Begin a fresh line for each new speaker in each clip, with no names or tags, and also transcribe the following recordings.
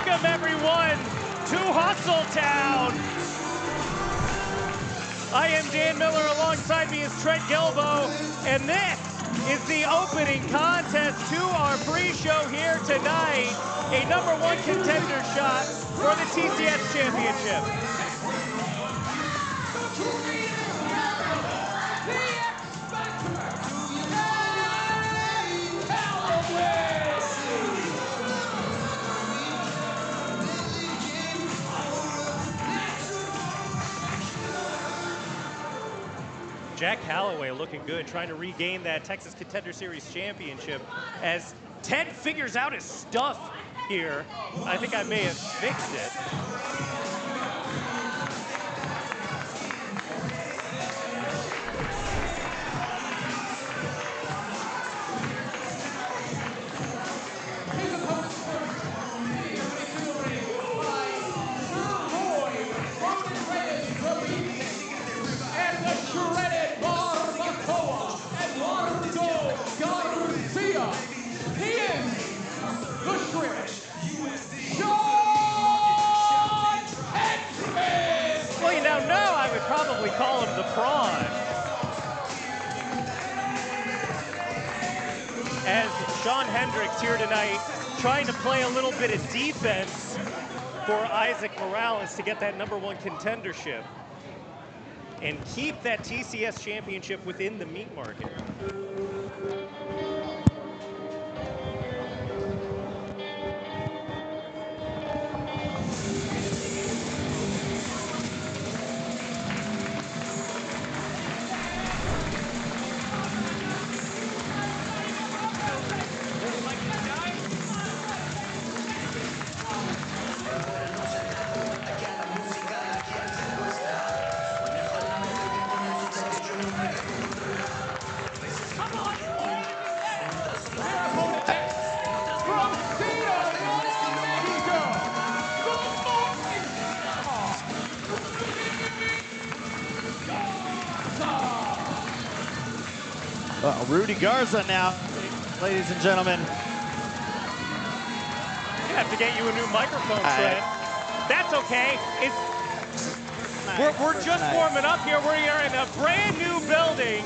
Welcome everyone to Hustle Town. I am Dan Miller, alongside me is Trent Gilbo, and this is the opening contest to our pre-show here tonight. A #1 contender shot for the TCS Championship. Jack Calloway looking good, trying to regain that Texas Contender Series championship as Ted figures out his stuff here. I think I may have fixed it. Probably call him the Prawn. As Sean Hendricks here tonight trying to play a little bit of defense for Isaac Morales to get that #1 contendership and keep that TCS championship within the meat market.
Rudy Garza now, ladies and gentlemen.
We have to get you a new microphone, Trent. That's okay. We're just warming up here. We're here in a brand new building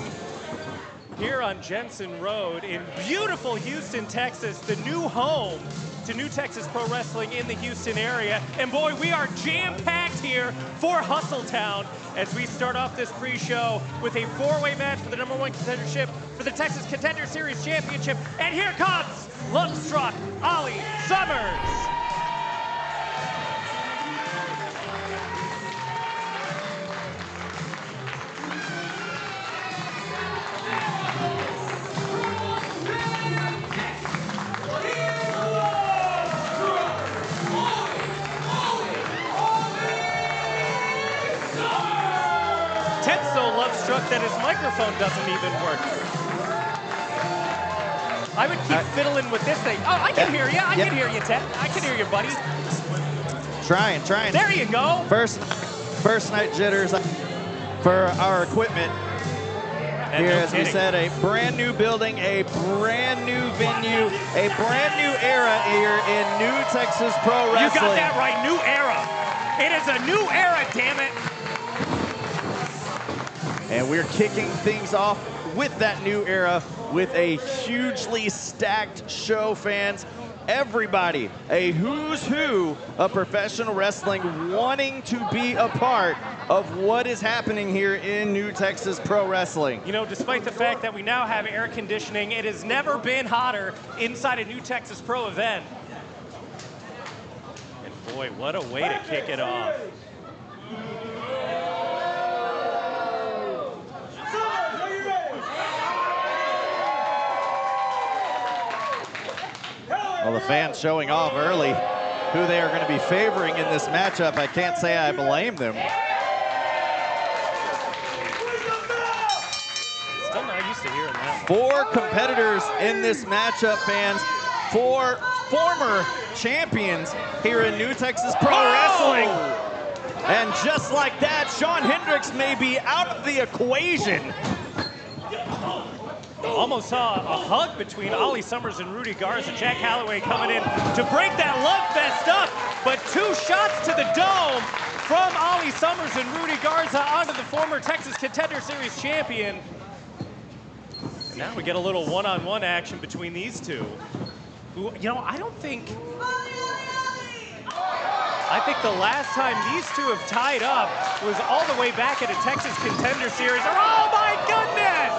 here on Jensen Road in beautiful Houston, Texas, the new home to New Texas Pro Wrestling in the Houston area. And boy, we are jam-packed here for Hustle Town as we start off this pre-show with a four-way match for the #1 contendership for the Texas Contender Series Championship. And here comes Love-Struck Ollie Summers. Ted's so love-struck that his microphone doesn't even work. I would keep fiddling with this thing. Oh, I can hear you. I can hear you, Ted. I can hear you, buddy.
Trying.
There you go.
First night jitters for our equipment.
And
here,
no
as
kidding.
we said, a brand new building, a brand new venue, a brand new era here in New Texas Pro Wrestling.
You got that right, new era. It is a new era, damn it.
And we're kicking things off with that new era with a hugely stacked show, fans. Everybody, a who's who of professional wrestling wanting to be a part of what is happening here in New Texas Pro Wrestling.
You know, despite the fact that we now have air conditioning, it has never been hotter inside a New Texas Pro event. And boy, what a way to kick it off.
Well, the fans showing off early who they are going to be favoring in this matchup. I can't say I blame them.
Still not used to hearing that.
4 competitors in this matchup, fans. 4 former champions here in New Texas Pro Wrestling. And just like that, Sean Hendricks may be out of the equation.
Almost saw a hug between Ollie Summers and Rudy Garza. Jack Calloway coming in to break that love fest up, but 2 shots to the dome from Ollie Summers and Rudy Garza onto the former Texas Contender Series champion. And now we get a little one-on-one action between these two. Who, you know, I think the last time these two have tied up was all the way back at a Texas Contender Series. Oh my goodness!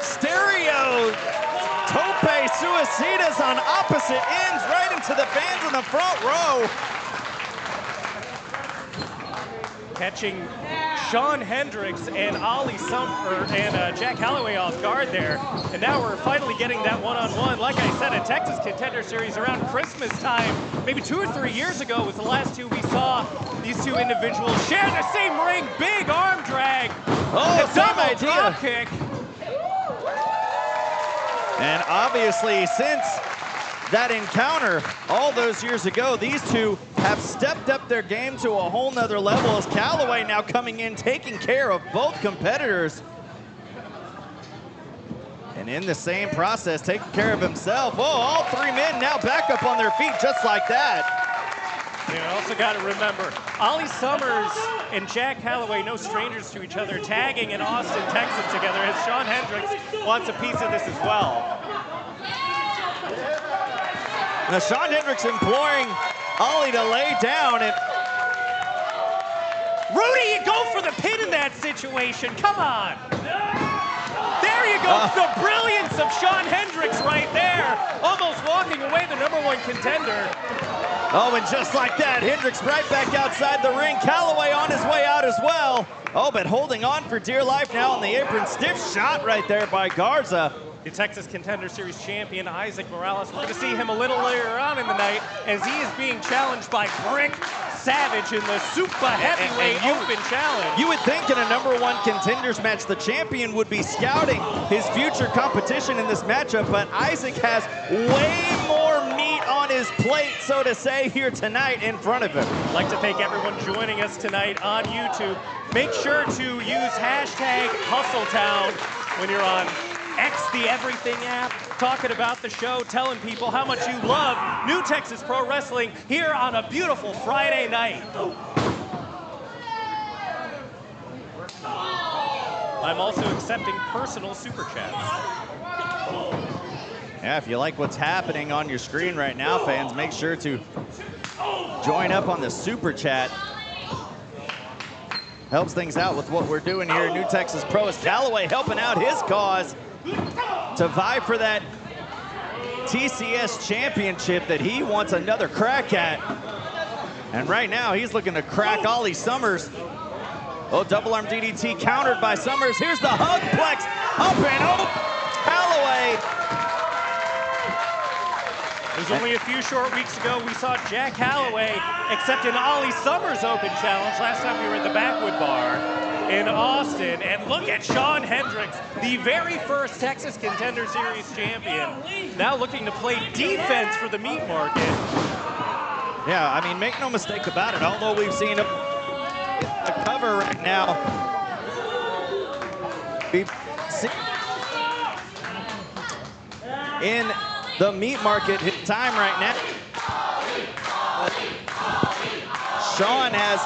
Stereo tope suicidas on opposite ends, right into the fans in the front row.
Catching Sean Hendricks and Ollie Summer and Jack Calloway off guard there. And now we're finally getting that one-on-one. Like I said, a Texas Contender Series around Christmas time, maybe 2 or 3 years ago was the last 2 we saw these 2 individuals share the same ring. Big arm drag.
Oh,
a double drop kick.
And obviously, since that encounter all those years ago, these two have stepped up their game to a whole nother level, as Calloway now coming in, taking care of both competitors. And in the same process, taking care of himself. Whoa, all 3 men now back up on their feet just like that.
You also got to remember, Ollie Summers and Jack Calloway, no strangers to each other, tagging in Austin, Texas together, as Sean Hendricks wants a piece of this as well.
Now Sean Hendricks imploring Ollie to lay down, and
Rudy, you go for the pin in that situation, come on. There you go, the brilliance of Sean Hendricks right there, almost walking away the #1 contender.
Oh, and just like that, Hendricks right back outside the ring. Calloway on his way out as well. Oh, but holding on for dear life now on the apron. Stiff shot right there by Garza.
The Texas Contender Series champion, Isaac Morales. We're going to see him a little later on in the night as he is being challenged by Brick Savage in the super heavyweight open challenge.
You would think in a #1 contenders match, the champion would be scouting his future competition in this matchup, but Isaac has way more meat on his plate, so to say, here tonight in front of him.
I'd like to thank everyone joining us tonight on YouTube. Make sure to use hashtag HustleTown when you're on X, the Everything app, talking about the show, telling people how much you love New Texas Pro Wrestling here on a beautiful Friday night. I'm also accepting personal super chats.
Yeah, if you like what's happening on your screen right now, fans, make sure to join up on the super chat. Helps things out with what we're doing here at New Texas Pro, as Calloway helping out his cause to vie for that TCS championship that he wants another crack at. And right now, he's looking to crack Ollie Summers. Oh, double arm DDT countered by Summers. Here's the hug plex, up and over, Calloway.
It was only a few short weeks ago we saw Jack Calloway accept an Ollie Summers open challenge. Last time we were at the Backwood Bar in Austin. And look at Sean Hendricks, the very first Texas Contender Series champion, now looking to play defense for the meat market.
Yeah, I mean, make no mistake about it, although we've seen a cover right now, we've seen in the meat market hit time right now. Sean has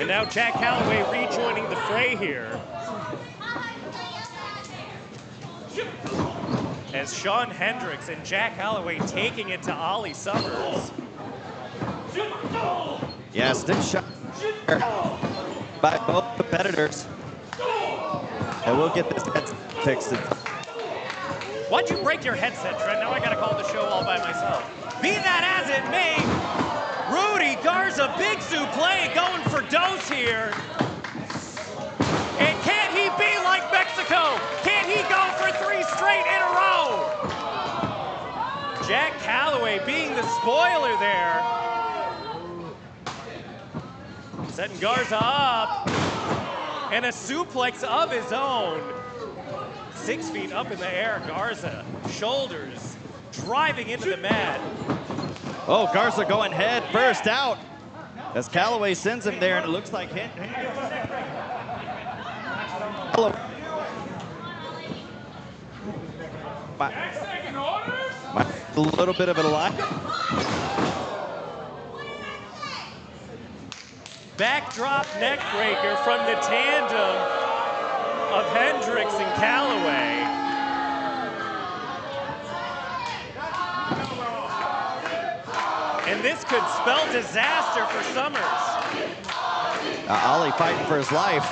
and now Jack Calloway rejoining the fray here. As Sean Hendricks and Jack Calloway taking it to Ollie Summers.
yeah, stiff shot by both competitors. And we'll get this headset fixed.
Why'd you break your headset, Trent? Now I gotta call the show all by myself. Be that as it may, Rudy Garza, big suplex going for dose here. And can't he be like Mexico? Can't he go for 3 straight in a row? Jack Calloway being the spoiler there. Setting Garza up. And a suplex of his own. 6 feet up in the air, Garza. Shoulders driving into the mat.
Oh, Garza going head first out as Callaway sends him there, and it looks like a little bit of a lie.
Backdrop neck breaker from the tandem of Hendricks and Callaway. And this could spell disaster for Summers.
Ollie fighting for his life.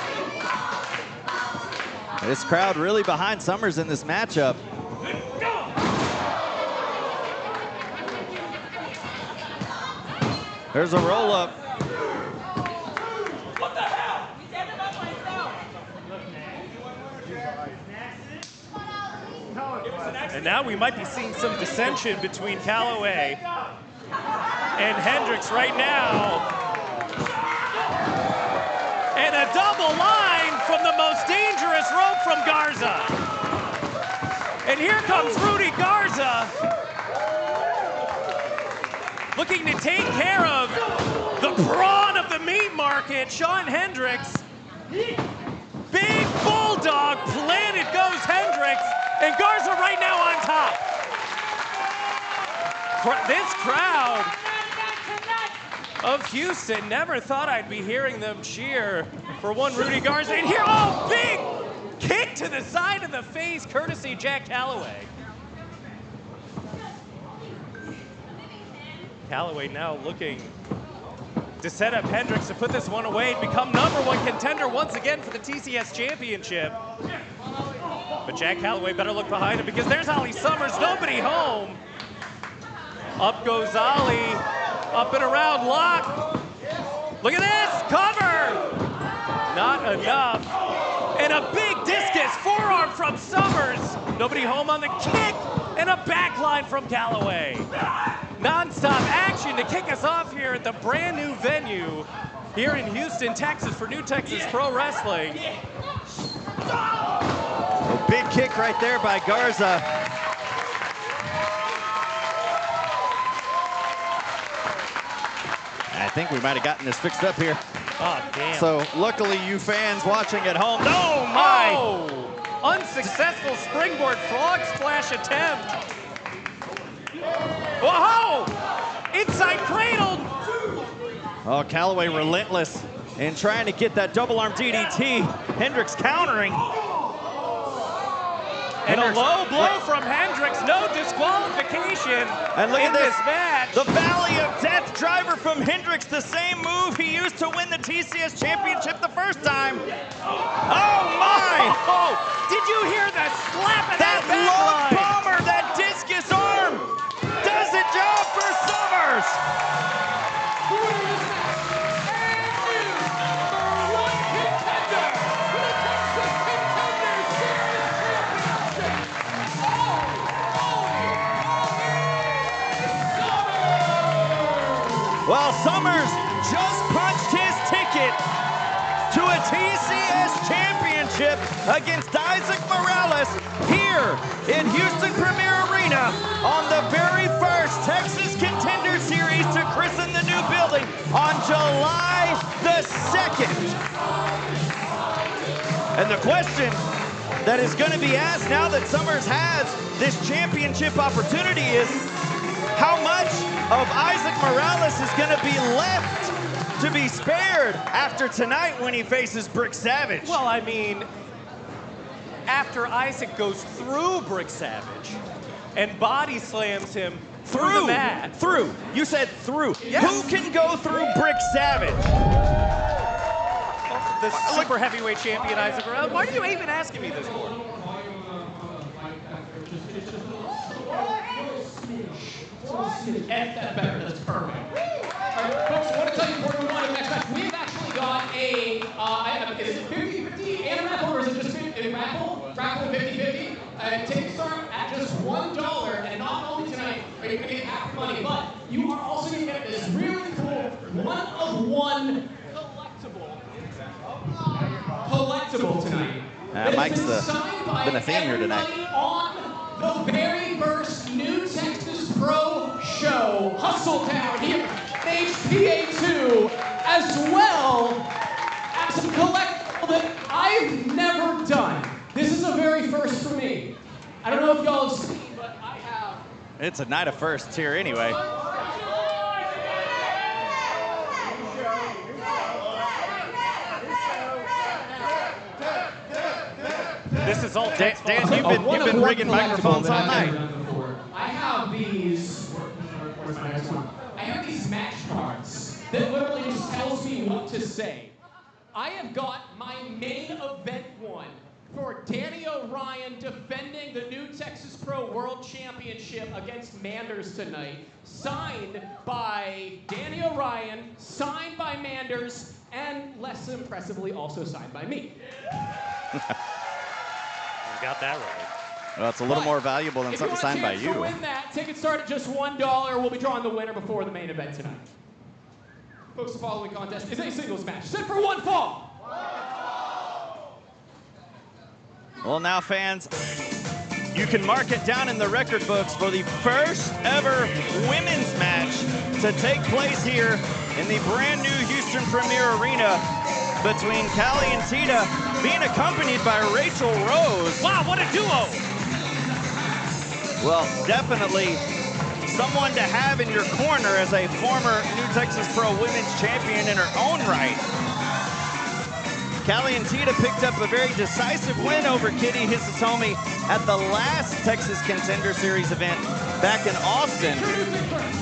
This crowd really behind Summers in this matchup. There's a roll-up.
What the hell?
And now we might be seeing some dissension between Callaway and Hendricks right now. And a double line from the most dangerous rope from Garza. And here comes Rudy Garza, looking to take care of the brawn of the meat market, Sean Hendricks. Big bulldog planted goes Hendricks, and Garza right now on top. This crowd of Houston, never thought I'd be hearing them cheer for one Rudy Garza. And here, oh, big kick to the side of the face, courtesy Jack Callaway. Callaway now looking to set up Hendricks to put this one away and become #1 contender once again for the TCS Championship. But Jack Callaway better look behind him because there's Ollie Summers, nobody home. Up goes Ollie, up and around, lock. Look at this, cover! Not enough. And a big discus forearm from Summers. Nobody home on the kick, and a backline from Callaway. Non-stop action to kick us off here at the brand new venue here in Houston, Texas for New Texas Pro Wrestling.
A big kick right there by Garza. I think we might have gotten this fixed up here.
Oh, damn.
So luckily you fans watching at home, oh my!
Oh, unsuccessful springboard frog splash attempt. Whoa! Inside cradled.
Oh, Callaway relentless in trying to get that double arm DDT. Hendricks countering.
And a low blow from Hendricks, no disqualification
and look
in
at this
match.
The Valley of Death driver from Hendricks, the same move he used to win the TCS Championship the first time. Oh my!
Oh, did you hear the slap of that
log
backline?
bomber, that discus arm, does the job for Summers. Well, Summers just punched his ticket to a TCS championship against Isaac Morales here in Houston Premier Arena on the very first Texas Contender Series to christen the new building on July the 2nd. And the question that is going to be asked now that Summers has this championship opportunity is, how much of Isaac Morales is going to be left to be spared after tonight when he faces Brick Savage?
Well, I mean, after Isaac goes through Brick Savage and body slams him through the mat.
Through. You said through.
Yes.
Who can go through Brick Savage?
The super heavyweight champion Isaac Morales. Why are you even asking me this for?
That's better. That's perfect. All right, folks, I want to tell you before we move on to the next match, we've actually got a, is it 50-50 and a raffle, or is it just a raffle? Raffle 50-50. Tickets start at just $1, and not only tonight are you going to get after money, but you are also going to get this really cool one-of-one collectible. collectible tonight.
Mike's been a theme here tonight.
On the very first New Texas Pro show, Hustle Town here, HPA2, as well as some collectible that I've never done. This is a very first for me. I don't know if y'all have seen, but I have.
It's a night of firsts here anyway.
This is all
Dan, you've been rigging microphones all night.
I have these. Where's my next one? I have these match cards that literally just tells me what to say. I have got my main event one for Danny Orion defending the New Texas Pro World Championship against Manders tonight. Signed by Danny Orion, signed by Manders, and less impressively also signed by me.
Got that right.
Well, it's a little more valuable than something signed by you.
To win that, tickets start at just $1. We'll be drawing the winner before the main event tonight. Folks, the following contest is a singles match set for one fall.
Well, now, fans, you can mark it down in the record books for the first ever women's match to take place here in the brand new Houston Premier Arena between Callie and Tita, being accompanied by Rachel Rose.
Wow, what a duo!
Well, definitely someone to have in your corner as a former New Texas Pro Women's Champion in her own right. Callie and Tita picked up a very decisive win over Kitty Hisatomi at the last Texas Contender Series event back in Austin.
Introducing first,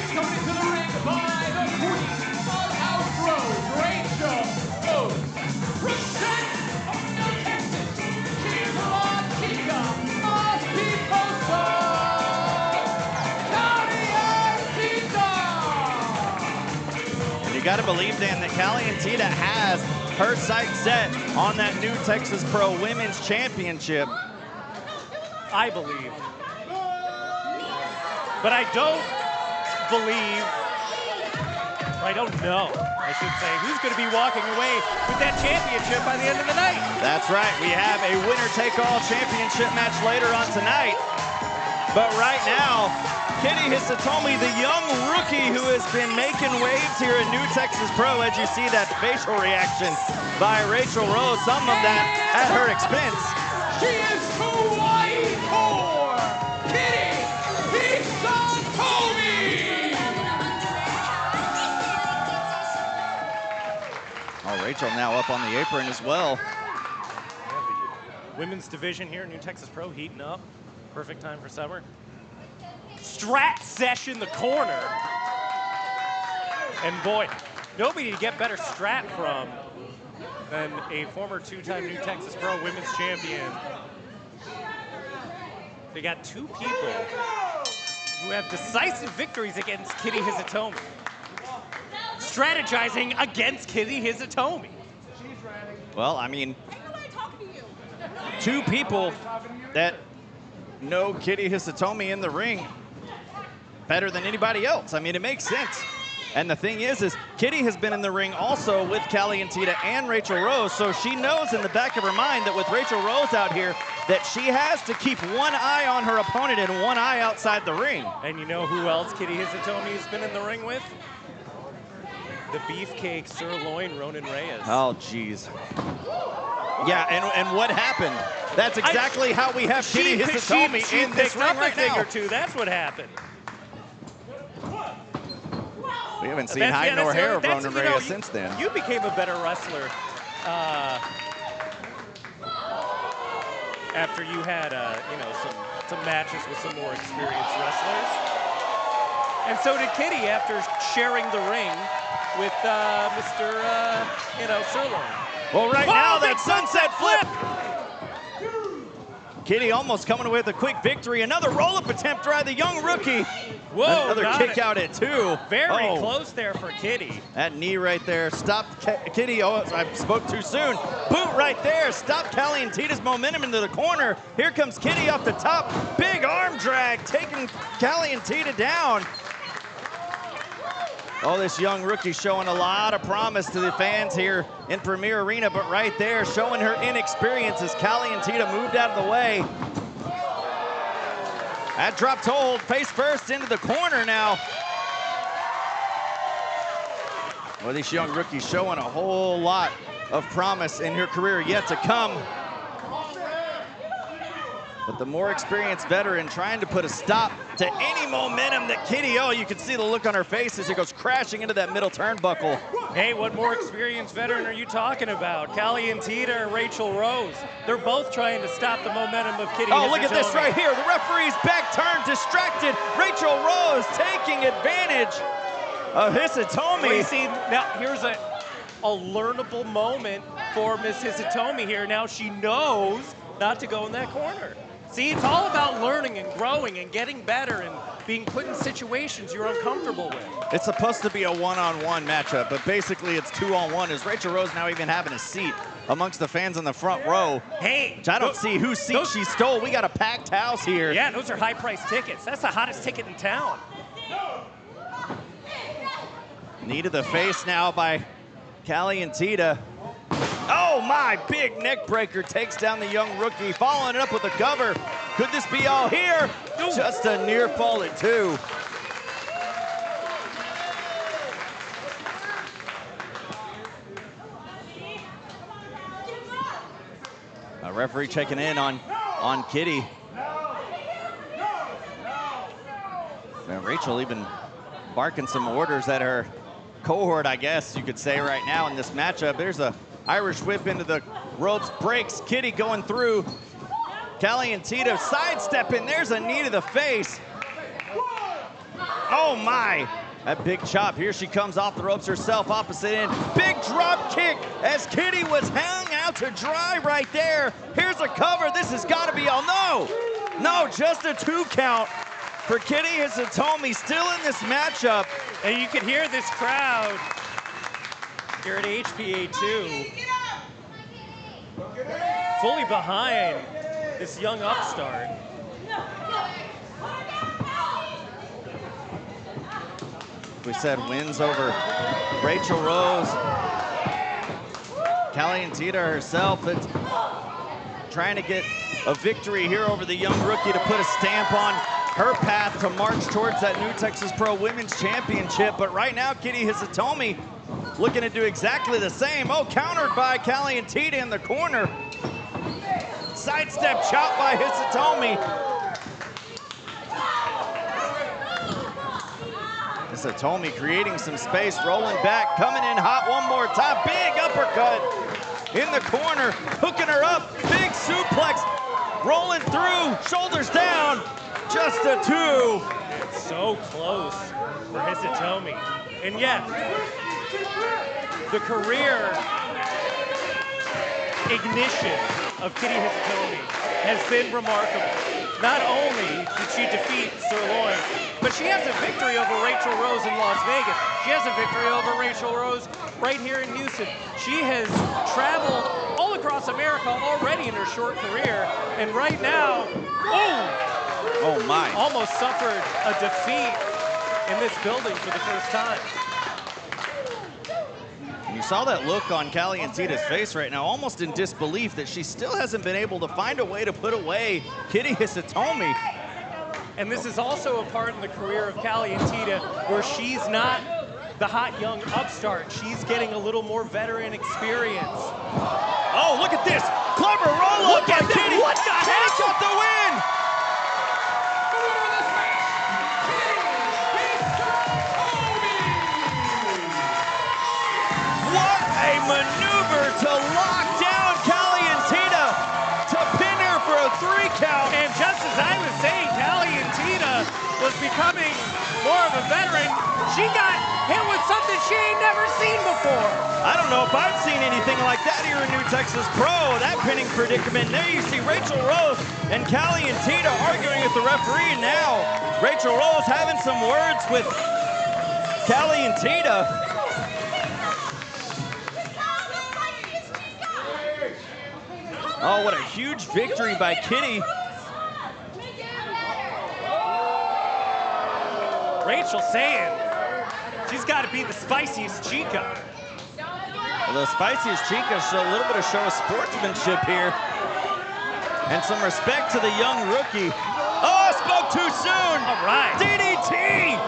coming to the ring by the Queen of House Rose, Rachel Rose. Represent of New Texas, she is La Chica Masticosa, Tita.
And you got to believe, Dan, that Callie and Tita has her sights set on that New Texas Pro Women's Championship.
I believe. But I don't believe, or I don't know, I should say, who's going to be walking away with that championship by the end of the night.
That's right. We have a winner-take-all championship match later on tonight. But right now, Kitty Hisatomi, the young rookie who has been making waves here in New Texas Pro, as you see that facial reaction by Rachel Rose, some of that at her expense.
She is Hawaii core, Kitty Hisatomi.
Oh, Rachel now up on the apron as well.
The women's division here, New Texas Pro, heating up. Perfect time for summer. Strat sesh in the corner. And boy, nobody to get better strat from than a former two-time New Texas Pro Women's Champion. They got two people who have decisive victories against Kitty Hisatomi. Strategizing against Kitty Hisatomi.
Well, I mean, two people that know Kitty Hisatomi in the ring better than anybody else. I mean, it makes sense. And the thing is Kitty has been in the ring also with Callie and Tita and Rachel Rose, so she knows in the back of her mind that with Rachel Rose out here, that she has to keep one eye on her opponent and one eye outside the ring.
And you know who else Kitty Hisatomi has been in the ring with? The beefcake sirloin Ronan Reyes.
Oh, geez. Yeah, and what happened? That's exactly how we have Kitty Hisatomi in this ring right now.
Or two. That's what happened.
We haven't seen hide nor hair of Ronan Reyes since then.
You became a better wrestler after you had some matches with some more experienced wrestlers. And so did Kitty after sharing the ring with Mr. Sirloin.
Well, right now that sunset flip. Kitty almost coming away with a quick victory. Another roll-up attempt by the young rookie.
Whoa,
another kick out at two.
Very close there for Kitty.
That knee right there stopped Kitty. Oh, I spoke too soon. Boot right there. Stopped Callie and Tita's momentum into the corner. Here comes Kitty off the top. Big arm drag taking Callie and Tita down. Oh, this young rookie showing a lot of promise to the fans here in Premier Arena, but right there showing her inexperience as Callie and Tita moved out of the way. That drop to hold, face first into the corner now. Well, this young rookie showing a whole lot of promise in her career yet to come. But the more experienced veteran trying to put a stop to any momentum that Kitty, oh, you can see the look on her face as it goes crashing into that middle turnbuckle.
Hey, what more experienced veteran are you talking about? Callie and Tita or Rachel Rose? They're both trying to stop the momentum of Kitty.
Oh, look at this right here. The referee's back turned, distracted. Rachel Rose taking advantage of Hisatomi.
Well, you see, now here's a learnable moment for Miss Hisatomi here. Now she knows not to go in that corner. See, it's all about learning and growing and getting better and being put in situations you're uncomfortable with.
It's supposed to be a one-on-one matchup, but basically it's two-on-one as Rachel Rose now even having a seat amongst the fans in the front row.
Hey!
Which I don't see whose seat she stole. We got a packed house here.
Yeah, those are high-priced tickets. That's the hottest ticket in town.
Knee to the face now by Callie and Tita. Oh my, big neck breaker takes down the young rookie, following it up with a cover. Could this be all here? Just a near fall at 2. A referee checking in on Kitty. And Rachel even barking some orders at her cohort, I guess you could say right now in this matchup. There's a Irish whip into the ropes, breaks. Kitty going through. Callie and Tita sidestepping. There's a knee to the face. Oh my, that big chop. Here she comes off the ropes herself, opposite end. Big drop kick as Kitty was hung out to dry right there. Here's a cover. This has got to be all. No, just a 2 count for Kitty Hisatomi, still in this matchup.
And you can hear this crowd here at HPA 2 fully behind this young upstart.
We said wins over Rachel Rose. Callie and Tita herself, it's trying to get a victory here over the young rookie to put a stamp on her path to march towards that new Texas Pro Women's Championship. But right now, Kitty Hisatomi looking to do exactly the same. Oh, countered by Callie and Tita in the corner. Sidestep chop by Hisatomi. Hisatomi creating some space, rolling back, coming in hot one more time. Big uppercut in the corner, hooking her up. Big suplex, rolling through, shoulders down. Just a 2.
It's so close for Hisatomi. And yet, the career ignition of Kitty Hisatomi has been remarkable. Not only did she defeat Sirloin, but she has a victory over Rachel Rose in Las Vegas. She has a victory over Rachel Rose right here in Houston. She has traveled all across America already in her short career, and right now,
oh my,
almost suffered a defeat in this building for the first time.
You saw that look on Callie and Tita's face right now, almost in disbelief that she still hasn't been able to find a way to put away Kitty Hisatomi.
And this is also a part in the career of Callie and Tita where she's not the hot young upstart. She's getting a little more veteran experience.
Oh, look at this. Clever roll up by Kitty.
What the hell?
Kitty got the win. What a maneuver to lock down Callie and Tita to pin her for a 3 count.
And just as I was saying, Callie and Tita was becoming more of a veteran. She got hit with something she ain't never seen before.
I don't know if I've seen anything like that here in New Texas Pro. That pinning predicament. There you see Rachel Rose and Callie and Tita arguing with the referee. Now Rachel Rose having some words with Callie and Tita. Oh, what a huge victory by Kitty.
Rachel saying She's got to be the spiciest Chica.
Well, the spiciest Chica show a little bit of show of sportsmanship here. And some respect to the young rookie. Oh, I spoke too soon.
All right.
DDT.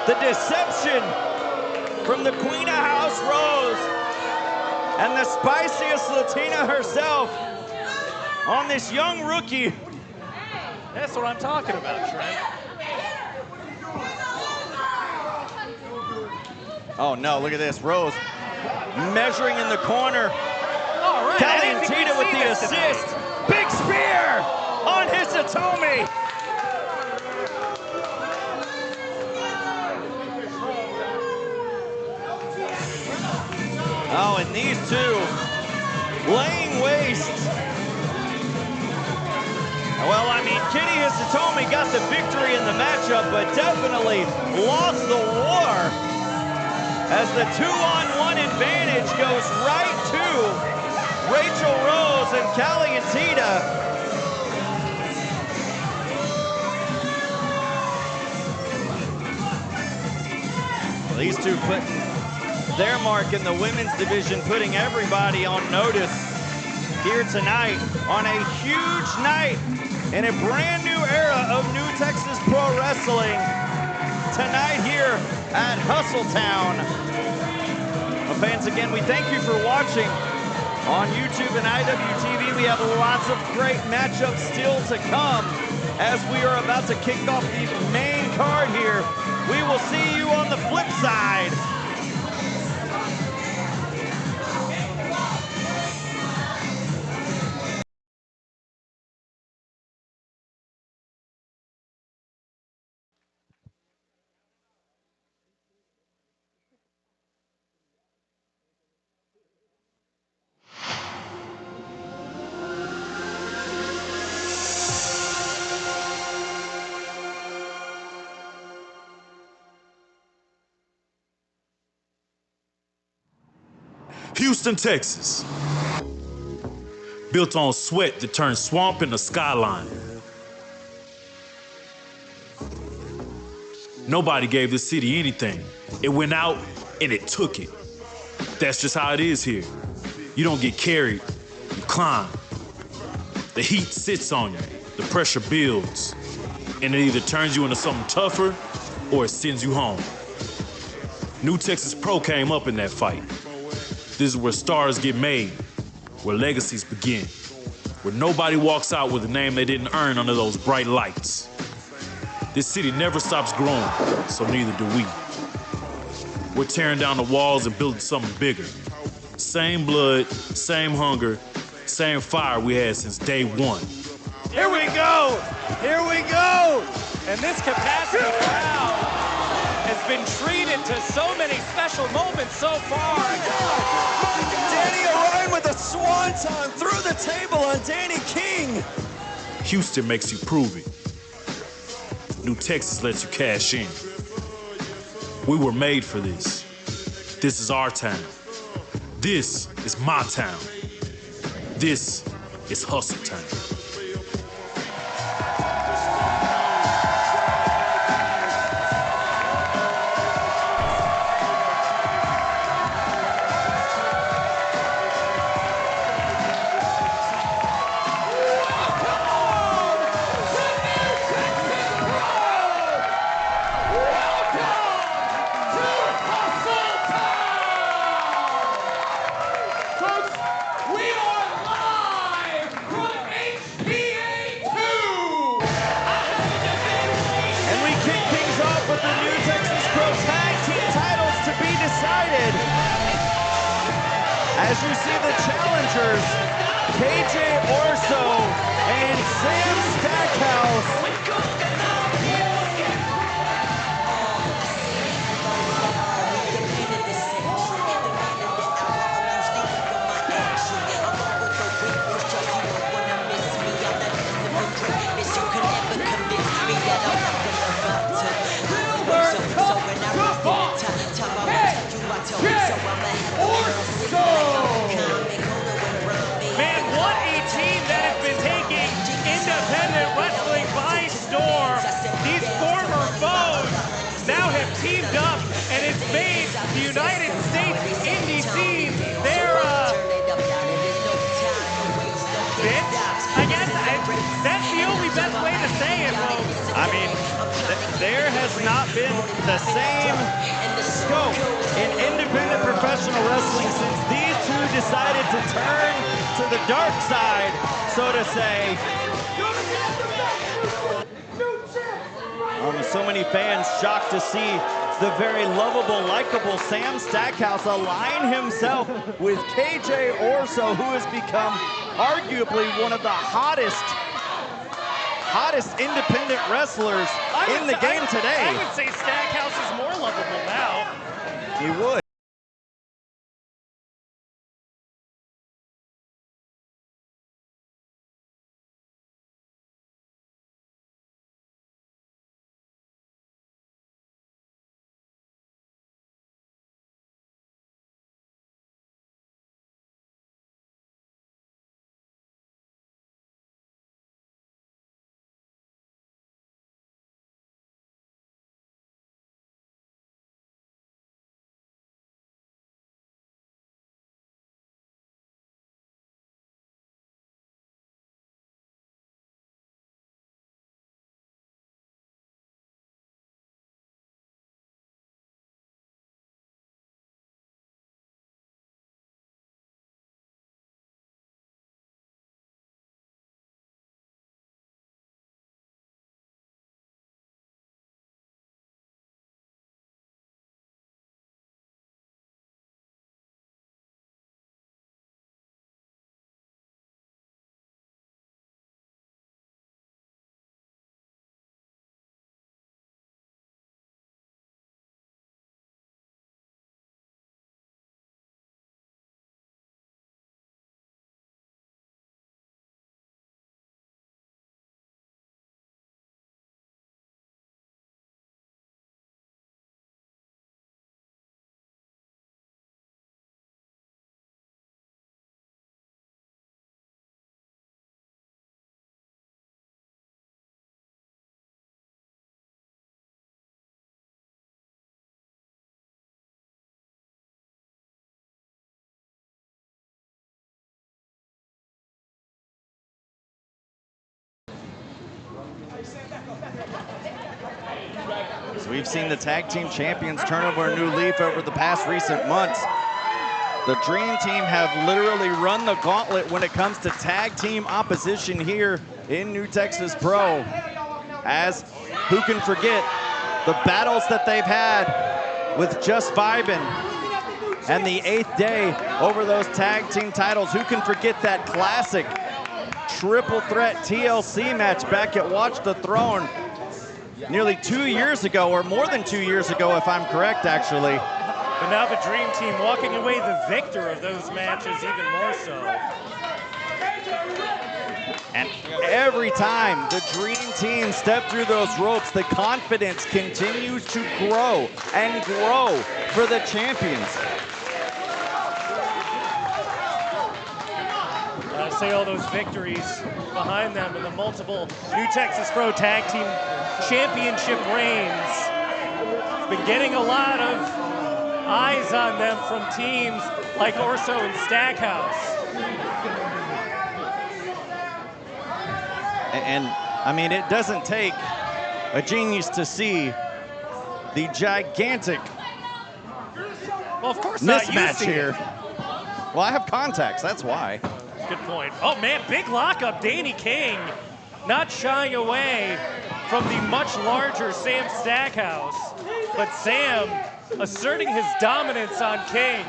The deception from the Queen of House Rose and the spiciest Latina herself on this young rookie.
That's what I'm talking about, Trent.
Oh no, look at this. Rose measuring in the corner.
All right.
Calientita with the assist. Big spear on Hisatomi. Oh, and these two laying waste. Well, I mean, Kitty Hisatomi got the victory in the matchup, but definitely lost the war as the 2-on-1 advantage goes right to Rachel Rose and Calientita. Well, these two putting their mark in the women's division, putting everybody on notice here tonight on a huge night in a brand new era of New Texas Pro Wrestling. Tonight here at Hustletown. Well, fans, again, we thank you for watching on YouTube and IWTV. We have lots of great matchups still to come as we are about to kick off the main card here. We will see you on the flip side.
Houston, Texas. Built on sweat that turned swamp into skyline. Nobody gave this city anything. It went out and it took it. That's just how it is here. You don't get carried, you climb. The heat sits on you, the pressure builds, and it either turns you into something tougher or it sends you home. New Texas Pro came up in that fight. This is where stars get made, where legacies begin, where nobody walks out with a name they didn't earn under those bright lights. This city never stops growing, so neither do we. We're tearing down the walls and building something bigger. Same blood, same hunger, same fire we had since day one.
Here we go! Here we go! And this capacity crowd has been treated to so many special moments so far.
Danny Orion with a swanton through the table on Danny King.
Houston makes you prove it. New Texas lets you cash in. We were made for this. This is our town. This is my town. This is Hustle Town.
As you see the challengers, KJ Orso and Sam Stackhouse.
Man, what a team that has been taking independent wrestling by storm. teamed up, and it's made the United States indie scene their bitch, I guess. That's the only best way to say it, Rose.
I mean, there has not been the same scope in independent professional wrestling since these two decided to turn to the dark side, so to say. So many fans shocked to see the very lovable, likable Sam Stackhouse align himself with KJ Orso, who has become arguably one of the hottest independent wrestlers in the game today.
I would say Stackhouse is more lovable now.
He would. So we've seen the tag team champions turn over a new leaf over the past recent months. The Dream Team have literally run the gauntlet when it comes to tag team opposition here in New Texas Pro. As who can forget the battles that they've had with Just Vibin' and the 8th Day over those tag team titles. Who can forget that classic triple threat TLC match back at Watch the Throne nearly 2 years ago, or more than 2 years ago, if I'm correct, actually.
But now the Dream Team walking away the victor of those matches even more so.
And every time the Dream Team step through those ropes, the confidence continues to grow and grow for the champions.
I say all those victories behind them and the multiple New Texas Pro Tag Team Championship reigns. It's been getting a lot of eyes on them from teams like Orso and Stackhouse.
And I mean, it doesn't take a genius to see the gigantic
well, of course not.
mismatch here. Well, I have contacts, that's why.
Good point. Oh man, big lockup, Danny King not shying away from the much larger Sam Stackhouse, but Sam asserting his dominance on King.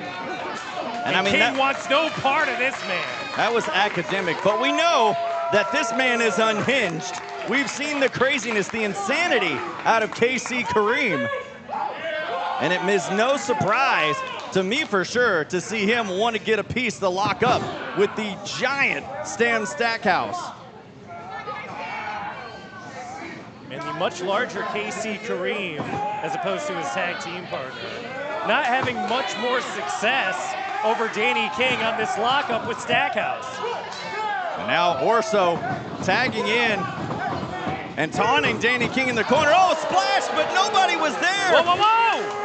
And I mean, King wants no part of this man.
That was academic, but we know that this man is unhinged. We've seen the craziness, the insanity out of KC Kareem. And it is no surprise to me for sure to see him want to get a piece to lock up with the giant Sam Stackhouse.
And the much larger KC Kareem, as opposed to his tag team partner, not having much more success over Danny King on this lockup with Stackhouse.
And now Orso tagging in and taunting Danny King in the corner. Oh, splash, but nobody was there.
Whoa, whoa, whoa!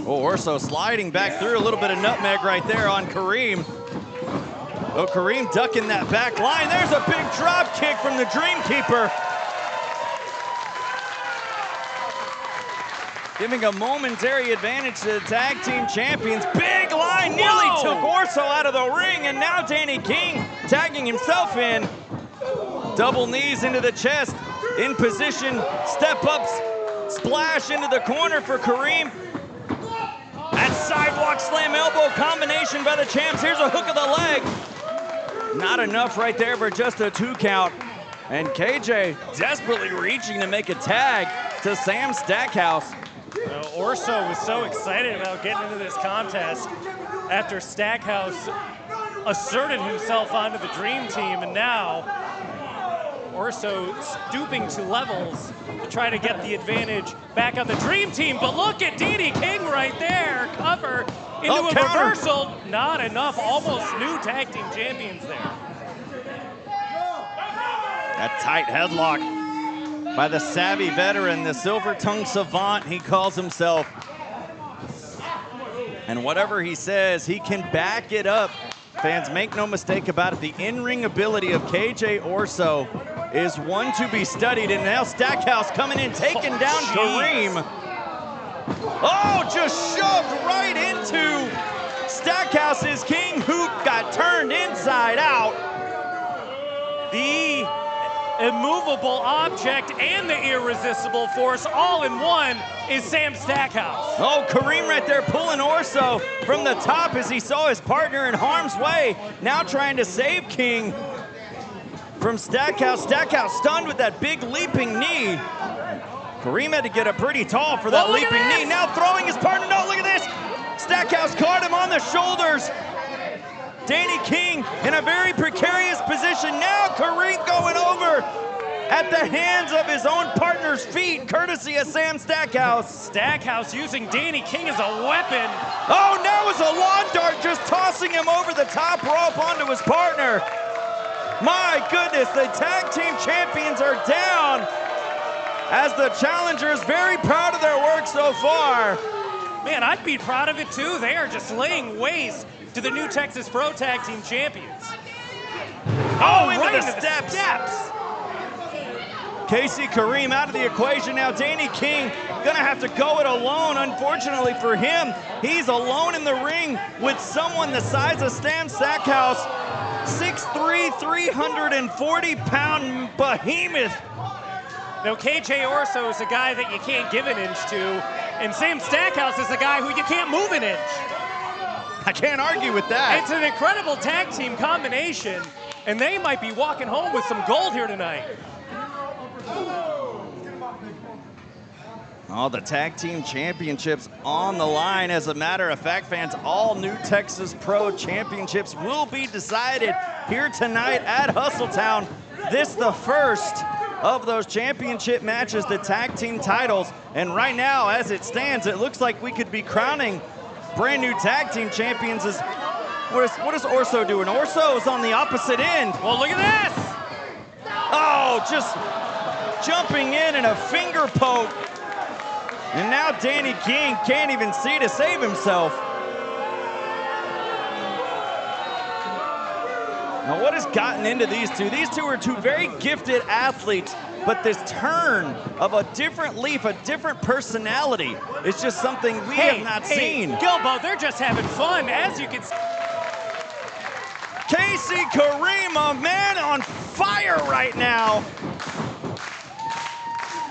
Oh, Orso sliding back through, a little bit of nutmeg right there on Kareem. Oh, Kareem ducking that back line. There's a big drop kick from the Dreamkeeper. Giving a momentary advantage to the tag team champions. Big line, nearly took Orso out of the ring, and now Danny King tagging himself in. Double knees into the chest, in position, step-ups, splash into the corner for Kareem. That sidewalk slam elbow combination by the champs. Here's a hook of the leg. Not enough right there for just a 2 count. And KJ desperately reaching to make a tag to Sam Stackhouse.
Orso was so excited about getting into this contest after Stackhouse asserted himself onto the Dream Team, and now Orso stooping to levels to try to get the advantage back on the Dream Team. But look at Danny King right there, cover into a reversal. Not enough, almost new tag team champions there.
That tight headlock by the savvy veteran, the silver-tongued savant he calls himself. And whatever he says, he can back it up. Fans, make no mistake about it, the in-ring ability of KJ Orso is one to be studied. And now Stackhouse coming in, taking down Kareem. Oh, just shoved right into Stackhouse's King, who got turned inside out.
The immovable object and the irresistible force all in one is Sam Stackhouse.
Oh, Kareem right there pulling Orso from the top as he saw his partner in harm's way. Now trying to save King from Stackhouse. Stackhouse stunned with that big leaping knee. Kareem had to get up pretty tall for that leaping knee. Now throwing his partner. No, look at this. Stackhouse caught him on the shoulders. Danny King in a very precarious position. Now Kareem going over at the hands of his own partner's feet, courtesy of Sam Stackhouse.
Stackhouse using Danny King as a weapon.
Oh, now it's a lawn dart, just tossing him over the top rope onto his partner. My goodness, the tag team champions are down as the challengers very proud of their work so far.
Man, I'd be proud of it too. They are just laying waste to the new Texas Pro Tag Team Champions.
Oh, into the steps. Casey Kareem out of the equation now. Danny King gonna have to go it alone. Unfortunately for him, he's alone in the ring with someone the size of Sam Stackhouse. 6'3", 340-pound behemoth.
Now, KJ Orso is a guy that you can't give an inch to, and Sam Stackhouse is a guy who you can't move an inch.
I can't argue with that.
It's an incredible tag team combination, and they might be walking home with some gold here tonight.
All the tag team championships on the line. As a matter of fact, fans, all new Texas Pro championships will be decided here tonight at Hustletown. This the first of those championship matches, the tag team titles. And right now, as it stands, it looks like we could be crowning brand new tag team champions. What is Orso doing? Orso is on the opposite end.
Well, look at this.
Oh, just jumping in and a finger poke. And now Danny King can't even see to save himself. Now what has gotten into these two? These two are two very gifted athletes, but this turn of a different leaf, a different personality, is just something we have not seen.
Gilbo, they're just having fun, as you can see.
Casey Kareem, a man on fire right now.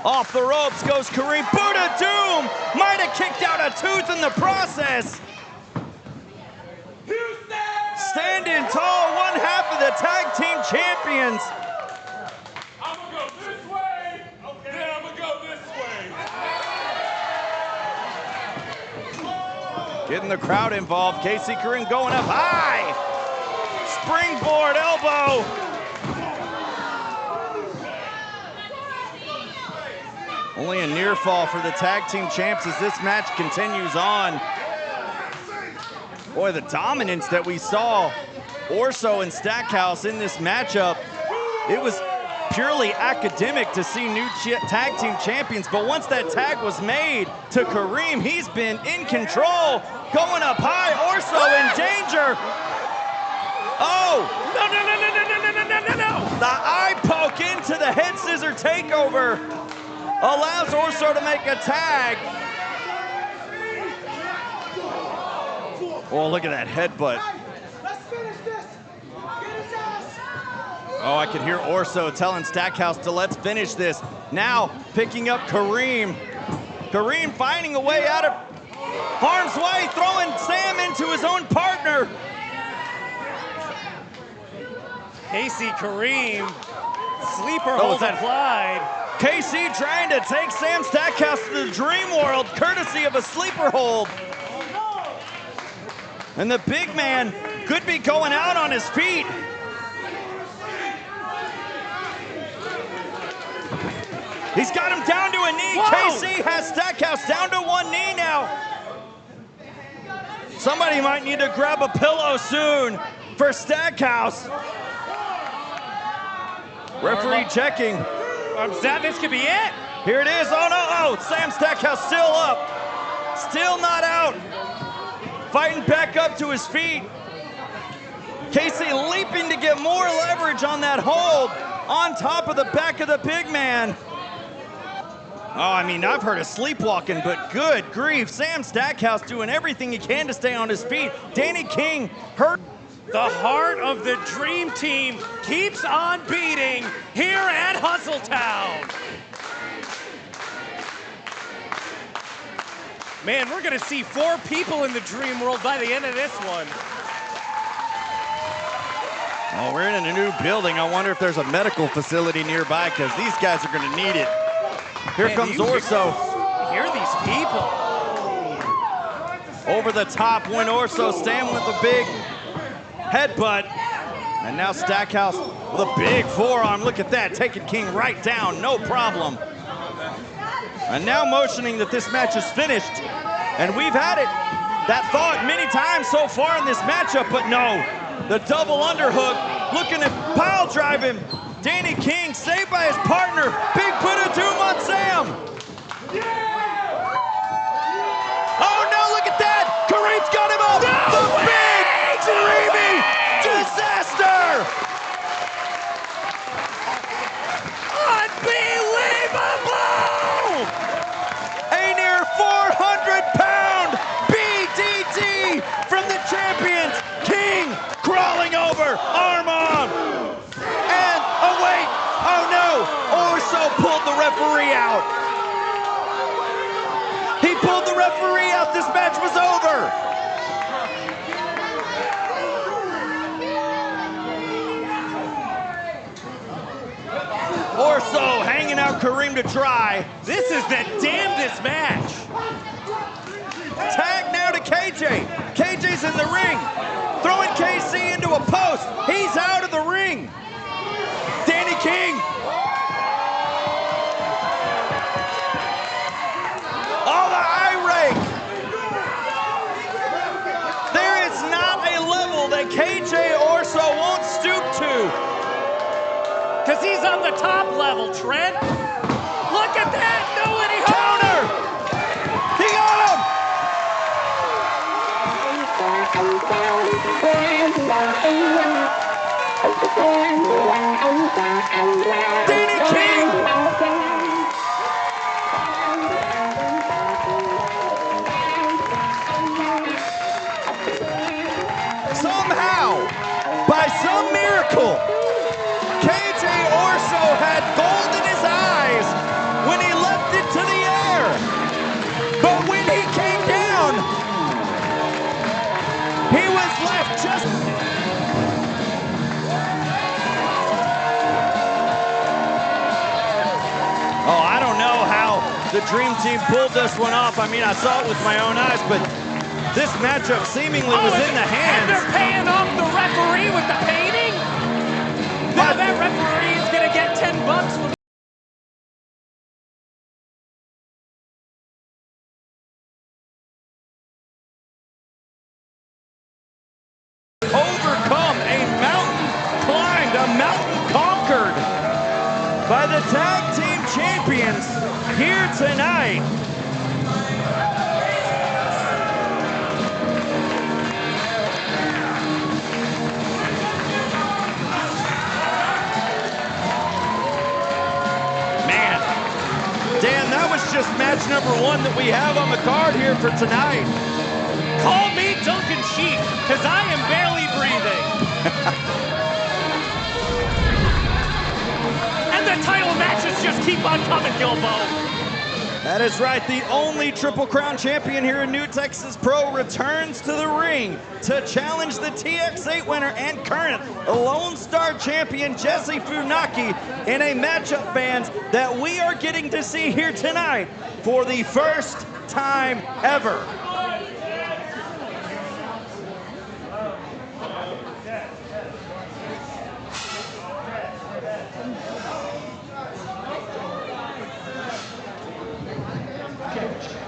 Off the ropes goes Kareem. Buddha Doom might have kicked out a tooth in the process. Standing tall, one half of the tag team champions.
I'm gonna go this way, then I'm gonna go this way.
Getting the crowd involved. Casey Kareem going up high. Springboard elbow. Only a near fall for the tag team champs as this match continues on. Boy, the dominance that we saw Orso and Stackhouse in this matchup it was purely academic to see new tag team champions, but once that tag was made to Kareem, he's been in control, going up high, Orso in danger. Oh! No! The eye poke into the head scissor takeover allows Orso to make a tag. Oh, look at that headbutt. Oh, I can hear Orso telling Stackhouse to let's finish this. Now picking up Kareem. Kareem finding a way out of harm's way, throwing Sam into his own partner.
Casey Kareem, sleeper hold applied.
KC trying to take Sam Stackhouse to the dream world, courtesy of a sleeper hold. And the big man could be going out on his feet. He's got him down to a knee.
Whoa.
KC has Stackhouse down to one knee now. Somebody might need to grab a pillow soon for Stackhouse. Referee checking.
This could be it.
Here it is. Oh, no. Oh, Sam Stackhouse still up. Still not out. Fighting back up to his feet. Casey leaping to get more leverage on that hold on top of the back of the big man. Oh, I mean, I've heard of sleepwalking, but good grief. Sam Stackhouse doing everything he can to stay on his feet. Danny King hurt.
The heart of the Dream Team keeps on beating here at Hustletown. Man, we're gonna see 4 people in the Dream World by the end of this one.
Oh, we're in a new building. I wonder if there's a medical facility nearby, because these guys are gonna need it. Here comes Orso.
Hear these people.
Over the top went Orso, Stam with a big headbutt. And now Stackhouse with a big forearm. Look at that, taking King right down, no problem. And now motioning that this match is finished. And we've had it, that thought many times so far in this matchup, but no. The double underhook, looking to pile drive him. Danny King saved by his partner. Big put a doom on Sam. Oh no, look at that. Kareem's got him up. The big dreamy disaster.
Unbelievable!
A near 400-pound BDT from the champions. King crawling over, arm on. Oh wait, oh no, Orso pulled the referee out. He pulled the referee out, this match was over. Orso hanging out Kareem to dry.
This is the damnedest match.
Tag now to KJ. KJ's in the ring, throwing KC into a post. He's out of the ring. Danny King. Oh, the eye rake. There is not a level that KJ Orso won't stoop to.
Because he's on the top level, Trent. Look at that, nobody
Counter. He got him. Danny King. Somehow, by some miracle, KJ Orso had gold in his eyes when he left it to the air. But when he came down, he was left just... Oh, I don't know how the Dream Team pulled this one off. I mean, I saw it with my own eyes, but this matchup seemingly was in the hands.
And they're paying off the referee with the painting? Now that referee is going to get $10 for
overcome a mountain climbed, a mountain conquered. by the tag team champions here tonight. Man, Dan, that was just match number 1 that we have on the card here for tonight.
Call me Duncan Sheik, because I am barely breathing. And the title matches just keep on coming, Gilbo.
That is right. The only Triple Crown champion here in New Texas Pro returns to the ring to challenge the TX8 winner and current Lone Star champion Jesse Funaki in a matchup, fans, that we are getting to see here tonight for the first time ever.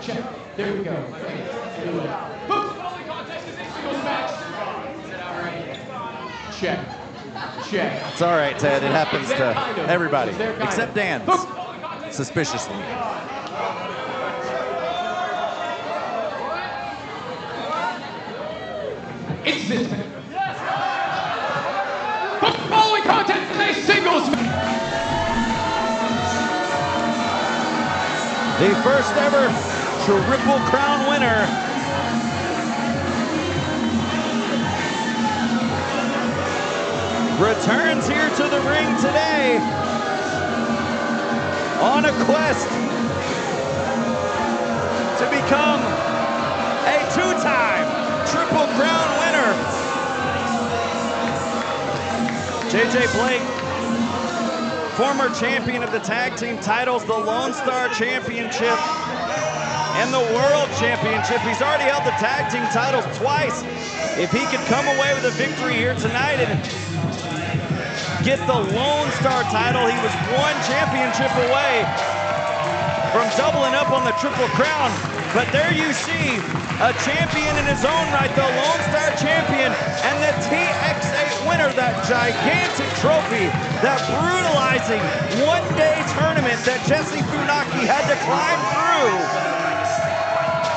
Check. There we go. Boom! Following contest is a singles match. Is that all right? Check.
It's all right, Ted. It happens to everybody, except Dan, suspiciously.
It's this man. Boom! Following contest is a singles match.
The first ever Triple Crown winner. Returns here to the ring today on a quest to become a 2-time Triple Crown winner. JJ Blake, former champion of the tag team titles, the Lone Star Championship, and the World Championship. He's already held the tag team titles twice. If he could come away with a victory here tonight and get the Lone Star title, he was 1 championship away from doubling up on the Triple Crown. But there you see a champion in his own right, the Lone Star champion and the TX8 winner, that gigantic trophy, that brutalizing one-day tournament that Jesse Funaki had to climb through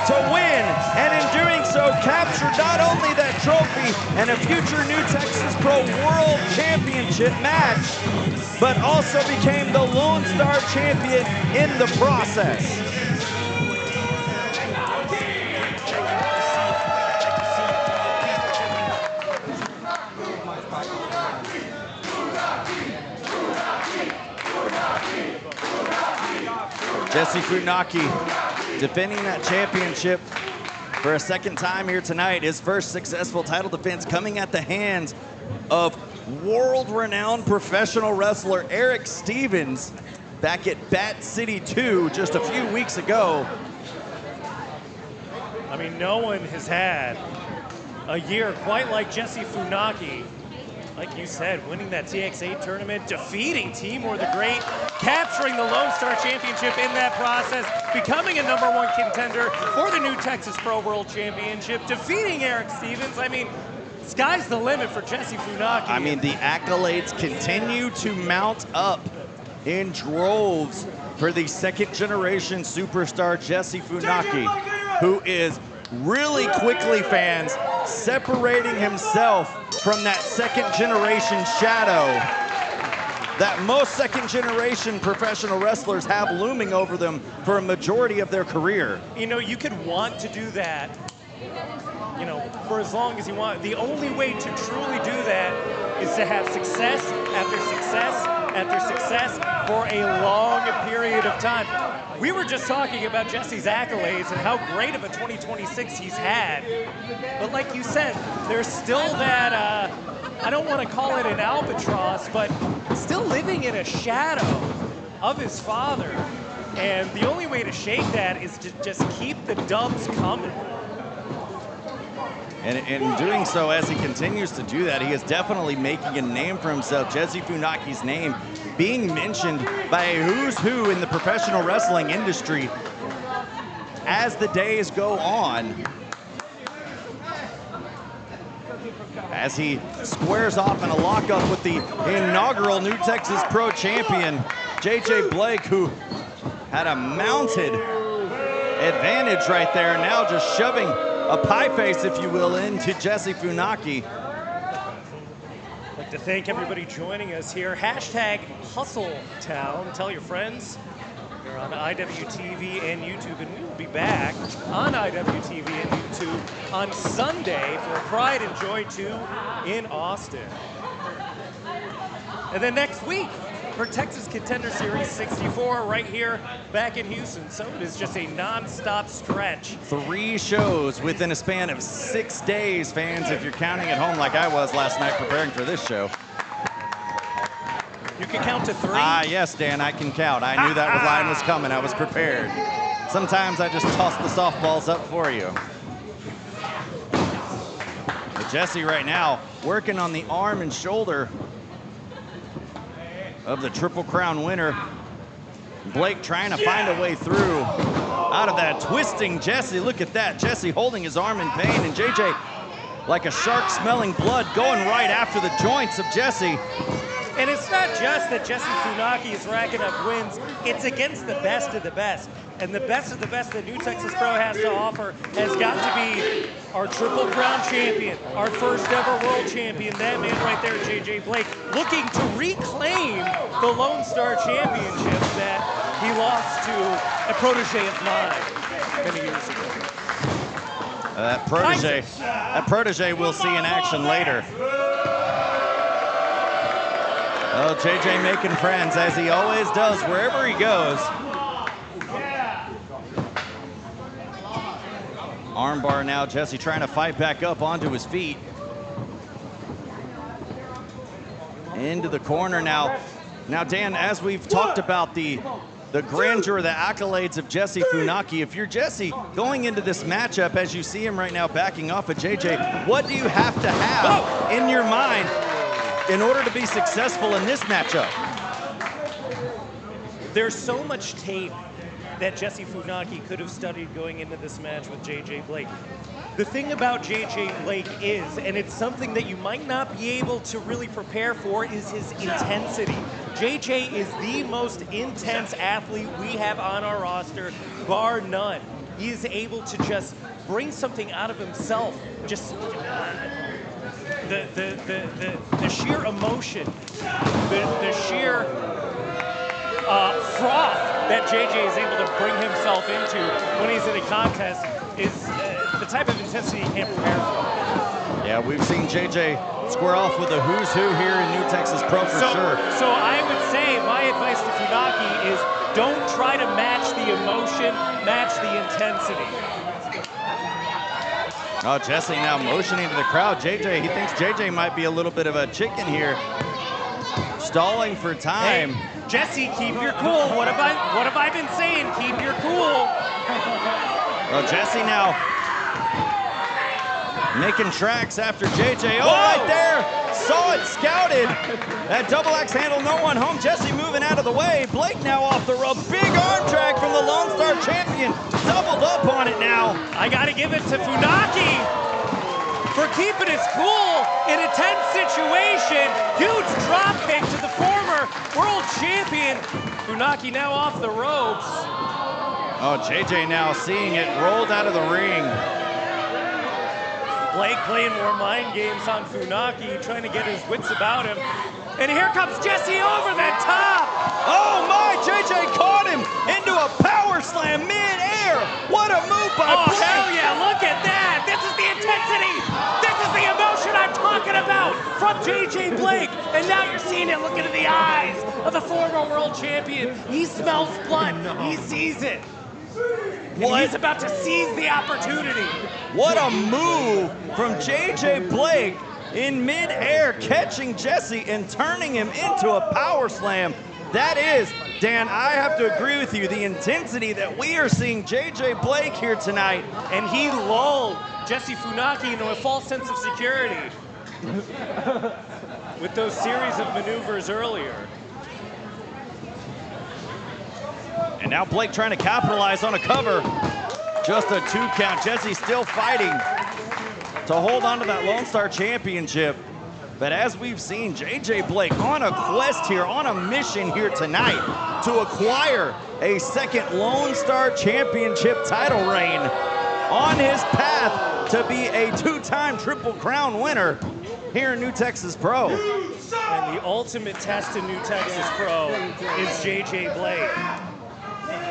to win, and in doing so captured not only that trophy and a future New Texas Pro World Championship match, but also became the Lone Star champion in the process. Jesse Funaki defending that championship for a second time here tonight. His first successful title defense coming at the hands of world-renowned professional wrestler Eric Stevens back at Bat City 2 just a few weeks ago.
I mean, no one has had a year quite like Jesse Funaki. Like you said, winning that TX8 tournament, defeating Timur the Great, capturing the Lone Star Championship in that process, becoming a #1 contender for the New Texas Pro World Championship, defeating Eric Stevens. I mean, sky's the limit for Jesse Funaki.
I mean, the accolades continue to mount up in droves for the second-generation superstar Jesse Funaki, who is really quickly, fans, separating himself from that second-generation shadow that most second-generation professional wrestlers have looming over them for a majority of their career.
You know, you could want to do that, you know, for as long as you want. The only way to truly do that is to have success after success after success for a long period of time. We were just talking about Jesse's accolades and how great of a 2026 he's had. But like you said, there's still that, I don't want to call it an albatross, but still living in a shadow of his father. And the only way to shake that is to just keep the dubs coming.
And in doing so, as he continues to do that, he is definitely making a name for himself. Jesse Funaki's name being mentioned by a who's who in the professional wrestling industry as the days go on. As he squares off in a lockup with the inaugural New Texas Pro Champion, JJ BlaQ, who had a mounted advantage right there, now just shoving a pie face, if you will, into Jesse Funaki.
I'd like to thank everybody joining us here. Hashtag HustleTown. Tell your friends. We're on IWTV and YouTube, and we will be back on IWTV and YouTube on Sunday for Pride and Joy 2 in Austin. And then next week for Texas Contender Series 64 right here back in Houston. So it is just a non-stop stretch.
3 shows within a span of 6 days, fans, if you're counting at home like I was last night preparing for this show.
You can count to 3?
Yes, Dan, I can count. I knew that line was coming. I was prepared. Sometimes I just toss the softballs up for you. But Jesse right now working on the arm and shoulder of the Triple Crown winner. BlaQ trying to find a way through out of that twisting Jesse. Look at that. Jesse holding his arm in pain, and JJ, like a shark smelling blood, going right after the joints of Jesse.
And it's not just that Jesse Funaki is racking up wins, it's against the best of the best. And the best of the best that New Texas Pro has to offer has got to be our Triple Crown champion, our first ever world champion, that man right there, JJ BlaQ, looking to reclaim the LoneStar championship that he lost to a protege of mine many years ago.
That protege we'll see in action later. Oh, JJ making friends, as he always does wherever he goes. Armbar now, Jesse trying to fight back up onto his feet. Into the corner now. Now, Dan, as we've talked about the grandeur, the accolades of Jesse Funaki, if you're Jesse going into this matchup, as you see him right now backing off of JJ, what do you have to have in your mind in order to be successful in this matchup?
There's so much tape that Jesse Funaki could have studied going into this match with JJ BlaQ. The thing about JJ BlaQ is, and it's something that you might not be able to really prepare for, is his intensity. JJ is the most intense athlete we have on our roster, bar none. He is able to just bring something out of himself, just the sheer emotion, the sheer froth that JJ is able to bring himself into when he's in a contest is the type of intensity he can't prepare for.
Yeah, we've seen JJ square off with a who's who here in New Texas Pro for sure.
So I would say my advice to Funaki is don't try to match the emotion, match the intensity.
Oh, Jesse now motioning to the crowd. JJ, he thinks JJ might be a little bit of a chicken here. Stalling for time.
Hey, Jesse, keep your cool. What have I been saying? Keep your cool.
Well, Jesse now making tracks after JJ. Oh, right there. Saw it, scouted. That double axe handle, no one home. Jesse moving out of the way. BlaQ now off the rope. Big arm drag from the LoneStar champion. Doubled up on it now.
I got to give it to Funaki for keeping his cool in a tense situation. Huge drop kick to the former world champion. Funaki now off the ropes.
Oh, JJ now seeing it rolled out of the ring.
BlaQ playing more mind games on Funaki, trying to get his wits about him. And here comes Jesse over the top.
Oh my, JJ caught him into a power slam mid-air. What a move by BlaQ.
Oh, hell yeah, look at that. This is the intensity. This is the emotion I'm talking about from JJ BlaQ. And now you're seeing it, look into the eyes of the former world champion. He smells blood, he sees it. And he's about to seize the opportunity.
What a move from JJ BlaQ in mid-air, catching Jesse and turning him into a power slam. That is, Dan, I have to agree with you, the intensity that we are seeing JJ BlaQ here tonight.
And he lulled Jesse Funaki into a false sense of security with those series of maneuvers earlier.
And now BlaQ trying to capitalize on a cover. Just a 2 count. Jesse still fighting to hold on to that LoneStar championship. But as we've seen, JJ BlaQ on a quest here, on a mission here tonight to acquire a second LoneStar Championship title reign, on his path to be a 2-time Triple Crown winner here in New Texas Pro.
And the ultimate test in New Texas Pro is JJ BlaQ.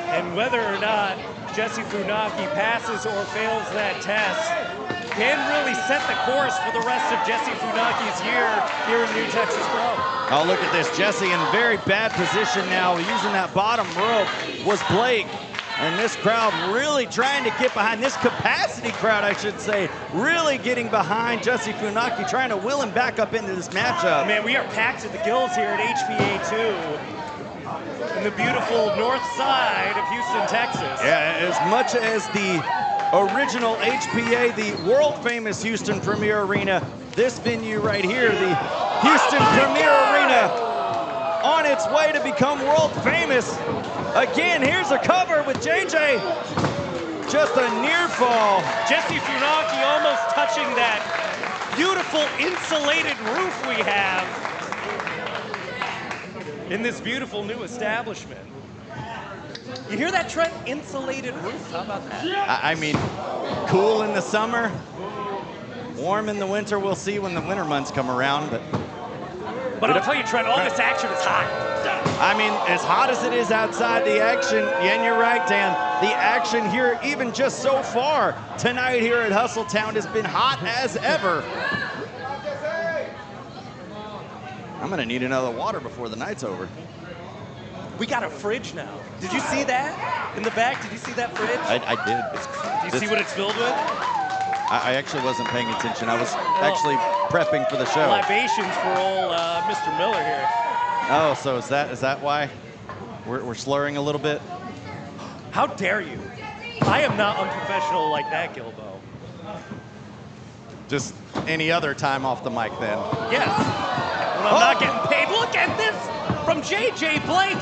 And whether or not Jesse Funaki passes or fails that test can really set the course for the rest of Jesse Funaki's year here in New Texas Pro.
Oh, look at this. Jesse in very bad position now, using that bottom rope was BlaQ. And this crowd really trying to get behind, this capacity crowd, I should say, really getting behind Jesse Funaki, trying to will him back up into this matchup.
Man, we are packed to the gills here at HPA 2 in the beautiful north side of Houston, Texas.
Yeah, as much as the original HPA, the world-famous Houston Premier Arena, this venue right here, the Houston Premier Arena, on its way to become world famous. Again, here's a cover with JJ. Just a near fall.
Jesse Funaki almost touching that beautiful insulated roof we have in this beautiful new establishment. You hear that, Trent? Insulated roof, how about that?
I mean, cool in the summer, warm in the winter. We'll see when the winter months come around,
But I'll tell you, Trent, all this action is hot.
I mean, as hot as it is outside, the action, and you're right, Dan, the action here, even just so far tonight here at Hustletown, has been hot as ever. I'm gonna need another water before the night's over.
We got a fridge now. Did you see that in the back? Did you see that fridge?
I did.
Do you see what it's filled with?
I actually wasn't paying attention. I was actually prepping for the show.
Libations for old Mr. Miller here.
Oh, so is that why we're slurring a little bit?
How dare you? I am not unprofessional like that, Gilbo.
Just any other time off the mic then.
Yes. When I'm not getting paid. Look at this from JJ BlaQ,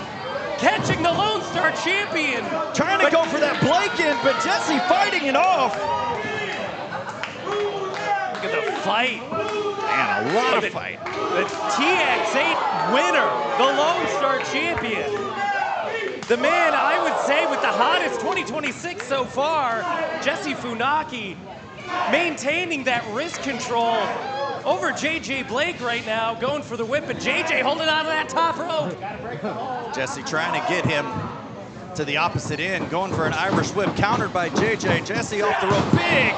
catching the LoneStar champion.
Trying to go for that BlaQ in, but Jesse fighting it off.
Look at the fight.
Man, a lot of fight.
The TX8 winner, the LoneStar champion. The man, I would say, with the hottest 2026 so far, Jesse Funaki, maintaining that wrist control over JJ BlaQ right now, going for the whip, but JJ holding on to that top rope.
Jesse trying to get him to the opposite end, going for an Irish whip, countered by JJ. Jesse off the rope, big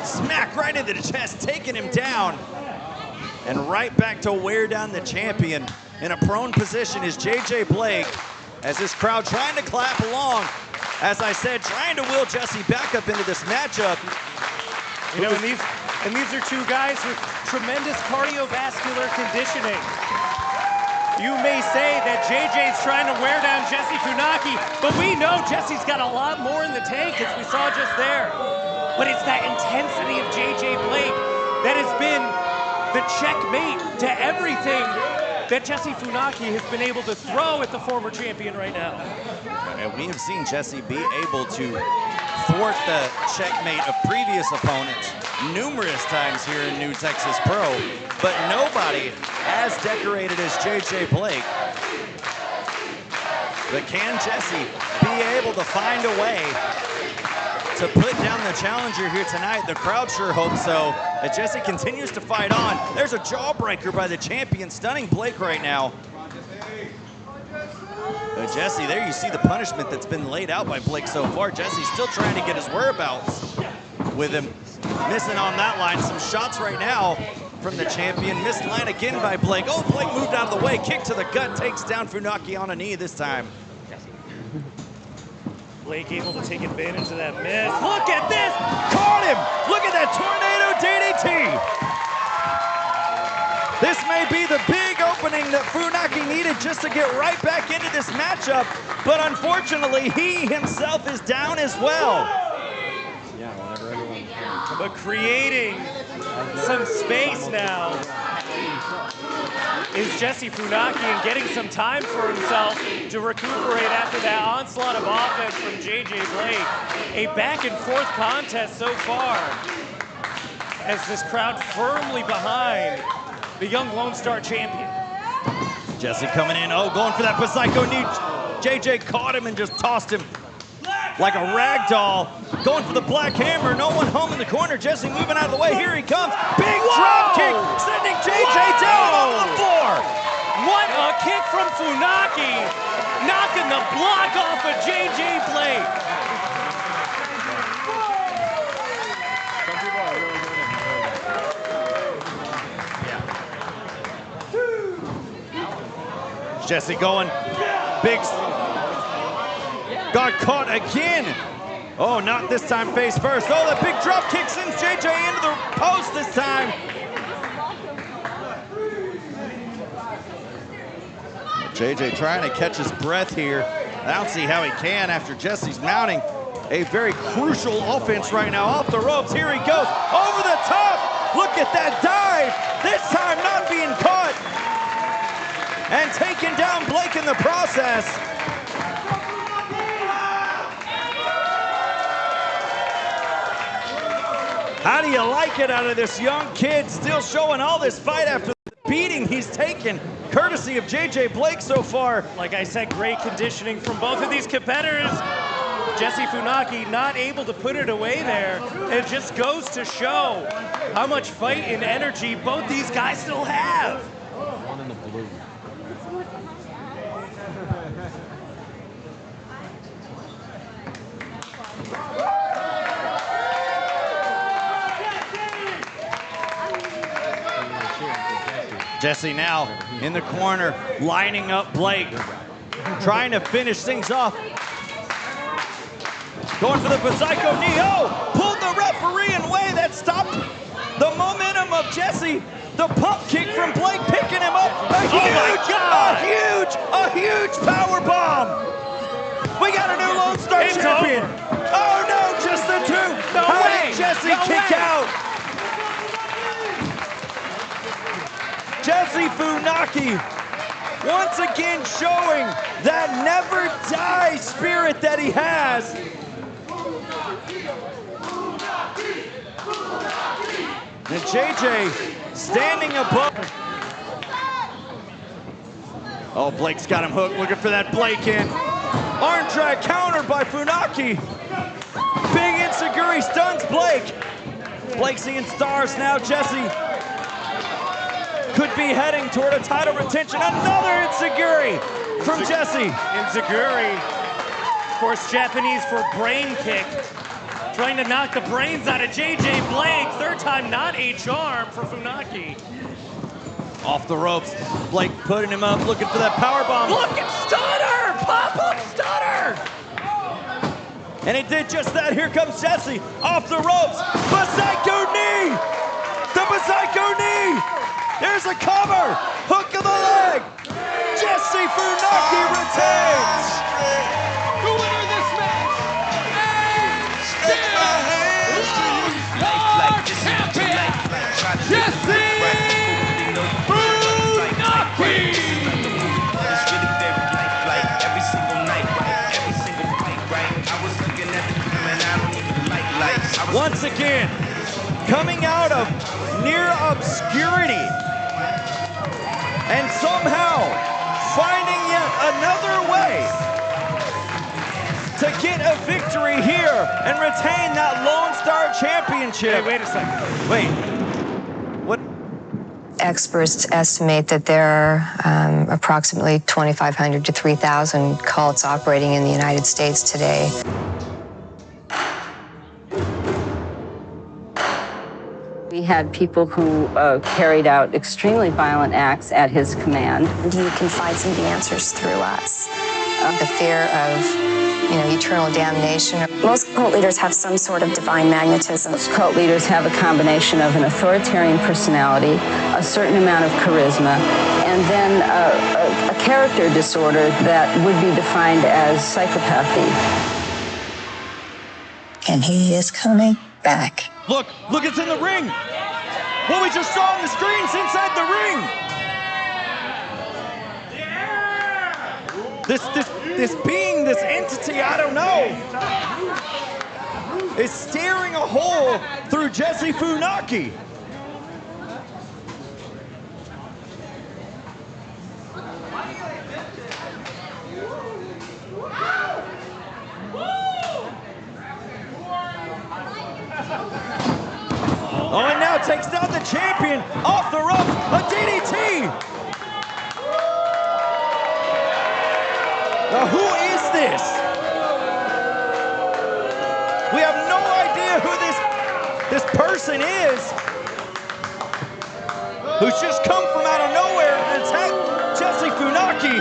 smack right into the chest, taking him down. And right back to wear down the champion. In a prone position is JJ BlaQ, as this crowd trying to clap along. As I said, trying to will Jesse back up into this matchup.
You know, and these are two guys with tremendous cardiovascular conditioning. You may say that JJ's trying to wear down Jesse Funaki, but we know Jesse's got a lot more in the tank, as we saw just there. But it's that intensity of JJ BlaQ that has been the checkmate to everything that Jesse Funaki has been able to throw at the former champion right now.
And we have seen Jesse be able to thwart the checkmate of previous opponents numerous times here in New Texas Pro, but nobody as decorated as JJ BlaQ. But can Jesse be able to find a way to put down the challenger here tonight? The crowd sure hopes so, as Jesse continues to fight on. There's a jawbreaker by the champion, stunning BlaQ right now. But Jesse, there you see the punishment that's been laid out by BlaQ so far. Jesse's still trying to get his whereabouts with him. Missing on that line. Some shots right now from the champion. Missed line again by BlaQ. Oh, BlaQ moved out of the way. Kick to the gut. Takes down Funaki on a knee this time.
BlaQ able to take advantage of that miss. Look at this!
Caught him! Look at that tornado DDT! This may be the big opening that Funaki needed just to get right back into this matchup, but unfortunately, he himself is down as well.
But creating some space now is Jesse Funaki, and getting some time for himself to recuperate after that onslaught of offense from JJ BlaQ. A back and forth contest so far, as this crowd firmly behind the young LoneStar champion.
Jesse coming in, oh, going for that Psycho knee. JJ caught him and just tossed him like a rag doll. Going for the black hammer, no one home in the corner. Jesse moving out of the way, here he comes. Big drop kick, sending JJ down on the floor.
What a kick from Funaki, knocking the block off of JJ BlaQ.
Jesse going, big, got caught again. Oh, not this time face first. Oh, that big drop kick sends JJ into the post this time. JJ trying to catch his breath here. I don't see how he can after Jesse's mounting a very crucial offense right now. Off the ropes, here he goes, over the top. Look at that dive, this time not being caught. And taking down BlaQ in the process. How do you like it out of this young kid, still showing all this fight after the beating he's taken, courtesy of JJ BlaQ so far.
Like I said, great conditioning from both of these competitors. Jesse Funaki not able to put it away there. It just goes to show how much fight and energy both these guys still have.
One in the blue.
Jesse now in the corner, lining up BlaQ, trying to finish things off. Going for the Psycho knee, oh! Pulled the referee away, that stopped the momentum of Jesse. The pump kick from BlaQ picking him up. A huge power bomb. We got a new LoneStar champion.
Over.
Oh no, just the two.
No way.
Jesse kick out. Jesse Funaki once again showing that never die spirit that he has. And JJ standing above. Oh, BlaQ's got him hooked, looking for that BlaQ in. Arm drag counter by Funaki. Big Inseguri stuns BlaQ. BlaQ seeing stars now. Jesse could be heading toward a title retention. Another Inseguri from Jesse.
Inseguri, of course, Japanese for brain kick. Trying to knock the brains out of JJ BlaQ. Third time not a charm for Funaki.
Off the ropes, BlaQ putting him up, looking for that power bomb.
Look at stunner! Pop-up stunner!
And he did just that. Here comes Jesse off the ropes. Psycho knee! The Psycho knee! There's a cover! Hook of the leg! Jesse Funaki retains!
The winner of this match, and Jesse
Once again, coming out of near obscurity and somehow finding yet another way to get a victory here and retain that LoneStar championship.
Hey, wait a second.
Wait, what?
Experts estimate that there are approximately 2,500 to 3,000 cults operating in the United States today.
We had people who carried out extremely violent acts at his command.
You can find some of the answers through us. The fear of, eternal damnation. Most cult leaders have some sort of divine magnetism.
Most cult leaders have a combination of an authoritarian personality, a certain amount of charisma, and then a character disorder that would be defined as psychopathy.
And he is coming back.
Look, it's in the ring. What we just saw on the screen's inside the ring. This being, this entity, I don't know, is staring a hole through Jesse Funaki. Oh, and now takes down the champion off the rope, a DDT. Now, who is this? We have no idea who this person is, who's just come from out of nowhere and attacked Jesse Funaki.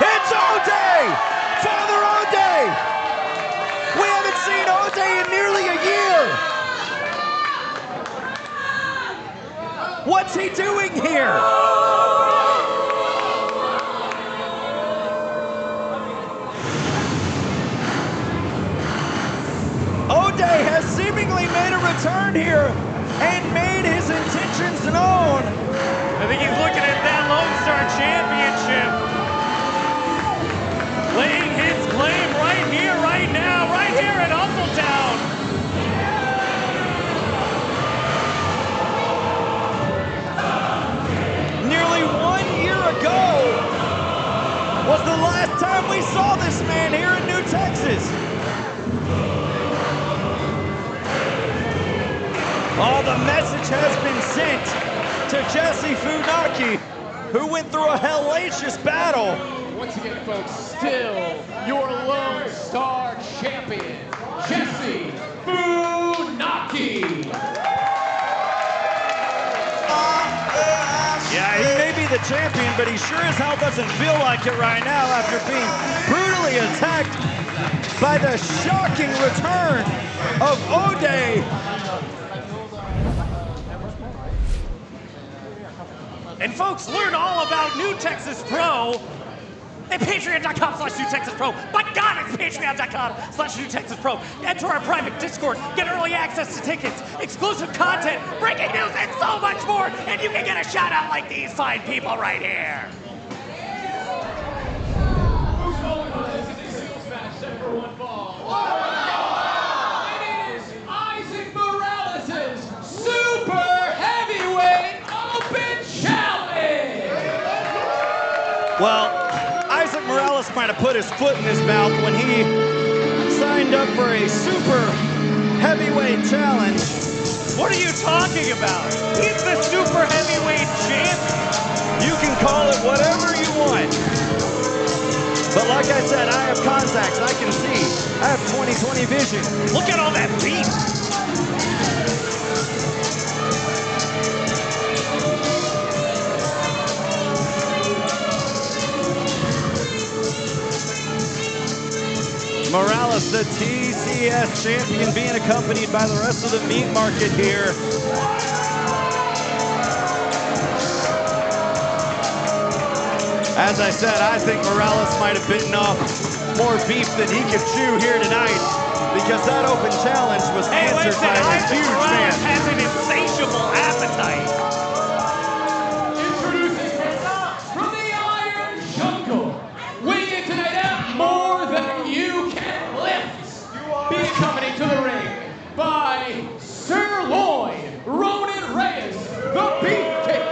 It's O'Day! Father O'Day! We haven't seen O'Day in nearly a year. What's he doing here? O'Day has seemingly made a return here and made his intentions known.
I think he's looking at that LoneStar Championship. Laying his claim right here, right now, right here at Hustletown.
Nearly 1 year ago was the last time we saw this man here in New Texas. Oh, the message has been sent to Jesse Funaki, who went through a hellacious battle.
Once again, folks, still your Lone Star champion, Jesse Funaki.
Yeah, he may be the champion, but he sure as hell doesn't feel like it right now after being brutally attacked by the shocking return of O'Day.
And folks, learn all about New Texas Pro at patreon.com/NewTexasPro. My God, it's patreon.com/NewTexasPro. Enter our private Discord, get early access to tickets, exclusive content, breaking news, and so much more. And you can get a shout out like these fine people right here.
It is Isaac Morales' Super Heavyweight Open Challenge.
Well, Isaac Morales might have put his foot in his mouth when he signed up for a super heavyweight challenge.
What are you talking about? He's the super heavyweight champion.
You can call it whatever you want. But like I said, I have contacts, I can see. I have 20/20 vision.
Look at all that beef.
Morales, the TCS champion, being accompanied by the rest of the meat market here. As I said, I think Morales might have bitten off more beef than he could chew here tonight, because that open challenge was answered by a huge
Morales
fan.
has an insatiable appetite.
Introducing from the Iron Jungle, weighing in tonight at more than you can lift. Be accompanied to the ring by Sirloin, Ronan Reyes, the Beefcake,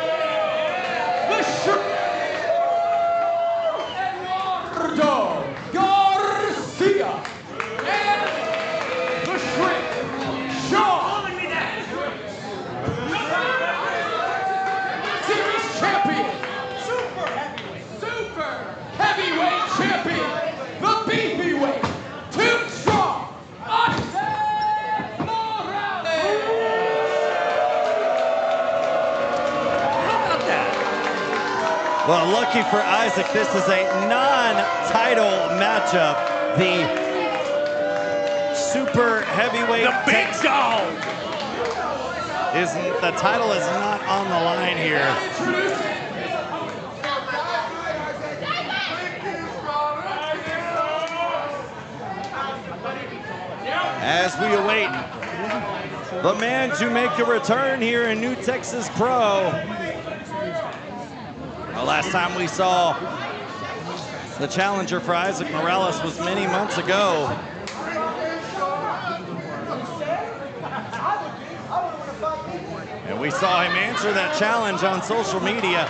the Shrimp, Eduardo Garcia, and the Shrimp, Sean. Series champion, super heavyweight champion, the beefy weight, too strong, Isaac Morales.
How about that?
Well, lucky for Isaac, this is a non-title matchup. The super heavyweight
The big dog.
the title is not on the line here. As we await the man to make a return here in New Texas Pro. The last time we saw the challenger for Isaac Morales was many months ago. And we saw him answer that challenge on social media.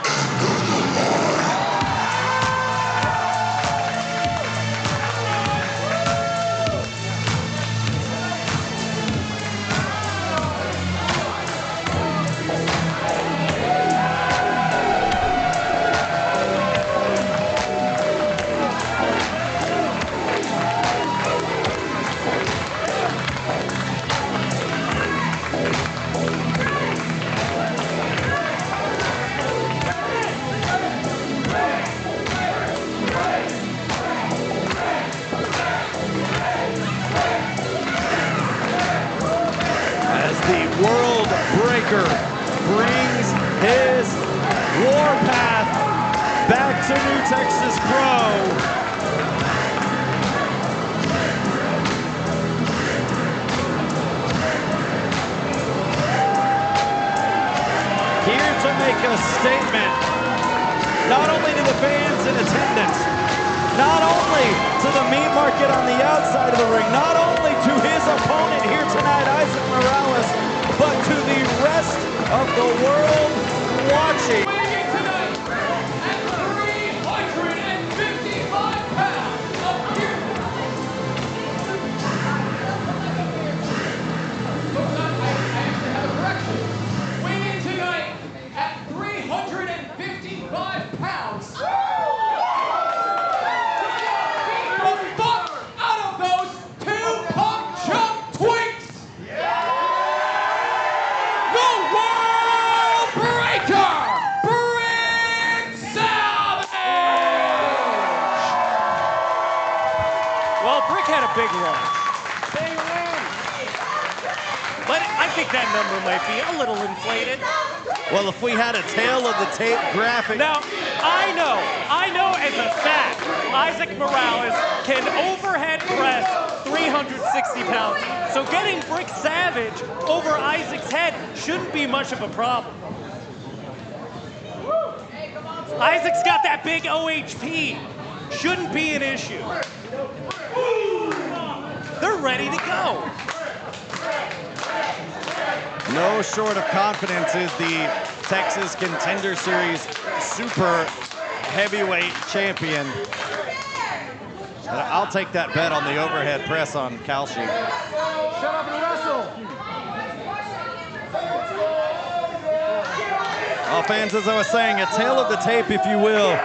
Breaker brings his warpath back to New Texas Pro. Here to make a statement, not only to the fans in attendance, not only to the meat market on the outside of the ring, not only to his opponent here tonight, Isaac Morales, but to the rest of the world watching.
Weighing tonight at 355 pounds of pure... I actually have a correction. Weighing tonight at 355 pounds.
Had a big run. But I think that number might be a little inflated.
Well, if we had a tail of the tape graphic.
Now, I know as a fact, Isaac Morales can overhead press 360 pounds. So getting Brick Savage over Isaac's head shouldn't be much of a problem. Isaac's got that big OHP. Shouldn't be an issue. They're ready to go.
No short of confidence is the Texas Contender Series super heavyweight champion. But I'll take that bet on the overhead press on Kalshi.
Shut up and wrestle.
Well, fans, as I was saying, a tail of the tape, if you will.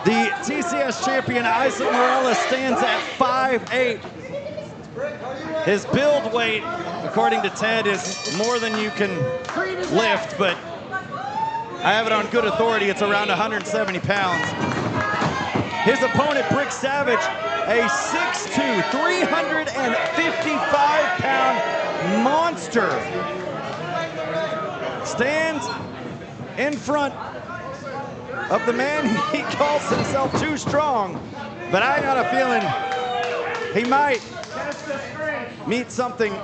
The TCS champion, Isaac Morales, stands at 5'8". His build weight, according to Ted, is more than you can lift, but I have it on good authority. It's around 170 pounds. His opponent, Brick Savage, a 6'2", 355-pound monster, stands in front of the man he calls himself Too Strong. But I got a feeling he might meet something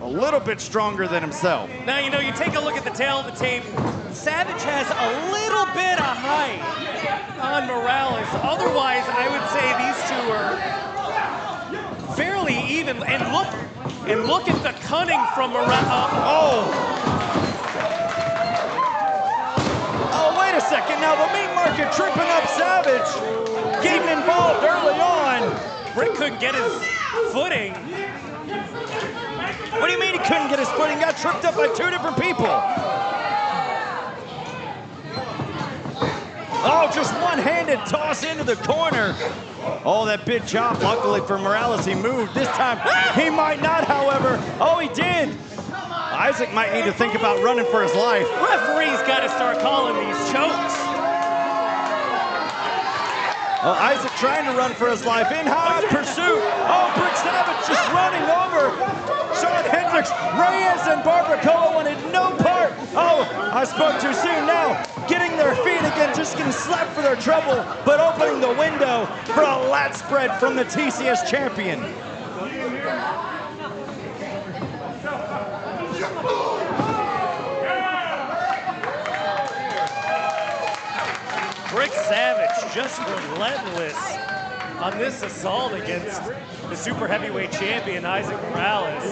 a little bit stronger than himself.
Now, you know, you take a look at the tail of the tape, Savage has a little bit of height on Morales. Otherwise, I would say these two are fairly even. And look at the cunning from Morales.
Oh, wait a second. Now the meat market tripping up Savage, getting involved early on.
Brick couldn't get his footing.
What do you mean he couldn't get his footing? Got tripped up by two different people. Oh, just one-handed toss into the corner. Oh, that big chop. Luckily for Morales, he moved. This time, he might not, however. Oh, he did. Isaac might need to think about running for his life.
Referee's got to start calling these chokes.
Isaac trying to run for his life in hot pursuit. Oh, Brick Savage just running over Sean Hendricks. Reyes and Barbacoa wanted no part. Oh, I spoke too soon. Now getting their feet again, just getting slapped for their trouble, but opening the window for a lat spread from the TCS champion.
Brick Savage just relentless on this assault against the super heavyweight champion, Isaac Morales.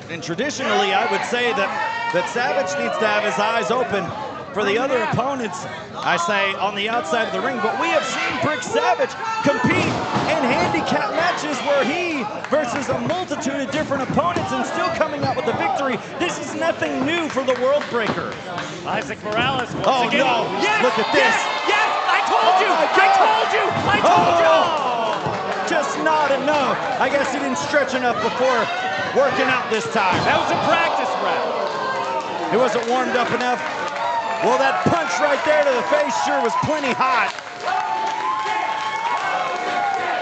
And traditionally, I would say that Savage needs to have his eyes open for the other opponents, I say, on the outside of the ring. But we have seen Brick Savage compete in handicap matches where he versus a multitude of different opponents and still coming out with the victory. This is nothing new for the World Breaker.
Isaac Morales once
Oh,
again.
no.
Yes,
Look at this.
Yes, I told you. I told you.
Just not enough. I guess he didn't stretch enough before working out this time.
That was a practice round.
He wasn't warmed up enough. Well, that punch right there to the face sure was plenty hot.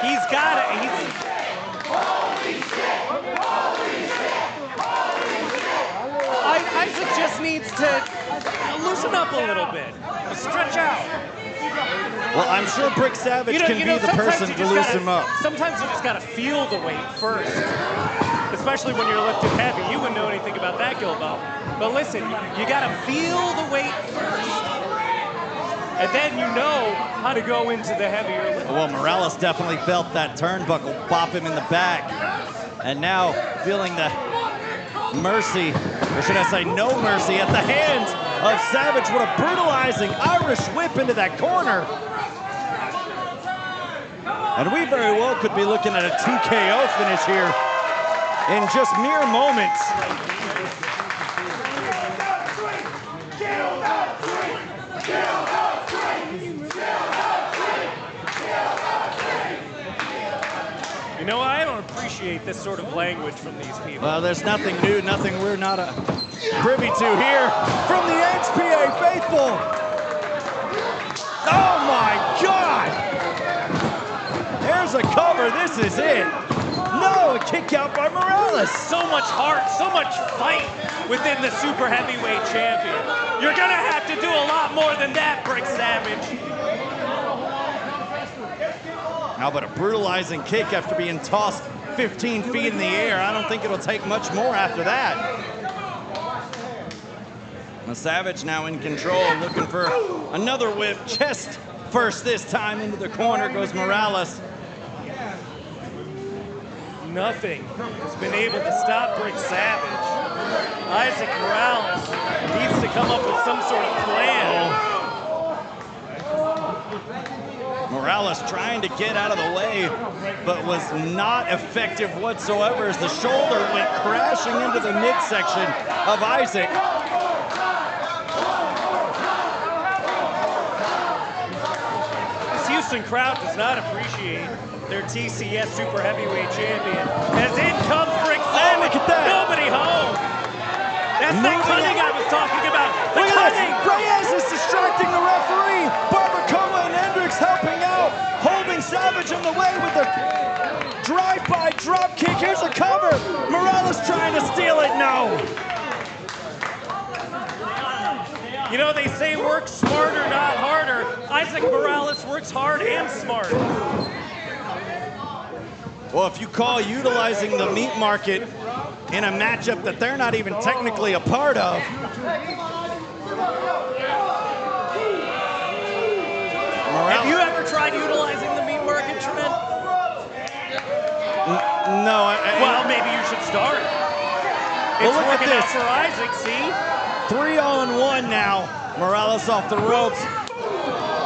He's got it. Isaac just just needs to loosen up a little bit, stretch out.
Well, I'm sure Brick Savage can be the person to loosen him up.
Sometimes you just gotta feel the weight first, especially when you're lifting heavy. You wouldn't know anything about that, Gilbo. But listen, you gotta feel the weight first, and then you know how to go into the heavier lift.
Well, Morales definitely felt that turnbuckle bop him in the back. And now feeling the mercy, or should I say no mercy, at the hands of Savage. What a brutalizing Irish whip into that corner. And we very well could be looking at a TKO finish here in just mere moments.
You know, I don't appreciate this sort of language from these people.
Well, there's nothing new, nothing we're not privy to here from the HPA faithful. Oh my God! There's a cover, this is it. No, a kick out by Morales.
So much heart, so much fight within the super heavyweight champion. You're gonna have to do a lot more than that, Brick Savage.
How about a brutalizing kick after being tossed 15 feet in the air? I don't think it'll take much more after that. The Savage now in control, looking for another whip. Chest first this time into the corner goes Morales.
Nothing has been able to stop Brick Savage. Isaac Morales needs to come up with some sort of plan.
Morales trying to get out of the way, but was not effective whatsoever as the shoulder went crashing into the midsection of Isaac.
This Houston crowd does not appreciate their TCS Super Heavyweight Champion. As in comes Brick Savage.
Oh, look at that.
Nobody home. That's that cunning I was talking about. The
Look
cunning.
at this. Reyes is distracting the referee. Barbacoa and Hendricks helping out, holding Savage in the way with the drive-by drop kick. Here's a cover. Morales trying to steal it. No.
You know, they say work smarter, not harder. Isaac Morales works hard and smart.
Well, if you call utilizing the meat market in a matchup that they're not even technically a part of.
Have you ever tried utilizing the meat market, Trent?
No.
Well, maybe you should start. It's
look at
working out
this.
for Isaac, see?
3-on-1 now. Morales off the ropes.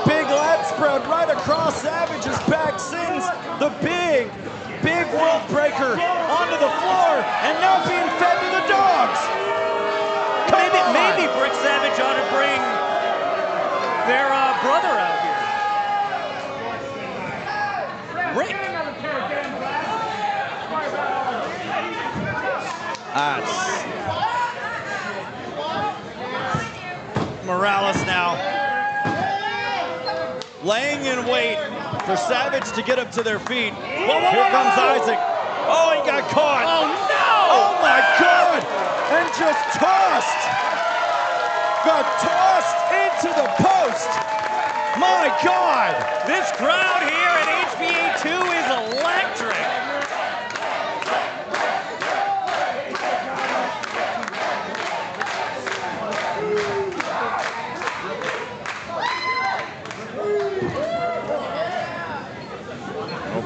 Big lat spread right across Savage's back sends the big world breaker onto the floor and now being fed to the dogs.
Maybe Brick Savage ought to bring their brother out here. Rick.
Morales now laying in wait for Savage to get up to their feet. Here comes Isaac. Oh, he got caught.
Oh, no!
Oh, my God! And just tossed. Got tossed into the post. My God!
This crowd here at HBA 2 is electric.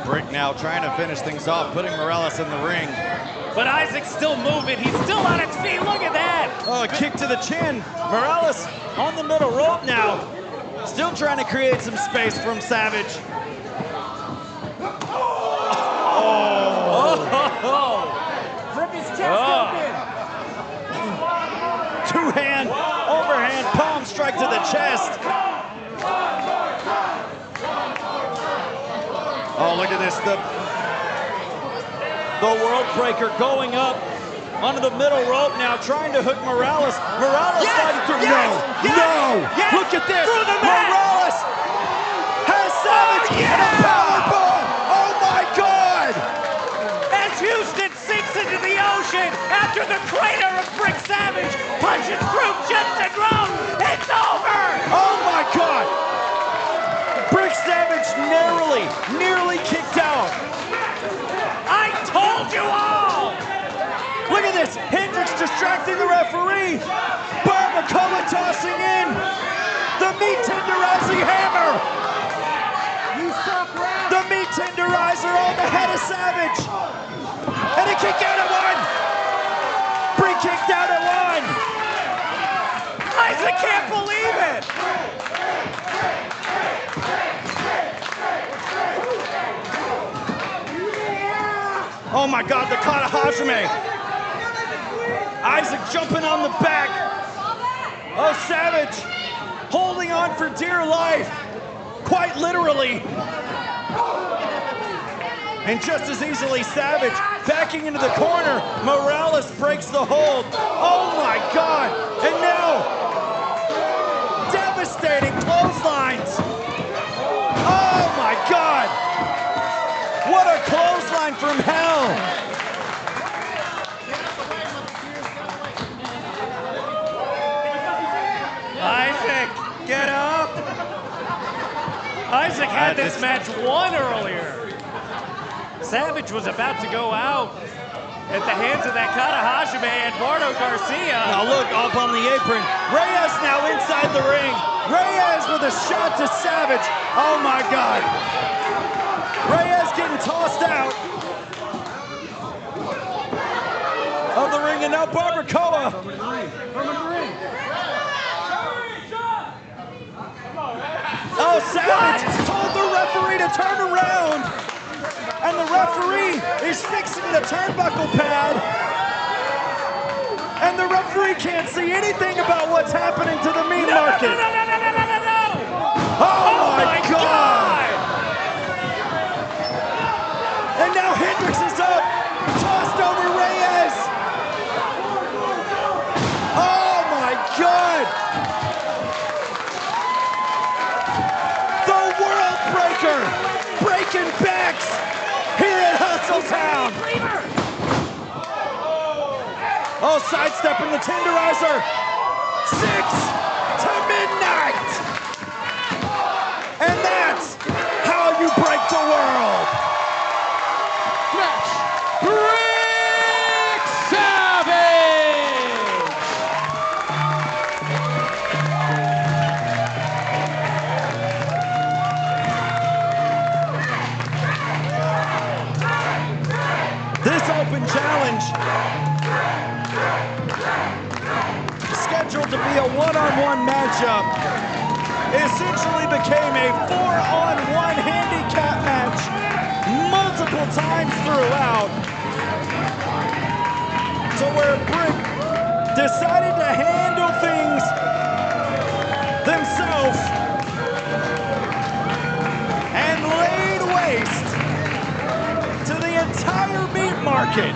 Brick now trying to finish things off, putting Morales in the ring.
But Isaac's still moving. He's still on his feet. Look at that.
Oh, a kick to the chin. Morales on the middle rope now. Still trying to create some space from Savage.
Rip his chest open.
Two-hand, overhand palm strike to the chest. Oh, look at this. The world breaker going up onto the middle rope now, trying to hook Morales. Morales fighting through. No. Look at this. Morales has Savage in a powerbomb. Oh, my God.
As Houston sinks into the ocean after the crater of Brick Savage punches through Jensen Road. It's over.
Oh my God! Brick Savage nearly kicked out.
I told you all.
Look at this. Hendricks distracting the referee. Barbacoa tossing in the meat tenderizing hammer. The meat tenderizer on the head of Savage. And a kick out at one. Brick kicked out at one.
Isaac can't believe it.
Oh my God, the Kata Hajime. Isaac jumping on the back of Savage, holding on for dear life, quite literally. And just as easily, Savage backing into the corner. Morales breaks the hold. Oh my God, and now, devastating clotheslines. Oh my God. What a clothesline from hell!
Isaac, get up! Isaac had this match won earlier. Savage was about to go out at the hands of that Kata Hajime and Eduardo Garcia.
Now look, up on the apron. Reyes now inside the ring. Reyes with a shot to Savage. Oh my God. Reyes getting tossed out of the ring, and now Barbacoa. Oh, Savage told the referee to turn around, and the referee is fixing the turnbuckle pad, and the referee can't see anything about what's happening to the meat market. Oh my God! And now Hendricks is up, tossed over Reyes. Oh my God! The World Breaker, breaking backs here at Hustletown. Oh, sidestepping the tenderizer. 6 to midnight. And that's how you break the world.
Brick Savage!
This open challenge, scheduled to be a one-on-one matchup, essentially became a 4-on-1 handicap match multiple times throughout, to where Brick decided to handle things themselves and laid waste to the entire meat market.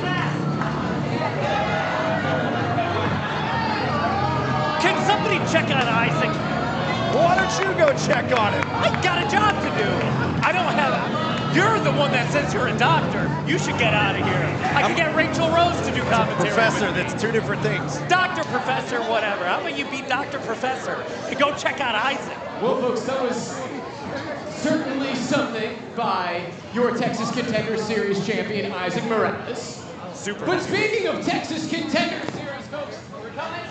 Can somebody check on Isaac?
Why don't you go check on him?
I got a job to do. I don't have. You're the one that says you're a doctor. You should get out of here. I can get Rachel Rose to do commentary.
Professor, that's two different things.
Doctor, professor, whatever. How about you be Dr. Professor and go check out Isaac?
Well, folks, that was certainly something by your Texas Contender Series champion, Isaac Morales.
Super.
But speaking of Texas Contender Series, folks, we're coming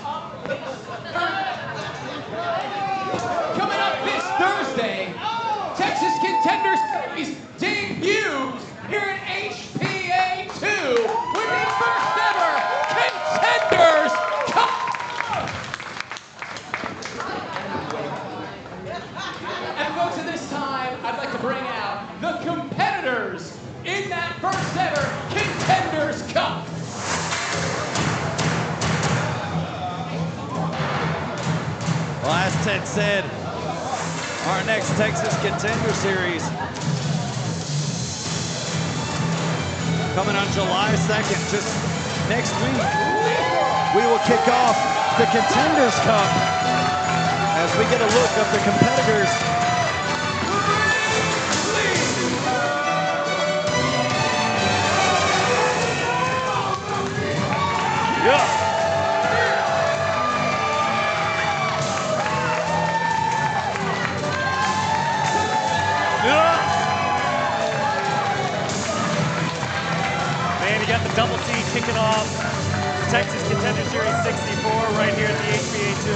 up this Thursday. Texas Contender Series debuts here at HPA 2 with the first ever Contenders Cup. And folks, at this time, I'd like to bring out the competitors in that first ever Contenders Cup.
Well, as Ted said, our next Texas Contender Series coming on July 2nd, just next week. We will kick off the Contenders Cup as we get a look of the competitors. Yeah.
got the double C kicking off Texas Contender Series 64 right here at the HBA2.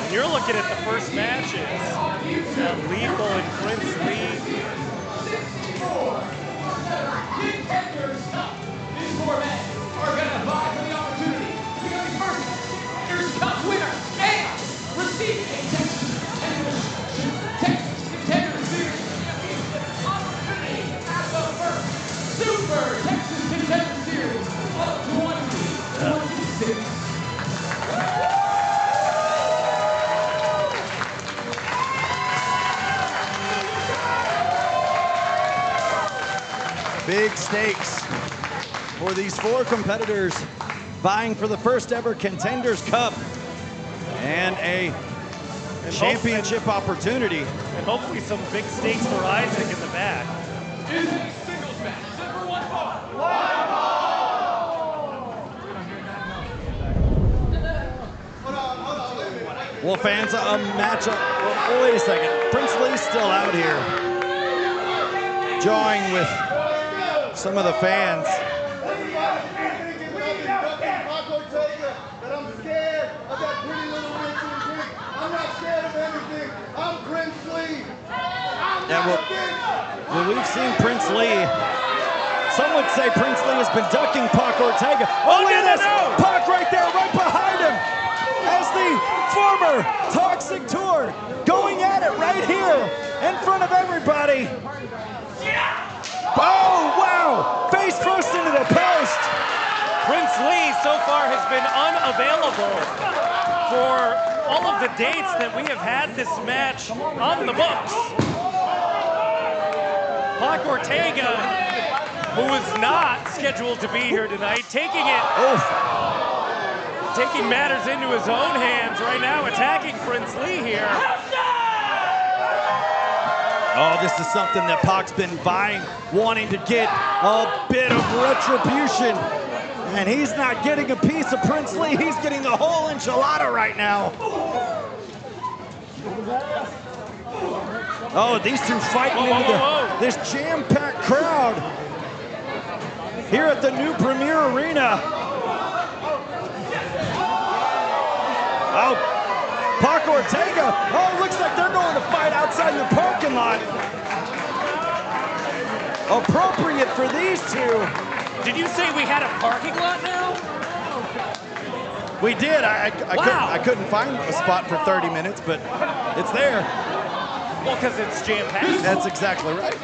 And you're looking at the first matches. Lethal and Prince Lee.
Contenders. These four men are going to vie for the opportunity to become the first Contenders Cup winner and receive a Texas Contender Series Championship opportunity at the first Super Texas Contender Series of 2026.
Big stakes for these four competitors vying for the first ever Contenders Cup and a championship opportunity.
And hopefully some big stakes for Isaac in the back.
Is a singles match set for one fall.
Well, fans, a matchup. Well, wait a second. Prince Lee's still out here, joining with some of the fans. Yeah, well, we've seen Prince Lee. Some would say Prince Lee has been ducking Pac Ortega. Oh, look at this! Pac right there, right behind him, as the former Toxic Tour going at it right here in front of everybody. Oh, wow! Face first into the post.
Prince Lee so far has been unavailable for all of the dates that we have had this match on the books. Pac Ortega, who is not scheduled to be here tonight, taking matters into his own hands right now, attacking Prince Lee here.
Oh, this is something that Pac's been vying, wanting to get a bit of retribution. And he's not getting a piece of Prince Lee, he's getting the whole enchilada right now. Oh, these two fighting into this jam-packed crowd here at the new Premier Arena. Oh, Pac Ortega. Oh, looks like they're going to fight outside the parking lot. Appropriate for these two.
Did you say we had a parking lot now?
We did. I couldn't find a spot for 30 minutes, but it's there.
Well, because it's jam-packed.
That's exactly right.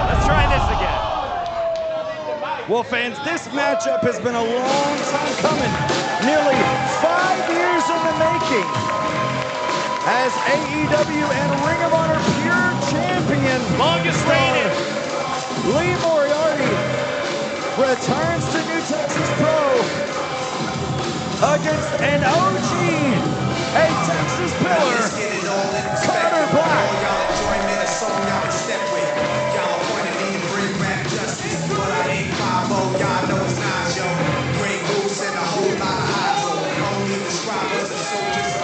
Let's try this again.
Well, fans, this matchup has been a long time coming. Nearly 5 years in the making. As AEW and Ring of Honor Pure Champion,
longest reigning
Lee Moriarty returns to New Texas Pro against an OG, a Texas pillar, Carter Black.
Y'all know it's not, yo. Great moves and a whole lot of eyes. Don't need describers and soldiers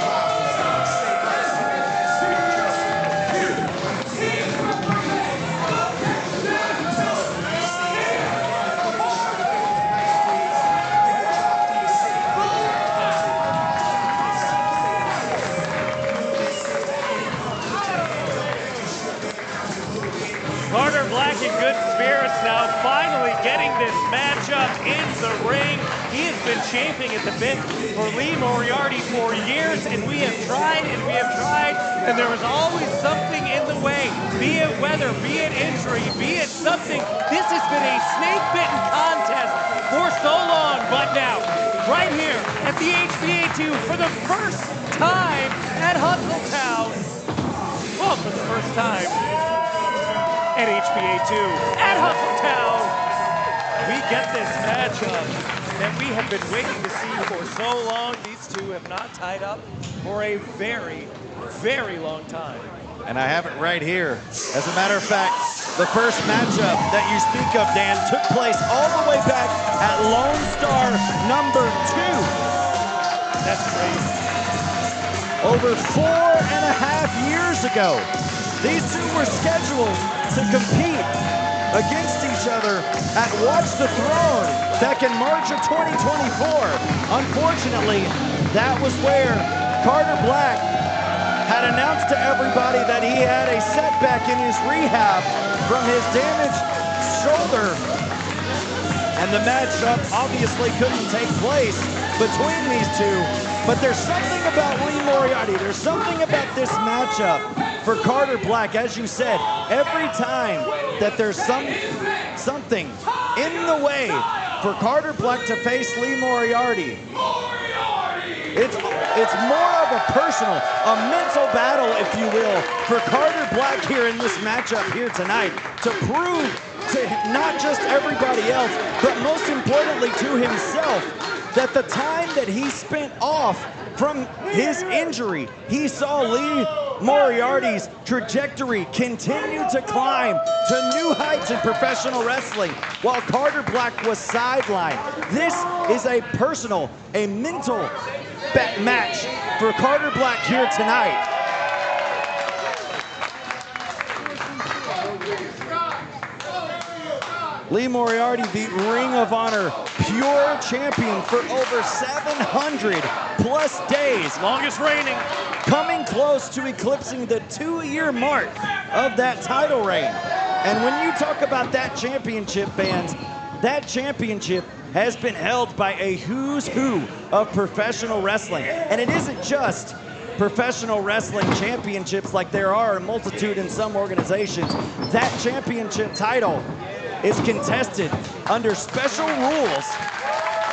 Carter Black in good spirits now, finally getting this matchup in the ring. He has been champing at the bit for Lee Moriarty for years, and we have tried, and there was always something in the way, be it weather, be it injury, be it something. This has been a snake-bitten contest for so long, but now, right here at the HBA2 for the first time at Hustletown. Well, for the first time at HBA2 at Hustletown, we get this matchup that we have been waiting to see for so long. These two have not tied up for a very, very long time.
And I have it right here. As a matter of fact, the first matchup that you speak of, Dan, took place all the way back at LoneStar number 2.
That's crazy.
Over 4.5 ago. These two were scheduled to compete against each other at Watch the Throne back in March of 2024. Unfortunately, that was where Carter BlaQ had announced to everybody that he had a setback in his rehab from his damaged shoulder. And the matchup obviously couldn't take place between these two. But there's something about Lee Moriarty, there's something about this matchup for Carter BlaQ. As you said, every time that there's something in the way for Carter BlaQ to face Lee Moriarty, it's more of a personal, a mental battle, if you will, for Carter BlaQ here in this matchup here tonight to prove to not just everybody else, but most importantly to himself, that the time that he spent off from his injury, he saw Lee Moriarty's trajectory continue to climb to new heights in professional wrestling while Carter BlaQ was sidelined. This is a personal, a mental match for Carter BlaQ here tonight. Lee Moriarty, the Ring of Honor Pure Champion for over 700 plus days.
Longest reigning.
Coming close to eclipsing the 2-year mark of that title reign. And when you talk about that championship, fans, that championship has been held by a who's who of professional wrestling. And it isn't just professional wrestling championships like there are a multitude in some organizations. That championship title is contested under special rules,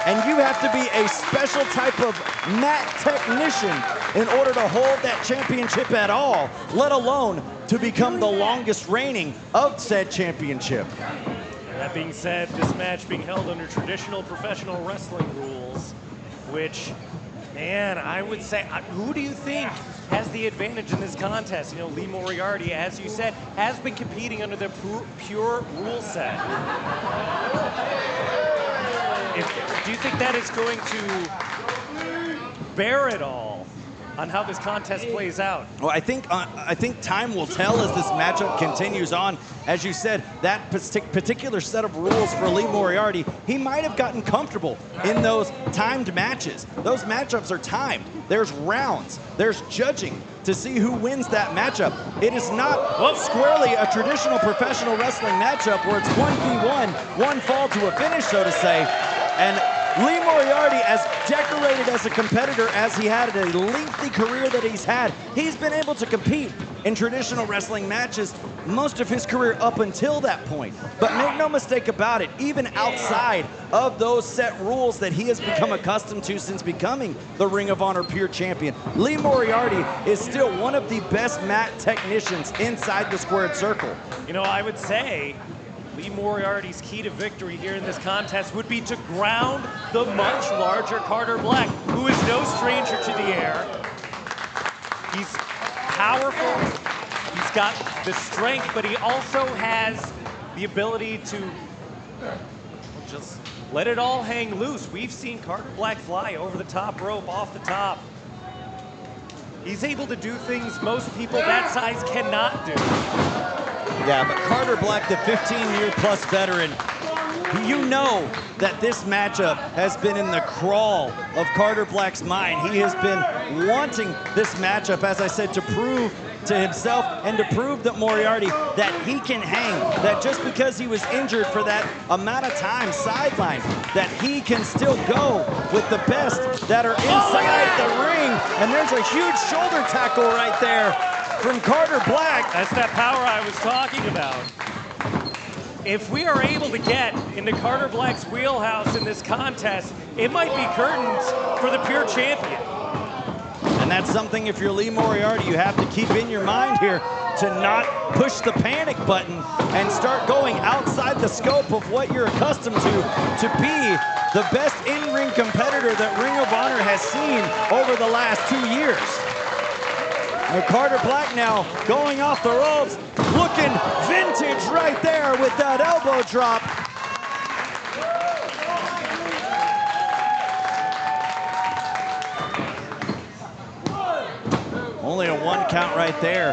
and you have to be a special type of mat technician in order to hold that championship at all, let alone to become the longest reigning of said championship.
That being said, this match being held under traditional professional wrestling rules, which, man, I would say, who do you think has the advantage in this contest? You know, Lee Moriarty, as you said, has been competing under the pure rule set. Do you think that is going to bear it all on how this contest plays out?
Well, I think time will tell as this matchup continues on. As you said, that particular set of rules for Lee Moriarty, he might have gotten comfortable in those timed matches. Those matchups are timed. There's rounds. There's judging to see who wins that matchup. It is not squarely a traditional professional wrestling matchup where it's 1v1, one fall to a finish, so to say. And Lee Moriarty, as decorated as a competitor as he had a lengthy career that he's had, he's been able to compete in traditional wrestling matches most of his career up until that point. But make no mistake about it, even outside of those set rules that he has become accustomed to since becoming the Ring of Honor Pure Champion, Lee Moriarty is still one of the best mat technicians inside the squared circle.
You know, I would say Lee Moriarty's key to victory here in this contest would be to ground the much larger Carter BlaQ, who is no stranger to the air. He's powerful, he's got the strength, but he also has the ability to just let it all hang loose. We've seen Carter BlaQ fly over the top rope, off the top. He's able to do things most people that size cannot do.
Yeah, but Carter BlaQ, the 15-year plus veteran, you know that this matchup has been in the crawl of Carter BlaQ's mind. He has been wanting this matchup, as I said, to prove to himself and to prove that Moriarty that he can hang, that just because he was injured for that amount of time sidelined, that he can still go with the best that are inside the ring. And there's a huge shoulder tackle right there from Carter BlaQ.
That's that power I was talking about. If we are able to get into Carter BlaQ's wheelhouse in this contest, it might be curtains for the Pure Champion.
And that's something, if you're Lee Moriarty, you have to keep in your mind here to not push the panic button and start going outside the scope of what you're accustomed to be the best in-ring competitor that Ring of Honor has seen over the last 2 years. And Carter BlaQ now going off the ropes, looking vintage right there with that elbow drop. Only a 1 count right there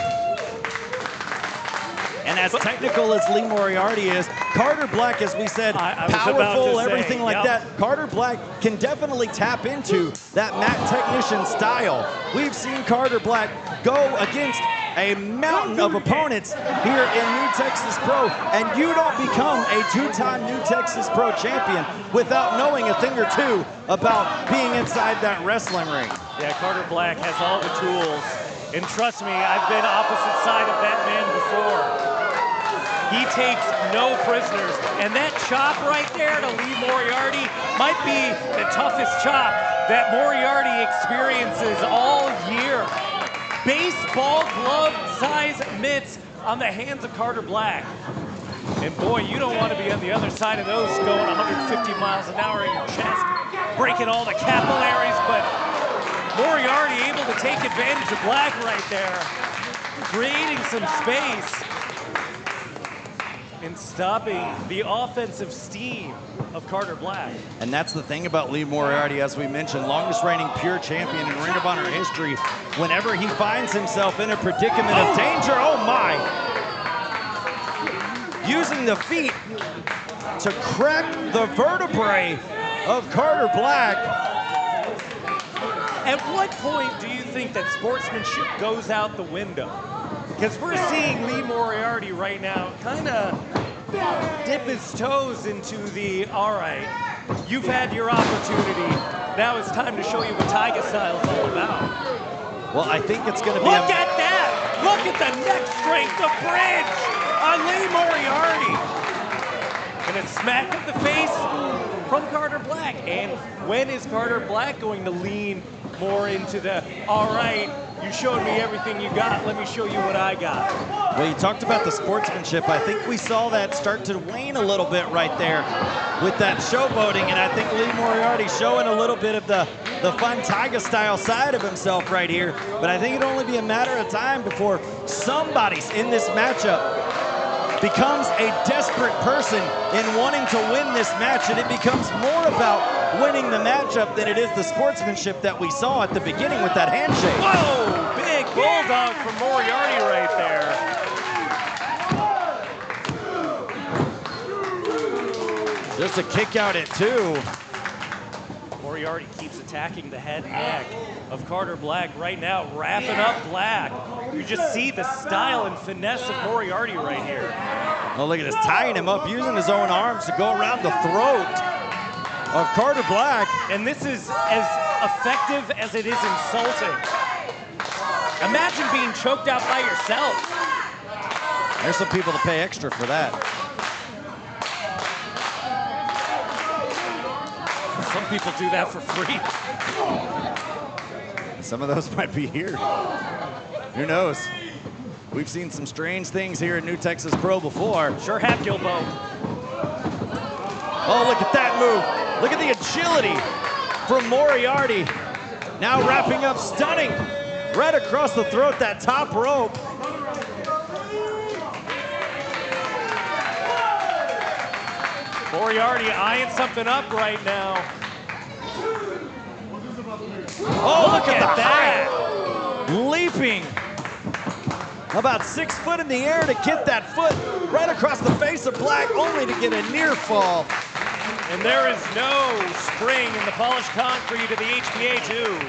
And as technical as Lee Moriarty is, Carter BlaQ, as we said,
I was about
powerful,
to say,
everything like that. Carter BlaQ can definitely tap into that mat technician style. We've seen Carter BlaQ go against a mountain of opponents here in New Texas Pro, and you don't become a two-time New Texas Pro champion without knowing a thing or two about being inside that wrestling ring.
Yeah, Carter BlaQ has all the tools, and trust me, I've been opposite side of that man before. He takes no prisoners, and that chop right there to Lee Moriarty might be the toughest chop that Moriarty experiences all year. Baseball glove size mitts on the hands of Carter BlaQ. And boy, you don't want to be on the other side of those going 150 miles an hour in your chest, breaking all the capillaries, but Moriarty able to take advantage of BlaQ right there, creating some space and stopping the offensive steam of Carter BlaQ.
And that's the thing about Lee Moriarty, as we mentioned, longest reigning pure champion in Ring of Honor history. Whenever he finds himself in a predicament of danger, oh my! Using the feet to crack the vertebrae of Carter BlaQ.
At what point do you think that sportsmanship goes out the window? Because we're seeing Lee Moriarty right now kind of dip his toes into the, all right, you've had your opportunity. Now it's time to show you what PrideStyle is all about.
Well, I think it's going to be
Look at that! Look at the neck strength, the bridge on Lee Moriarty. And a smack of the face from Carter BlaQ. And when is Carter BlaQ going to lean more into the, all right, you showed me everything you got, let me show you what I got?
Well, you talked about the sportsmanship. I think we saw that start to wane a little bit right there with that showboating, and I think Lee Moriarty showing a little bit of the fun PrideStyle side of himself right here. But I think it'll only be a matter of time before somebody in this matchup becomes a desperate person in wanting to win this match, and it becomes more about winning the matchup than it is the sportsmanship that we saw at the beginning with that handshake.
Whoa, big bulldog from Moriarty right there.
Just a kick out at 2.
Moriarty keeps attacking the head and neck of Carter BlaQ right now, wrapping up BlaQ. You just see the style and finesse of Moriarty right here.
Oh, look at this, tying him up, using his own arms to go around the throat of Carter BlaQ.
And this is as effective as it is insulting. Imagine being choked out by yourself.
There's some people to pay extra for that.
Some people do that for free.
Some of those might be here. Who knows? We've seen some strange things here at New Texas Pro before.
Sure have, Gilbo.
Oh, look at that move. Look at the agility from Moriarty. Now wrapping up, stunning. Right across the throat, that top rope.
Moriarty eyeing something up right now.
Oh, look at
that.
Leaping. About 6 foot in the air to get that foot right across the face of BlaQ, only to get a near fall.
And there is no spring in the polished concrete of the HPA 2.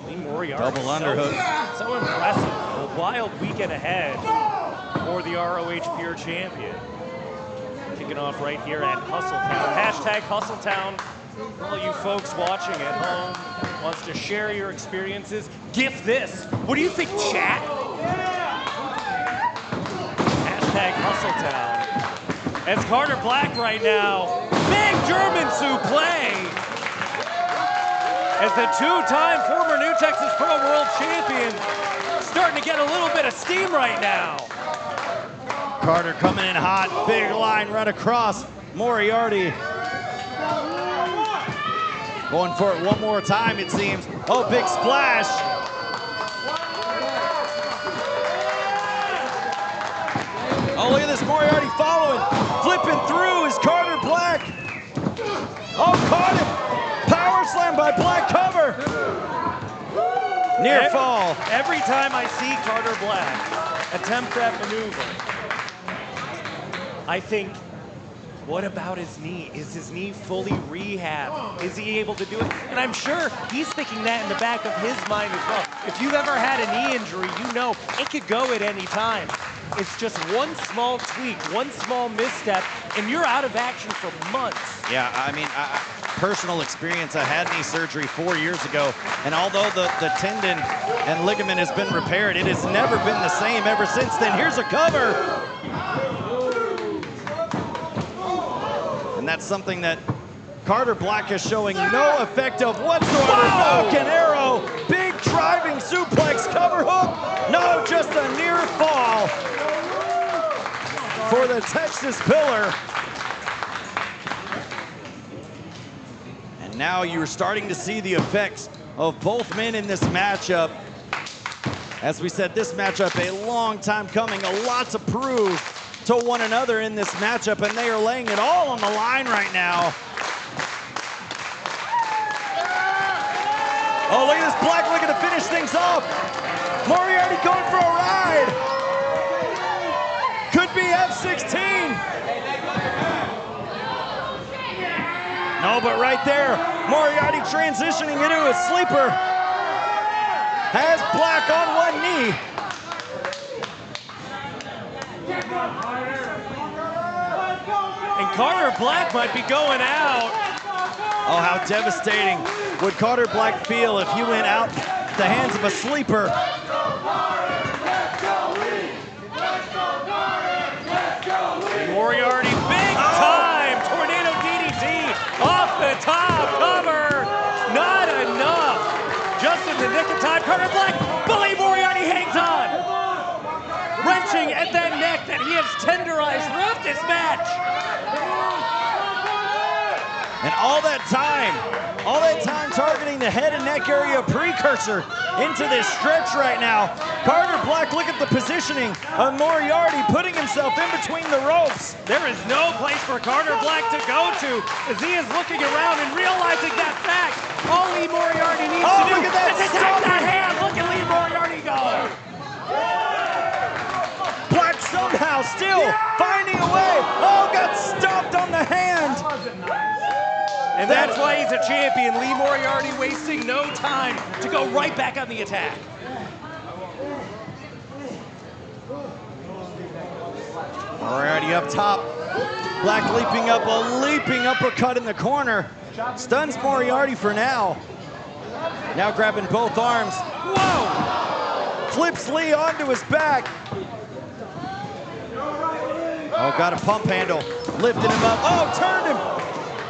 Lee Moriarty.
Double underhook.
So impressive. A wild weekend ahead for the ROH Pure Champion. Kicking off right here at Hustletown. Hashtag Hustletown. All you folks watching at home wants to share your experiences. Gift this. What do you think, chat? Hashtag Hustletown. As Carter BlaQ right now, big German suplex. As the two-time former New Texas Pro World Champion starting to get a little bit of steam right now.
Carter coming in hot, big line right across. Moriarty going for it one more time, it seems. Oh, big splash. Oh, look at this, Moriarty following. Flipping through is Carter BlaQ. Oh, caught him. Power slam by BlaQ cover. Near fall.
Every time I see Carter Black attempt that maneuver, I think, what about his knee? Is his knee fully rehabbed? Is he able to do it? And I'm sure he's thinking that in the back of his mind as well. If you've ever had a knee injury, you know it could go at any time. It's just one small tweak, one small misstep, and you're out of action for months.
Yeah, I mean, personal experience, I had knee surgery 4 years ago, and although the tendon and ligament has been repaired, it has never been the same ever since then. Here's a cover. And that's something that Carter Black is showing no effect of whatsoever. Falcon Arrow, big driving suplex, cover hook. No, just a near fall for the Texas Pillar. And now you're starting to see the effects of both men in this matchup. As we said, this matchup a long time coming, a lot to prove to one another in this matchup, and they are laying it all on the line right now. Oh, look at this Black looking to finish things off. Moriarty going for a ride. Could be F16. No, but right there, Moriarty transitioning into a sleeper. Has Black on one knee.
And Carter Black might be going out.
Oh, how devastating would Carter Black feel if he went out the hands of a sleeper.
Moriarty, big time tornado DDT off the top, cover, not enough. Just in the nick of time, Carter Black, Bully Moriarty hangs on. Wrenching at that neck that he has tenderized throughout this match.
And all that time targeting the head and neck area precursor into this stretch right now. Carter Black, look at the positioning of Moriarty putting himself in between the ropes.
There is no place for Carter Black to go to as he is looking around and realizing that fact. All Lee Moriarty needs to do
look at that
is attack that hand. Look at Lee Moriarty go.
Black somehow still finding a way. Oh, got stopped on the hand.
And that's why he's a champion. Lee Moriarty wasting no time to go right back on the attack.
Moriarty up top. Black leaping up, a leaping uppercut in the corner. Stuns Moriarty for now. Now grabbing both arms. Whoa! Flips Lee onto his back. Oh, got a pump handle. Lifted him up. Oh, turned him.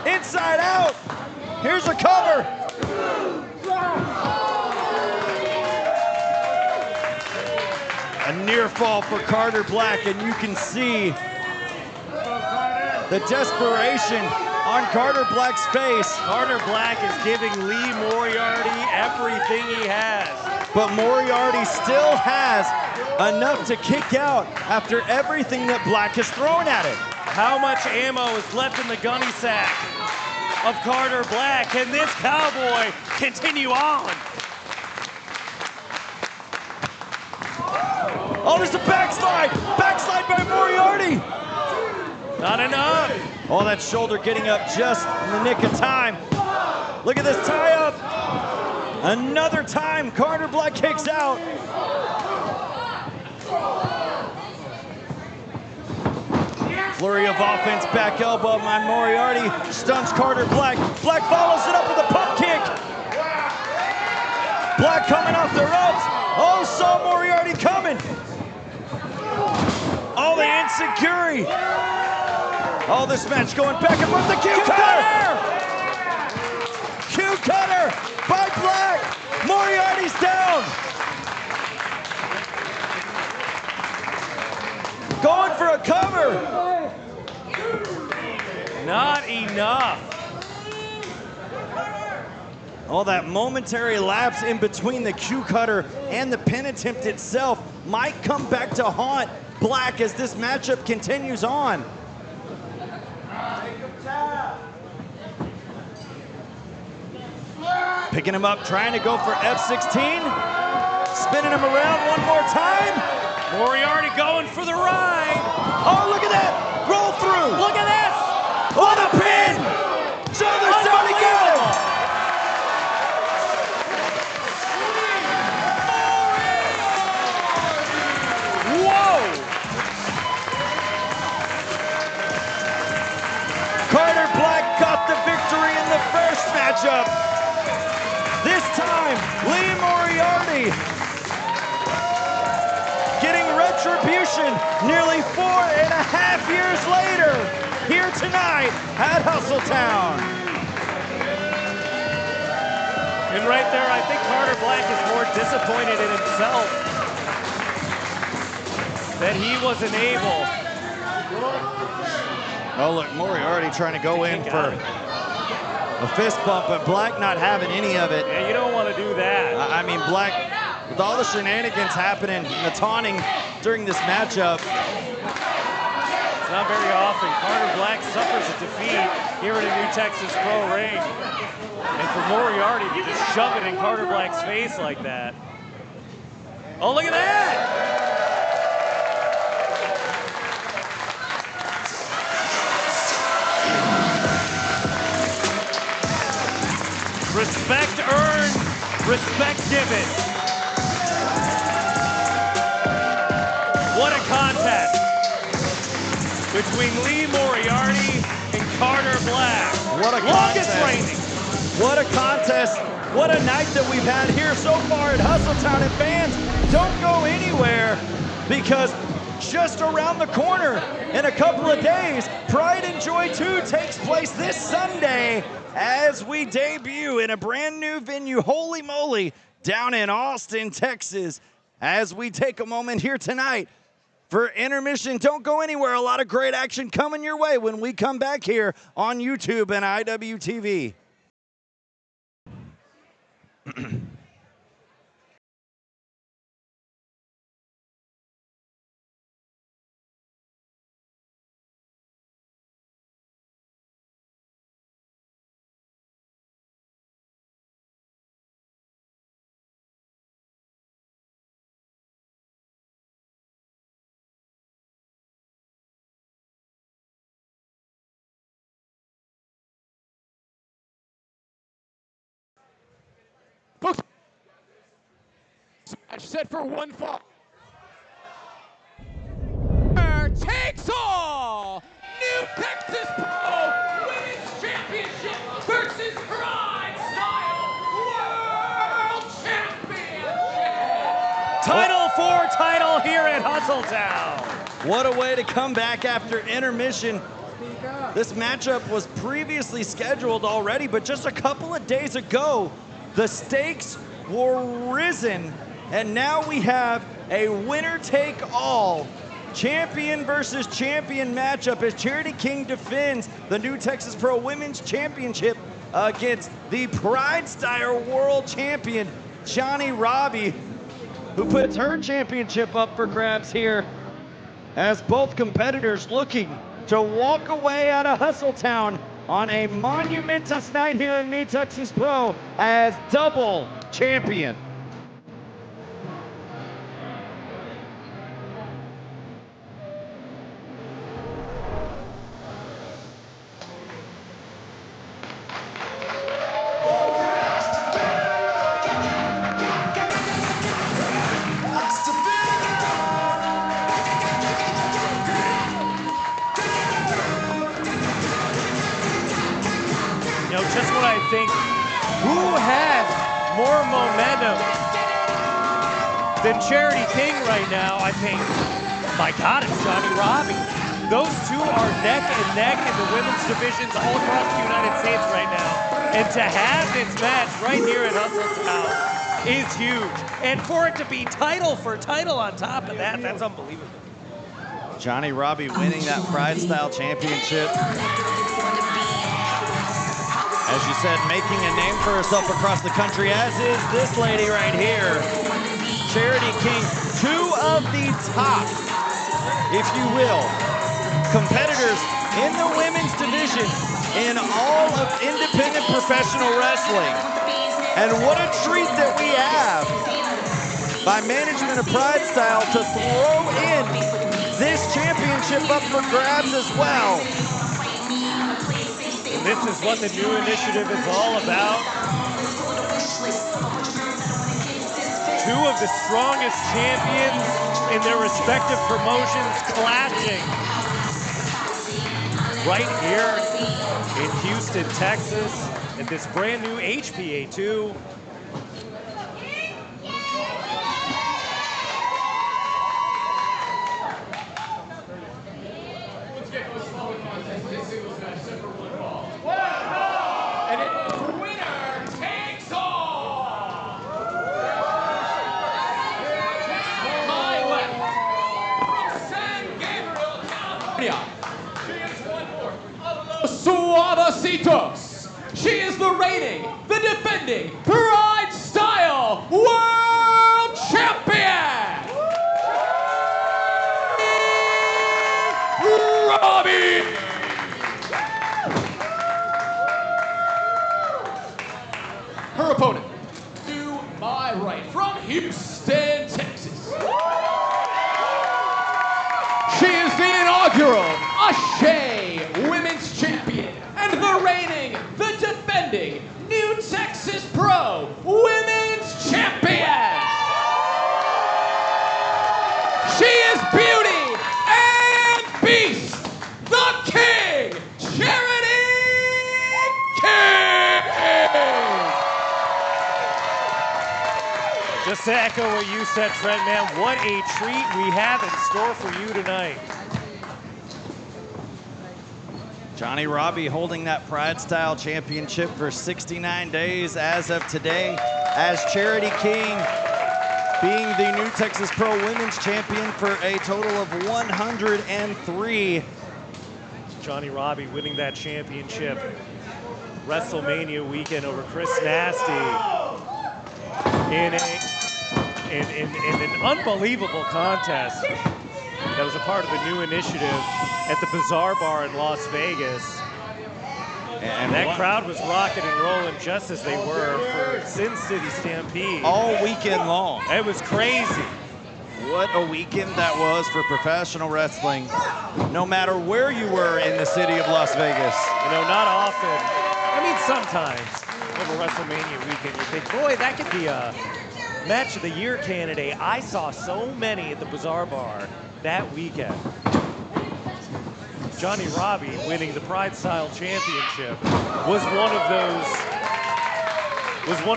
Inside out. Here's a cover. A near fall for Carter Black, and you can see the desperation on Carter Black's face.
Carter Black is giving Lee Moriarty everything he has.
But Moriarty still has enough to kick out after everything that Black has thrown at it.
How much ammo is left in the gunny sack of Carter Black? Can this cowboy continue on?
Oh, there's a backslide! Backslide by Moriarty!
Not enough.
Oh, that shoulder getting up just in the nick of time. Look at this tie-up. Another time, Carter Black kicks out. Flurry of offense, back elbow by Moriarty. Stuns Carter Black. Black follows it up with a pump kick. Black coming off the ropes. Oh, saw Moriarty coming. Oh, the insecurity. Oh, this match going back and forth. The Q cutter. Q cutter by Black. Moriarty's down. Going for a cover.
Not enough.
Oh, that momentary lapse in between the Q cutter and the pin attempt itself might come back to haunt Black as this matchup continues on. Picking him up, trying to go for F16. spinning him around one more time.
Moriarty going for the ride.
Oh, look at that. Roll through.
Look at this.
Oh, the pin. So they're starting again.
Whoa.
Carter Black got the victory in the first matchup. This time, Lee Moriarty getting retribution nearly 4.5 years later here tonight at Hustletown.
And right there, I think Carter Black is more disappointed in himself that he wasn't able.
Oh, look, Moriarty trying to go in for a fist bump, but Black not having any of it.
Yeah, you don't want to do that.
I mean, Black, with all the shenanigans happening, the taunting during this matchup.
It's not very often. Carter Black suffers a defeat here in a New Texas Pro ring. And for Moriarty to just shove it in Carter Black's face like that. Oh, look at that! Respect earned, respect given. What a contest between Lee Moriarty and Carter Black.
What a
Longest
contest.
reigning.
What a contest. What a night that we've had here so far at Hustletown. And fans, don't go anywhere because just around the corner in a couple of days, Pride and Joy 2 takes place this Sunday as we debut in a brand new venue, holy moly, down in Austin, Texas, as we take a moment here tonight for intermission. Don't go anywhere. A lot of great action coming your way when we come back here on YouTube and IWTV.
Folks, match set for one fall. Takes all! New Texas Pro Women's Championship versus PrideStyle World Championship!
Title for title here at Hustletown.
What a way to come back after intermission. This matchup was previously scheduled already, but just a couple of days ago, the stakes were risen, and now we have a winner-take-all champion versus champion matchup as Charity King defends the New Texas Pro Women's Championship against the PrideStyle World Champion, Johnnie Robbie, who puts her championship up for grabs here as both competitors looking to walk away out of Hustletown on a monumentous night here in New Texas Pro as double champion.
You know, just when I think, who has more momentum than Charity King right now, I think, my God, it's Johnnie Robbie. Those two are neck and neck in the women's divisions all across the United States right now. And to have this match right here at Hustletown is huge. And for it to be title for title on top of that, that's unbelievable.
Johnnie Robbie winning that PrideStyle Championship. As you said, making a name for herself across the country, as is this lady right here, Charity King, two of the top, if you will, competitors in the women's division in all of independent professional wrestling. And what a treat that we have by management of PrideStyle to throw in this championship up for grabs as well.
And this is what the new initiative is all about. Two of the strongest champions in their respective promotions clashing right here in Houston, Texas, at this brand new HPA 2.
She is the reigning, the defending PrideStyle World Champion! Robbie! Her opponent, to my right, from Houston, Texas. She is the inaugural Ashe Women's Champion and the reigning, the defending New Texas Pro Women's Champion. She is beauty and beast, the King, Charity King.
Just to echo what you said, Trent, man, what a treat we have in store for you tonight.
Johnnie Robbie holding that PrideStyle championship for 69 days as of today, as Charity King being the New Texas Pro Women's Champion for a total of 103.
Johnnie Robbie winning that championship WrestleMania weekend over Chris Nasty in an unbelievable contest that was a part of the new initiative at the Bazaar Bar in Las Vegas. And that crowd was rocking and rolling just as they were for Sin City Stampede.
All weekend long.
It was crazy.
What a weekend that was for professional wrestling, no matter where you were in the city of Las Vegas.
You know, not often. I mean, sometimes over WrestleMania weekend, you think, boy, that could be a match of the year candidate. I saw so many at the Bazaar Bar that weekend. Johnnie Robbie winning the PrideStyle Championship was one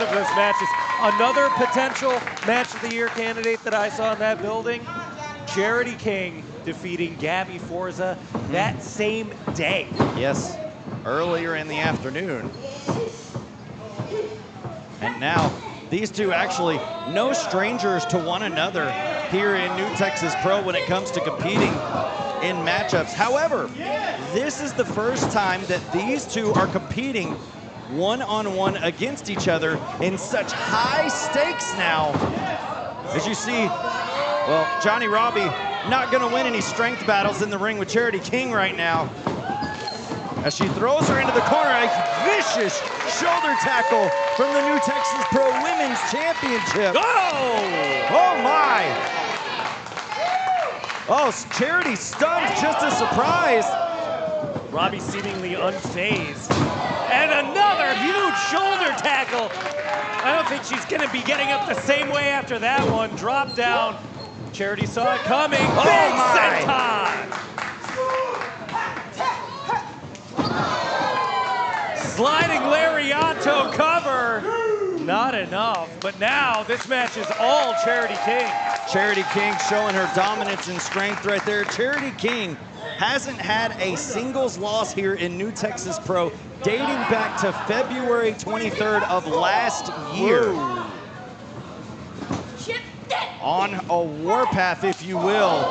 of those matches. Another potential match of the year candidate that I saw in that building, Charity King defeating Gabby Forza that same day.
Yes, earlier in the afternoon. And now, these two actually no strangers to one another here in New Texas Pro when it comes to competing in matchups. However, this is the first time that these two are competing one-on-one against each other in such high stakes now. As you see, well, Johnnie Robbie not gonna win any strength battles in the ring with Charity King right now. As she throws her into the corner, a vicious shoulder tackle from the New Texas Pro Women's Championship. Oh my! Oh, Charity stunned, just a surprise.
Robbie seemingly unfazed. And another huge shoulder tackle. I don't think she's gonna be getting up the same way after that one. Drop down. Charity saw it coming.
Oh
Big
my!
senton. Sliding Lariato cover. Not enough, but now this match is all Charity King.
Charity King showing her dominance and strength right there. Charity King hasn't had a singles loss here in New Texas Pro dating back to February 23rd of last year. Whoa. On a warpath, if you will,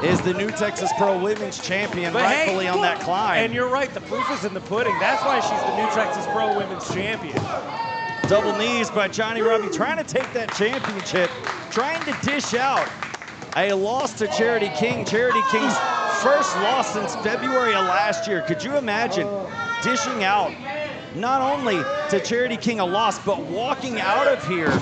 is the New Texas Pro Women's Champion, but rightfully on that climb.
And you're right, the proof is in the pudding. That's why she's the New Texas Pro Women's Champion.
Double knees by Johnnie Robbie, trying to take that championship, trying to dish out a loss to Charity King. Charity King's first loss since February of last year. Could you imagine dishing out not only to Charity King a loss, but walking out of here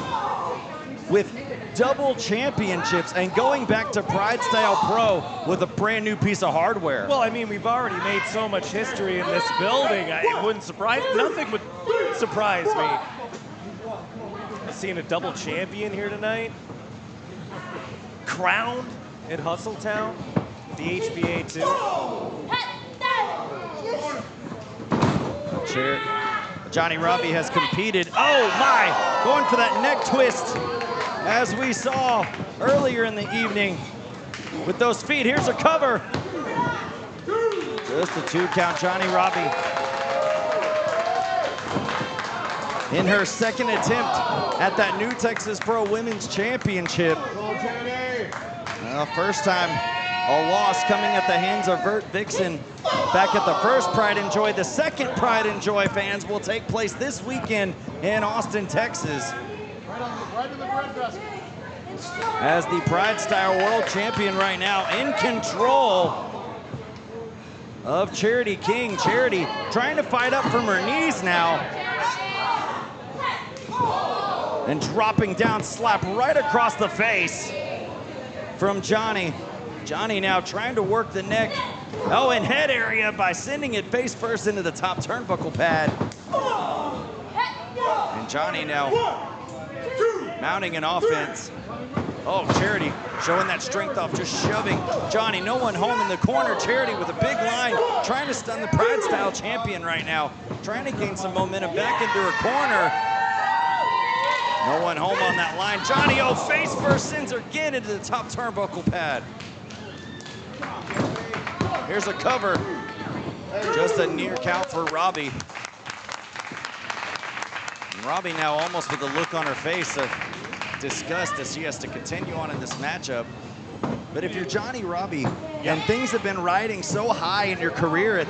with double championships and going back to PrideStyle Pro with a brand new piece of hardware.
Well, I mean, we've already made so much history in this building. It wouldn't surprise, nothing would surprise me. Seeing a double champion here tonight. Crowned in Hustletown, the HBA too.
Johnnie Robbie has competed. Oh my, going for that neck twist as we saw earlier in the evening with those feet. Here's a cover. Just a 2 count, Johnnie Robbie. In her second attempt at that new Texas Pro Women's Championship. First time a loss coming at the hands of Vert Vixen back at the first Pride and Joy. The second Pride and Joy, fans, will take place this weekend in Austin, Texas. As the PrideStyle World Champion right now, in control of Charity King. Charity trying to fight up from her knees now. And dropping down, slap right across the face from Johnnie. Johnnie now trying to work the neck, and head area by sending it face first into the top turnbuckle pad. And Johnnie now mounting an offense. Oh, Charity showing that strength off, just shoving Johnnie. No one home in the corner. Charity with a big line, trying to stun the PrideStyle champion right now. Trying to gain some momentum back into her corner. No one home on that line. Johnnie, face first, sends her again into the top turnbuckle pad. Here's a cover. Just a near count for Robbie. And Robbie now almost with a look on her face of disgust as she has to continue on in this matchup. But if you're Johnnie Robbie and things have been riding so high in your career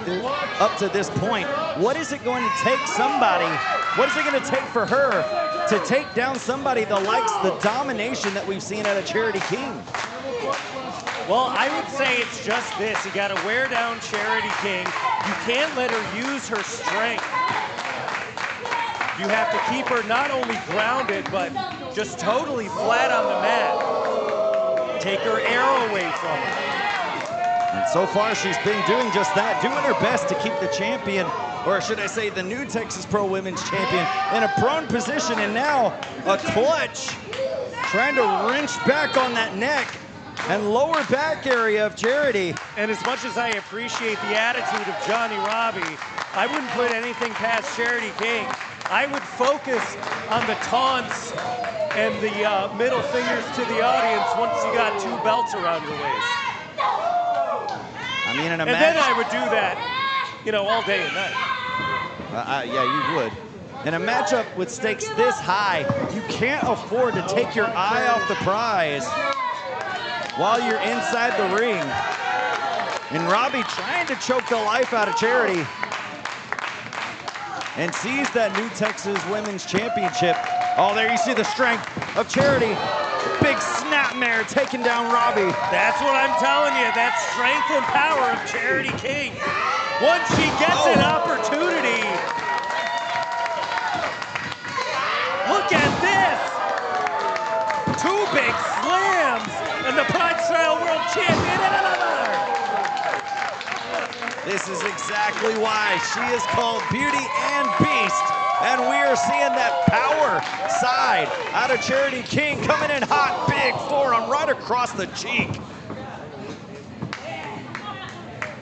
up to this point, what is it going to take somebody, what is it going to take for her to take down somebody that likes the domination that we've seen out of Charity King?
Well, I would say it's just this. You got to wear down Charity King. You can't let her use her strength. You have to keep her not only grounded, but just totally flat on the mat. Take her air away from her.
And so far, she's been doing just that, doing her best to keep the champion, or should I say the new Texas Pro Women's Champion, in a prone position, and now a clutch, trying to wrench back on that neck and lower back area of Charity.
And as much as I appreciate the attitude of Johnnie Robbie, I wouldn't put anything past Charity King. I would focus on the taunts and the middle fingers to the audience once you got 2 belts around your waist.
I mean, in a
match, and then I would do that, all day and night.
Yeah, you would. In a matchup with stakes this high, you can't afford to take your eye off the prize while you're inside the ring. And Robbie trying to choke the life out of Charity, and sees that new Texas Women's Championship. Oh, there you see the strength of Charity. Big snapmare taking down Robbie.
That's what I'm telling you. That strength and power of Charity King. Once she gets an opportunity. Look at this. 2 big slams and the PrideStyle World Champion and another.
This is exactly why she is called Beauty and Beast. And we are seeing that power side out of Charity King, coming in hot, big forearm right across the cheek.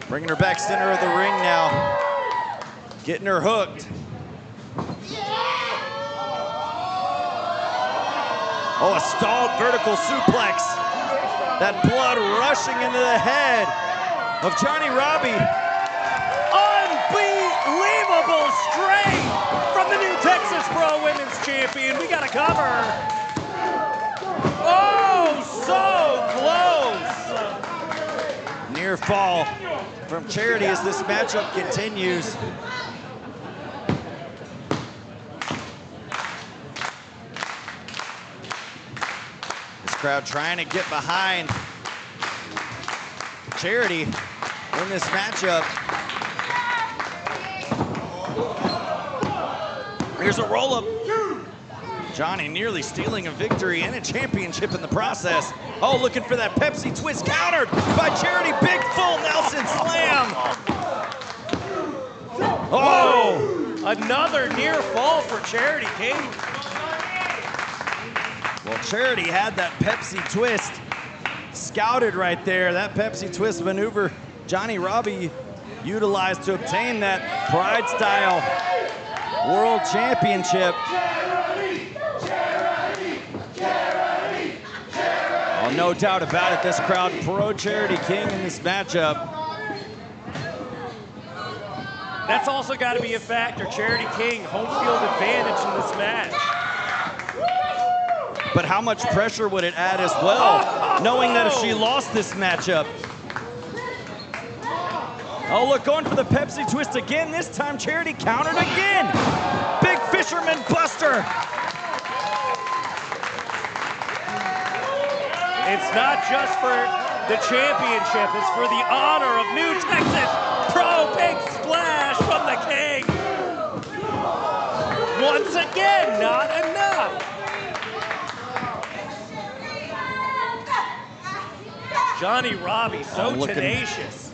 Bringing her back center of the ring now. Getting her hooked. Oh, a stalled vertical suplex. That blood rushing into the head of Johnnie Robbie.
Unbelievable strength from the new Texas Pro Women's Champion. We got a cover. Oh, so close.
Near fall from Charity as this matchup continues. This crowd trying to get behind Charity in this matchup. Here's a roll-up. Johnnie nearly stealing a victory and a championship in the process. Oh, looking for that Pepsi twist, countered by Charity. Big full Nelson slam. Oh,
another near fall for Charity King.
Well, Charity had that Pepsi twist scouted right there. That Pepsi twist maneuver Robbie utilized to obtain that PrideStyle World Championship. Oh, no doubt about it, this crowd pro Charity King in this matchup.
That's also got to be a factor. Charity King, home field advantage in this match.
But how much pressure would it add as well, knowing that if she lost this matchup? Oh, look, going for the Pepsi twist again. This time, Charity countered again. Big fisherman buster.
It's not just for the championship, it's for the honor of New Texas Pro. Big splash from the King. Once again, not enough. Robbie, so tenacious.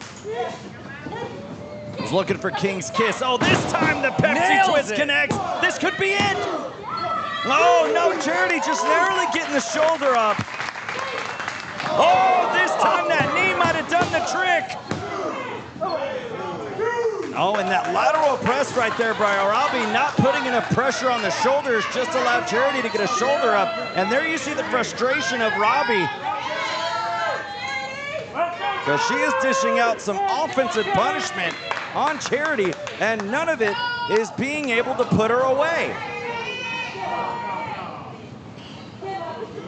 He's looking for King's Kiss. Oh, this time the Pepsi twist connects. This could be it. Oh, no, Charity just narrowly getting the shoulder up. Oh, this time that knee might have done the trick. Oh, and that lateral press right there, Bryan. Robbie not putting enough pressure on the shoulders just allowed Charity to get a shoulder up. And there you see the frustration of Robbie. Because she is dishing out some offensive punishment on Charity, and none of it is being able to put her away.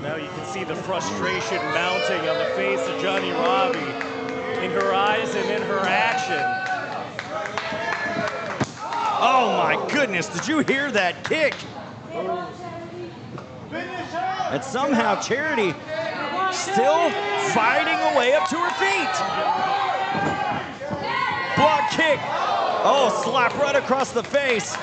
Now you can see the frustration mounting on the face of Robbie, in her eyes and in her action.
Oh my goodness, did you hear that kick? And somehow Charity still fighting a way up to her feet. Block kick. Oh, slap right across the face.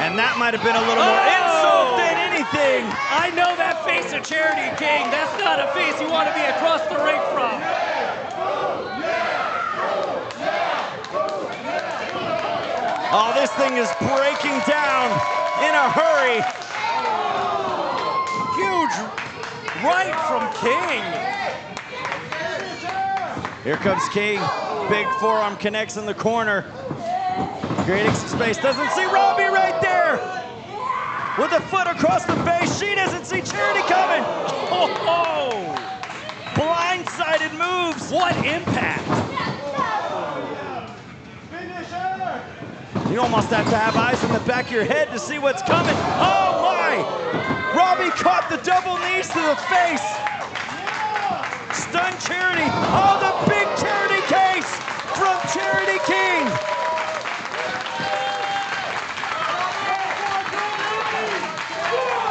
And that might have been a little more insult than anything.
I know that face of Charity King. That's not a face you want to be across the ring from.
Oh, this thing is breaking down in a hurry.
Huge right from King.
Here comes King. Big forearm connects in the corner. Creating some space. Doesn't see Robbie right there. With a foot across the face. She doesn't see Charity coming. Oh, blindsided moves.
What impact.
You almost have to have eyes in the back of your head to see what's coming. Oh my! Robbie caught the double knees to the face. Stunned Charity. Oh, the big Charity case from Charity King.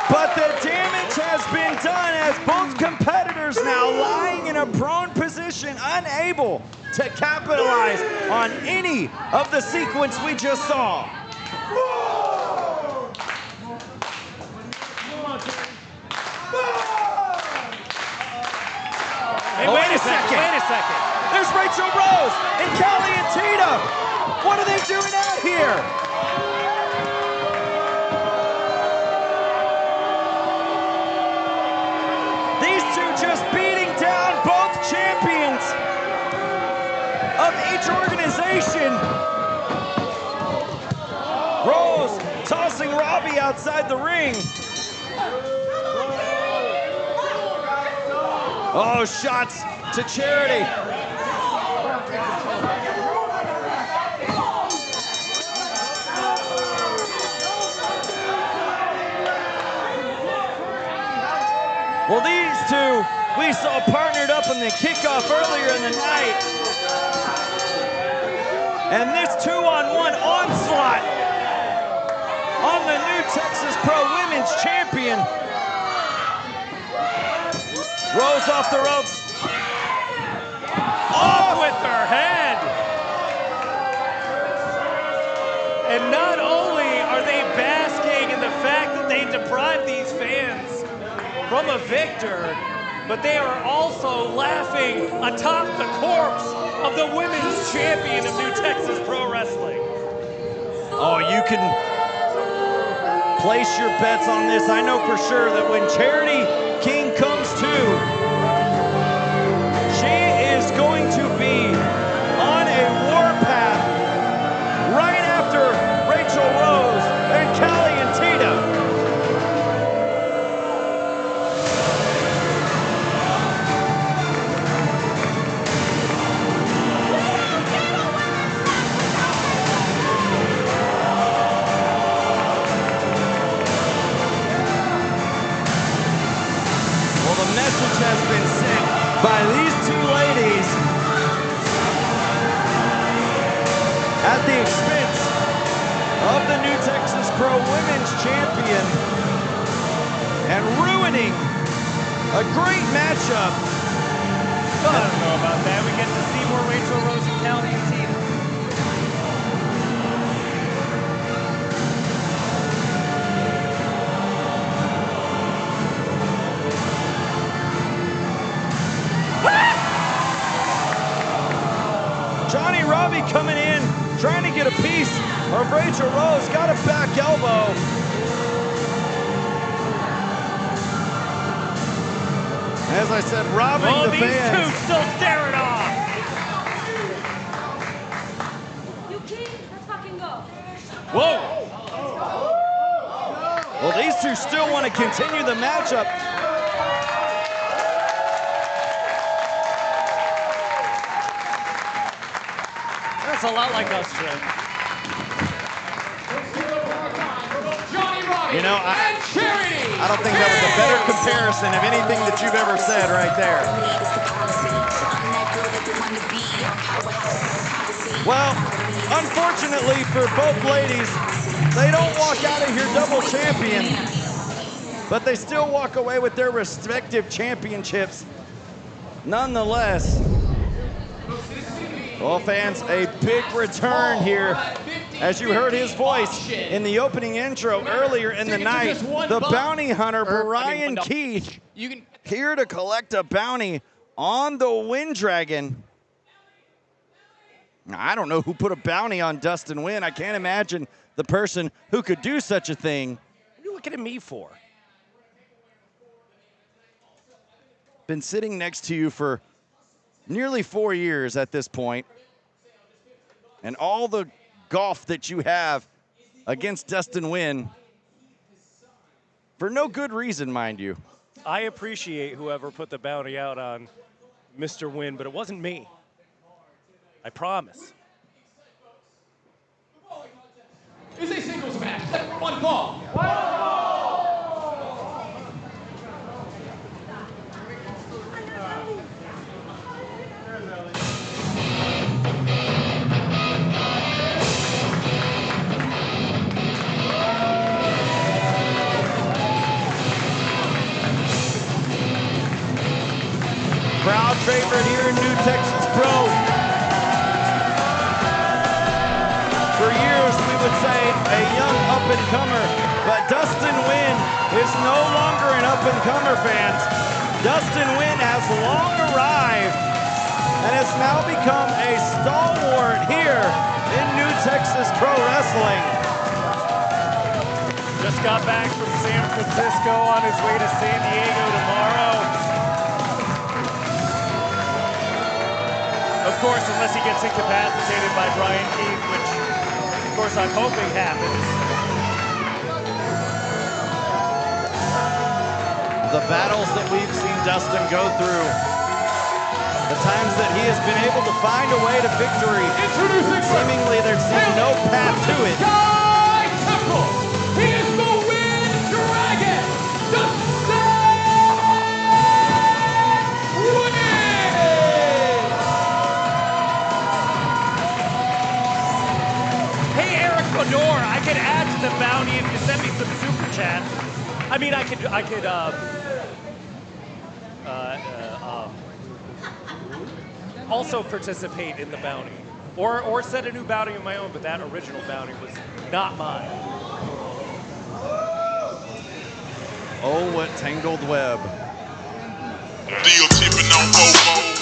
But the damage has been done as both competitors now lying in a prone position, unable to capitalize on any of the sequence we just saw.
Hey, wait a second.
There's Rachel Rose and Kelly and Tina. What are they doing out here? These two just beating down both champions of each organization. Rose tossing Robbie outside the ring. Oh, shots to Charity. Well, these two we saw partnered up in the kickoff earlier in the night. And this 2-on-1 onslaught on the new Texas Pro Women's Champion. Rose off the ropes.
Off with her head. And not only are they basking in the fact that they from a victor, but they are also laughing atop the corpse of the women's champion of New Texas Pro Wrestling.
Oh, you can place your bets on this. I know for sure that when Charity King comes to, she is going to be on a warpath right after Rachel Rose and Callie and Tina. Has been sent by these two ladies at the expense of the New Texas Pro Women's Champion and ruining a great matchup.
I don't know about that. We get to see more Rachel Rose and Callie and Tina.
Johnnie, Robbie coming in, trying to get a piece of Rachel Rose, got a back elbow. As I said, robbing the fans.
These two still staring off.
You king, let's fucking go.
Whoa.
Well, these two still want to continue the matchup.
That's a lot like us, Trent.
You know, I don't think that was a better comparison of anything that you've ever said right there. Well, unfortunately for both ladies, they don't walk out of here double champion, but they still walk away with their respective championships nonetheless. Well, fans, a big return here. As you heard his voice in the opening intro earlier in the night, the bounty hunter, Bryan Keith, here to collect a bounty on the Wind Dragon. Now, I don't know who put a bounty on Dustin Nguyen. I can't imagine the person who could do such a thing.
What are you looking at me for?
Been sitting next to you for nearly 4 years at this point, and all the golf that you have against Dustin Nguyen, for no good reason, mind you.
I appreciate whoever put the bounty out on Mr. Nguyen, but it wasn't me. I promise.
It's a singles match. One ball.
Crowd favorite here in New Texas Pro. For years, we would say a young up-and-comer, but Dustin Nguyen is no longer an up-and-comer, fans. Dustin Nguyen has long arrived and has now become a stalwart here in New Texas Pro Wrestling.
Just got back from San Francisco on his way to San Diego tomorrow. Of course, unless he gets incapacitated by Bryan Keith, which, of course, I'm hoping happens.
The battles that we've seen Dustin go through, the times that he has been able to find a way to victory, seemingly there seems no path to it.
He is the Wind Dragon, Dustin Nguyen!
I could add to the bounty if you send me some super chats. I mean, I could also participate in the bounty, or set a new bounty of my own. But that original bounty was not mine.
Oh, what tangled web.
Deal tipping on Bobo.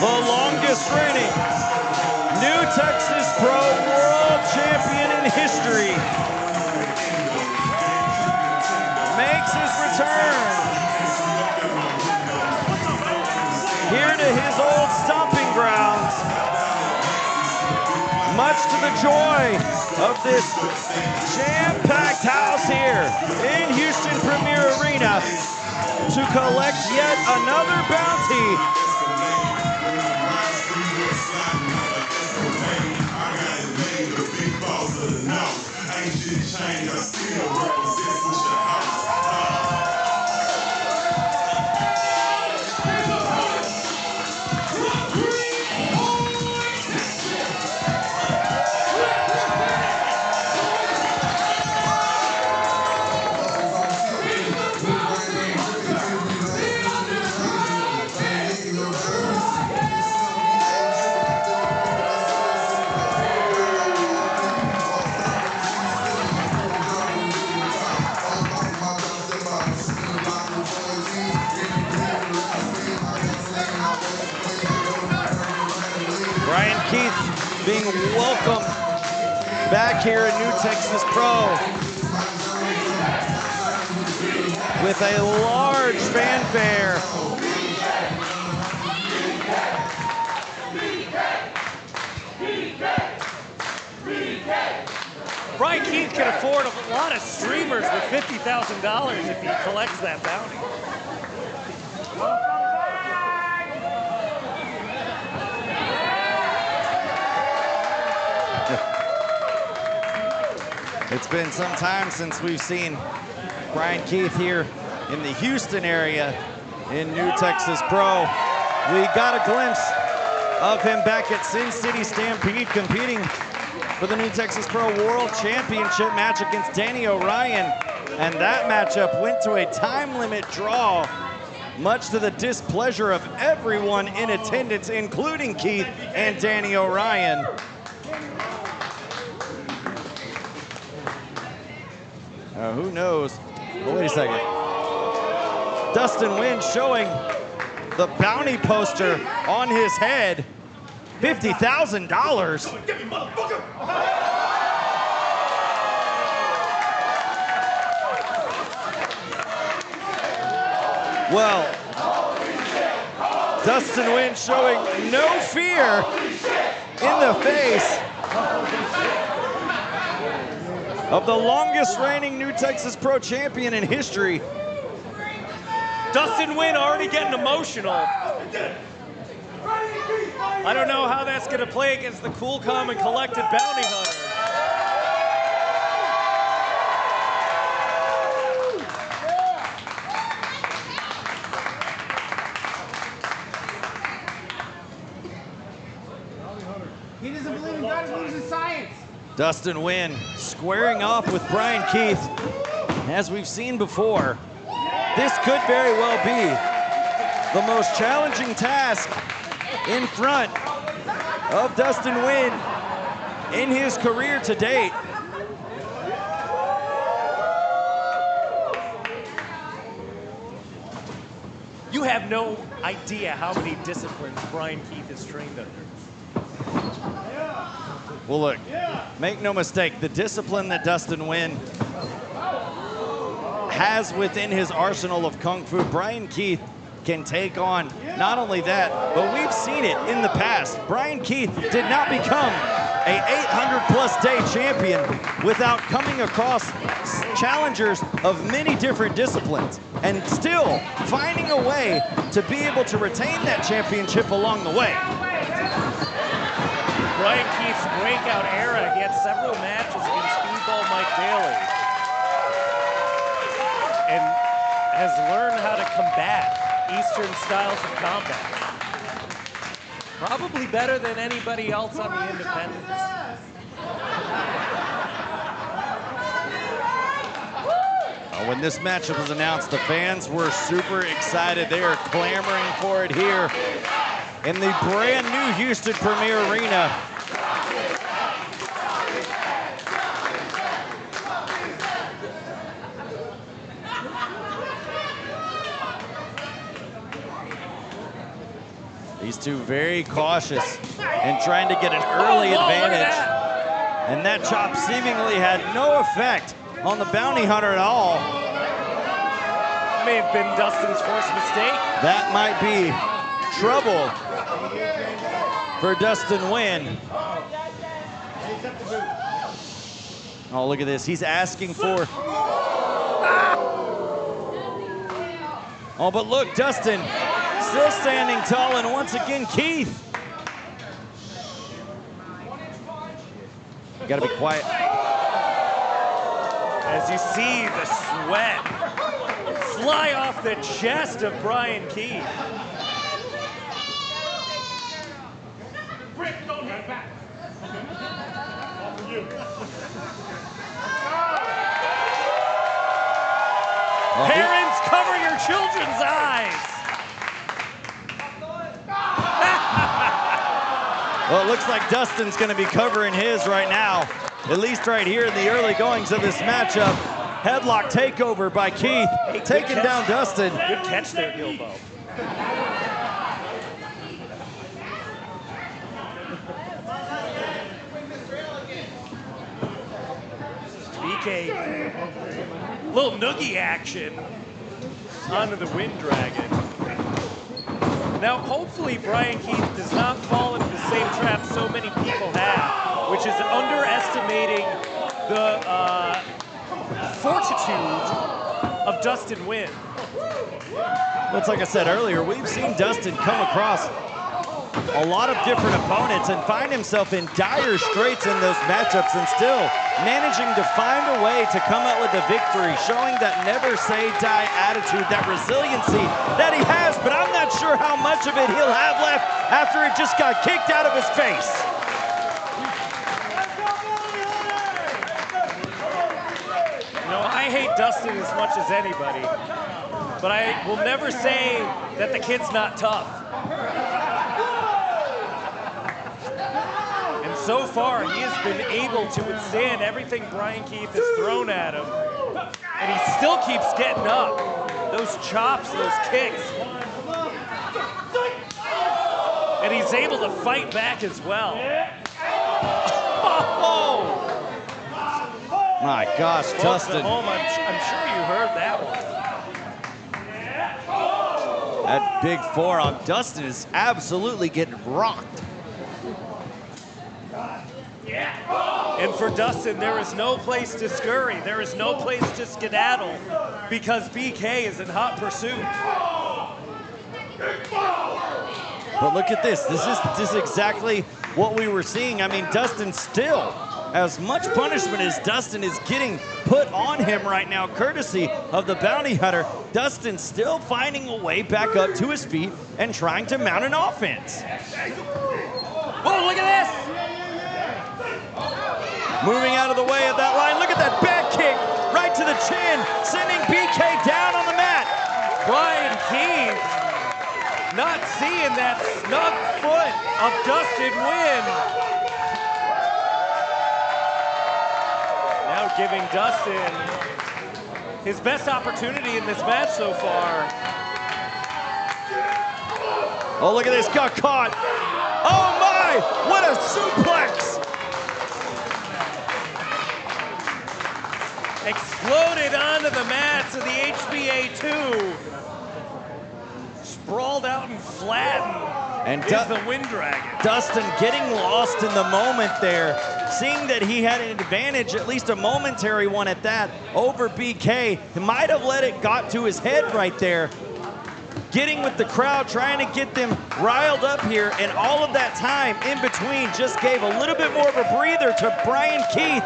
The longest reigning New Texas Pro World Champion in history makes his return here to his old stomping grounds, much to the joy of this jam-packed house here in Houston Premier Arena to collect yet another bounty. Being welcomed back here in New Texas Pro with a large fanfare.
Bryan Keith can afford a lot of streamers with $50,000 if he collects that bounty.
It's been some time since we've seen Bryan Keith here in the Houston area in New Texas Pro. We got a glimpse of him back at Sin City Stampede competing for the New Texas Pro World Championship match against Danny Orion. And that matchup went to a time limit draw, much to the displeasure of everyone in attendance, including Keith and Danny Orion. Who knows? Oh, wait a second. Dustin Nguyen showing the bounty poster on his head. $50,000. Well, Dustin Nguyen showing no fear in the face of the longest reigning New Texas Pro Champion in history.
Dustin Nguyen already getting emotional. I don't know how that's gonna play against the cool, calm, and collected bounty hunter.
He doesn't believe in God, he believes in science.
Dustin Nguyen squaring off with Bryan Keith. As we've seen before, this could very well be the most challenging task in front of Dustin Nguyen in his career to date.
You have no idea how many disciplines Bryan Keith is trained under.
Well, look, make no mistake, the discipline that Dustin Nguyen has within his arsenal of Kung Fu, Bryan Keith can take on. Not only that, but we've seen it in the past. Bryan Keith did not become a 800+ day champion without coming across challengers of many different disciplines and still finding a way to be able to retain that championship along the way.
Bryan Keith's breakout era, he had several matches against Speedball Mike Daly and has learned how to combat Eastern styles of combat. Probably better than anybody else on the independents.
When this matchup was announced, the fans were super excited. They are clamoring for it here in the brand new Houston Premier Arena. These two very cautious and trying to get an early advantage. And that chop seemingly had no effect on the bounty hunter at all.
May have been Dustin's first mistake.
That might be trouble for Dustin Nguyen. Oh, look at this. He's asking for... Oh, but look, Dustin still standing tall, and once again, Keith. You gotta be quiet.
As you see the sweat fly off the chest of Bryan Keith. Parents, cover your children's eyes.
Well, it looks like Dustin's going to be covering his right now, at least right here in the early goings of this matchup. Headlock takeover by Keith, taking down Dustin.
Good catch there, Gilbo. BK, little noogie action onto the Wind Dragon. Now, hopefully, Bryan Keith does not fall into the same trap so many people have, which is underestimating the fortitude of Dustin Nguyen.
Well, it's like I said earlier, we've seen Dustin come across a lot of different opponents and find himself in dire straits in those matchups and still managing to find a way to come out with a victory, showing that never say die attitude, that resiliency that he has, but I'm not sure how much of it he'll have left after it just got kicked out of his face.
You know, I hate Dustin as much as anybody, but I will never say that the kid's not tough. So far, he has been able to withstand everything Bryan Keith has thrown at him, and he still keeps getting up. Those chops, those kicks. And he's able to fight back as well. Oh!
My gosh, Dustin.
Home, I'm sure you heard that one.
That big forearm. Dustin is absolutely getting rocked.
And for Dustin, there is no place to scurry. There is no place to skedaddle because BK is in hot pursuit.
But look at this. This is exactly what we were seeing. I mean, Dustin still, as much punishment as Dustin is getting put on him right now, courtesy of the bounty hunter, Dustin still finding a way back up to his feet and trying to mount an offense.
Oh, look at this!
Moving out of the way of that line. Look at that back kick right to the chin, sending BK down on the mat.
Bryan Keith not seeing that snug foot of Dustin Nguyen. Now giving Dustin his best opportunity in this match so far.
Oh, look at this, got caught. Oh my, what a suplex.
Exploded onto the mats of the HBA2. Sprawled out and flattened
and
is the Wind Dragon.
Dustin getting lost in the moment there, seeing that he had an advantage, at least a momentary one at that, over BK. He might have let it got to his head right there. Getting with the crowd, trying to get them riled up here, and all of that time in between just gave a little bit more of a breather to Bryan Keith.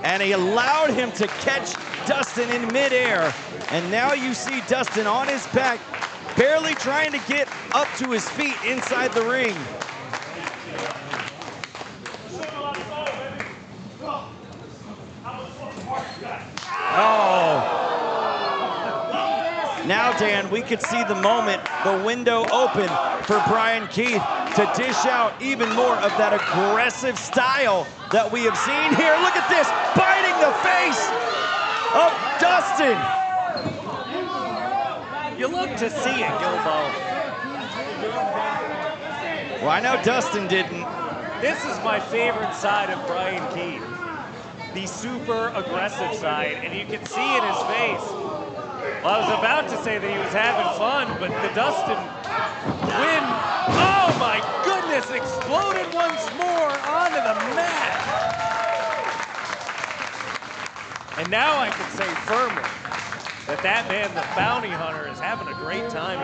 And he allowed him to catch Dustin in midair. And now you see Dustin on his back, barely trying to get up to his feet inside the ring. Oh. Now, Dan, we could see the moment, the window open for Bryan Keith to dish out even more of that aggressive style that we have seen here. Look at this, biting the face of Dustin.
You look to see it, Gilbo.
Well, I know Dustin didn't.
This is my favorite side of Bryan Keith. The super aggressive side, and you can see in his face. Well, I was about to say that he was having fun, but the Dustin win, oh my goodness, exploded once more onto the mat. And now I can say firmly that that man, the bounty hunter, is having a great time.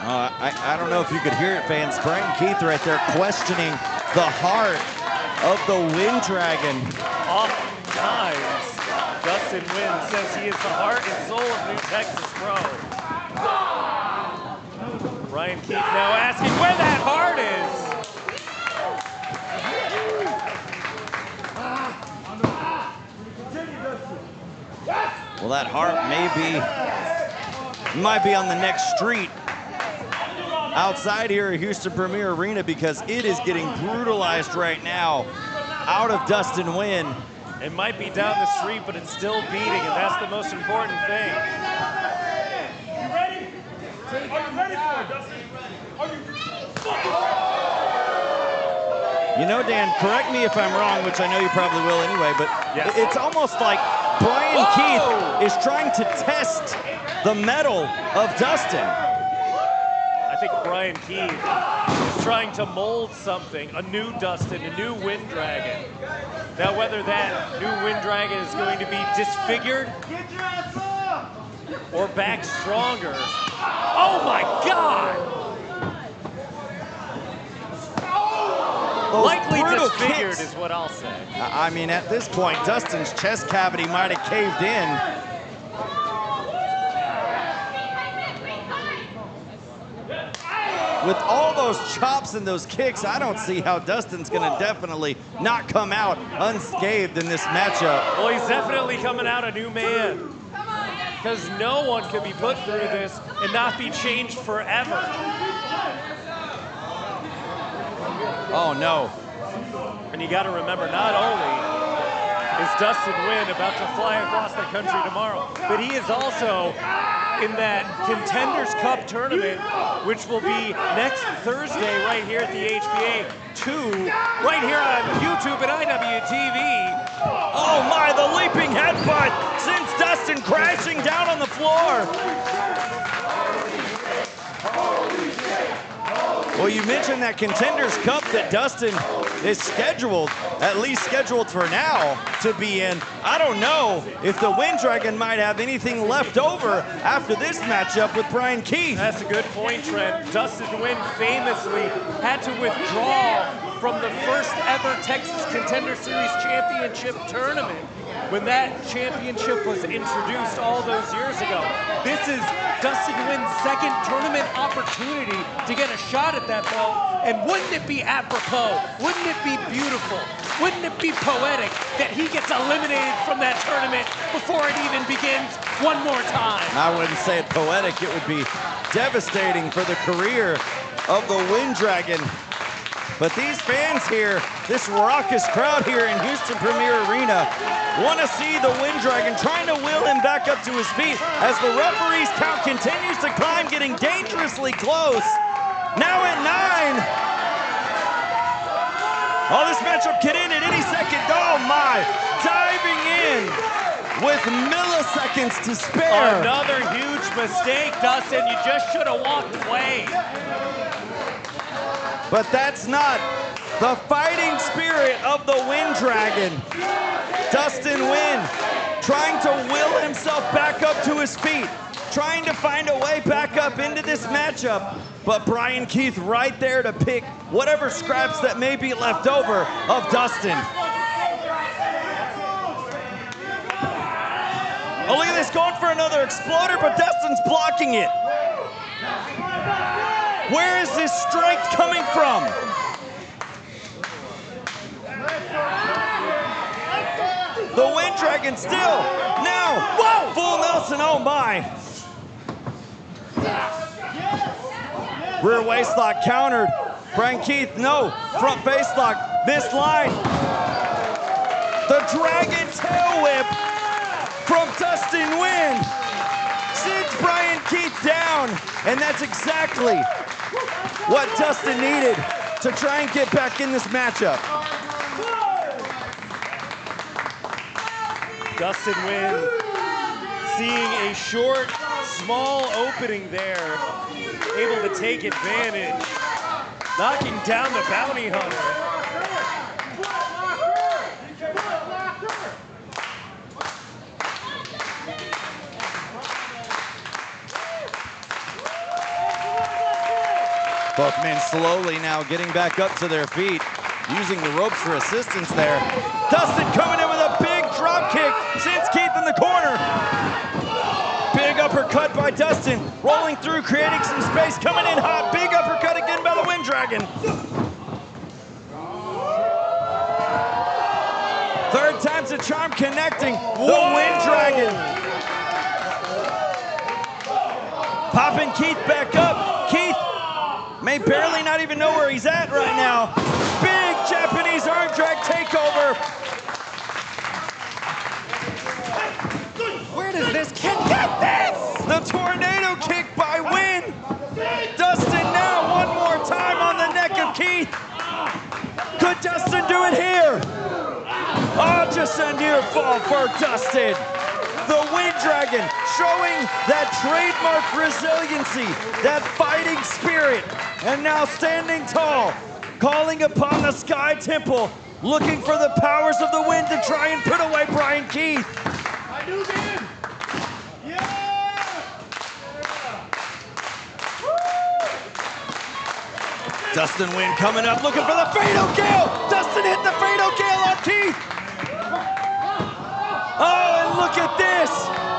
I don't know if you could hear it, fans. Bryan Keith right there questioning the heart of the Wind Dragon.
Oftentimes, Dustin Nguyen says he is the heart and soul of New Texas Pro. Bryan Keith now asking where that heart is.
Well, that heart might be on the next street outside here at Houston Premier Arena, because it is getting brutalized right now out of Dustin Nguyen.
It might be down the street, but it's still beating, and that's the most important thing.
You ready? Are you ready for it, Dustin? Are you
You know, Dan, correct me if I'm wrong, which I know you probably will anyway, but
yes,
it's almost like Bryan Keith is trying to test the mettle of Dustin.
I think Bryan Keith is trying to mold something, a new Dustin, a new Wind Dragon. Now, whether that new Wind Dragon is going to be disfigured or back stronger. Oh my God! Likely disfigured is what I'll say.
I mean, at this point, Dustin's chest cavity might have caved in. With all those chops and those kicks, I don't see how Dustin's gonna definitely not come out unscathed in this matchup.
Well, he's definitely coming out a new man, because no one can be put through this and not be changed forever.
Oh no.
And you gotta remember, not only is Dustin Nguyen about to fly across the country tomorrow, but he is also in that Contenders Cup tournament, which will be next Thursday right here at the HBA 2, right here on YouTube and IWTV.
Oh my, the leaping headbutt sends Dustin crashing down on the floor. Well, you mentioned that Contenders Cup that Dustin is scheduled, at least scheduled for now, to be in. I don't know if the Wind Dragon might have anything left over after this matchup with Bryan Keith.
That's a good point, Trent. Dustin Nguyen famously had to withdraw from the first ever Texas Contender Series Championship tournament when that championship was introduced all those years ago. This is Dustin Nguyen's second tournament opportunity to get a shot at that belt. And wouldn't it be apropos? Wouldn't it be beautiful? Wouldn't it be poetic that he gets eliminated from that tournament before it even begins one more time?
I wouldn't say it poetic. It would be devastating for the career of the Wind Dragon. But these fans here, this raucous crowd here in Houston Premier Arena, want to see the Wind Dragon trying to will him back up to his feet as the referee's count continues to climb, getting dangerously close. Now at 9. Oh, this matchup could end at any second. Oh my, diving in with milliseconds to spare.
Another huge mistake, Dustin. You just should have walked away.
But that's not the fighting spirit of the Wind Dragon. Dustin Nguyen trying to will himself back up to his feet, trying to find a way back up into this matchup. But Bryan Keith right there to pick whatever scraps that may be left over of Dustin. Oh, look at this, going for another exploder, but Dustin's blocking it. Where is this strength coming from? The Wind Dragon still. Now, whoa! Full Nelson, oh my. Rear waist lock countered. Bryan Keith, no. Front face lock. This line. The Dragon tail whip from Dustin Nguyen sends Bryan Keith down. And that's exactly what Dustin needed to try and get back in this matchup.
Dustin Nguyen seeing a short, small opening there, able to take advantage, knocking down the bounty hunter.
Both men slowly now getting back up to their feet, using the ropes for assistance there. Dustin coming in with a big drop kick, sends Keith in the corner. Big uppercut by Dustin, rolling through, creating some space, coming in hot. Big uppercut again by the Wind Dragon. Third time's a charm, connecting. The Wind Dragon. Popping Keith back up. Keith may barely not even know where he's at right now. Big Japanese arm drag takeover.
Where does this kid get this?
The tornado kick by Nguyen. Dustin now one more time on the neck of Keith. Could Dustin do it here? Oh, just a near fall for Dustin. The Wind Dragon showing that trademark resiliency, that fighting spirit, and now standing tall, calling upon the Sky Temple, looking for the powers of the wind to try and put away Bryan Keith.
I knew him. Yeah.
Dustin Nguyen coming up, looking for the Fatal Gale. Dustin hit the Fatal Gale on Keith. Oh, and look at this.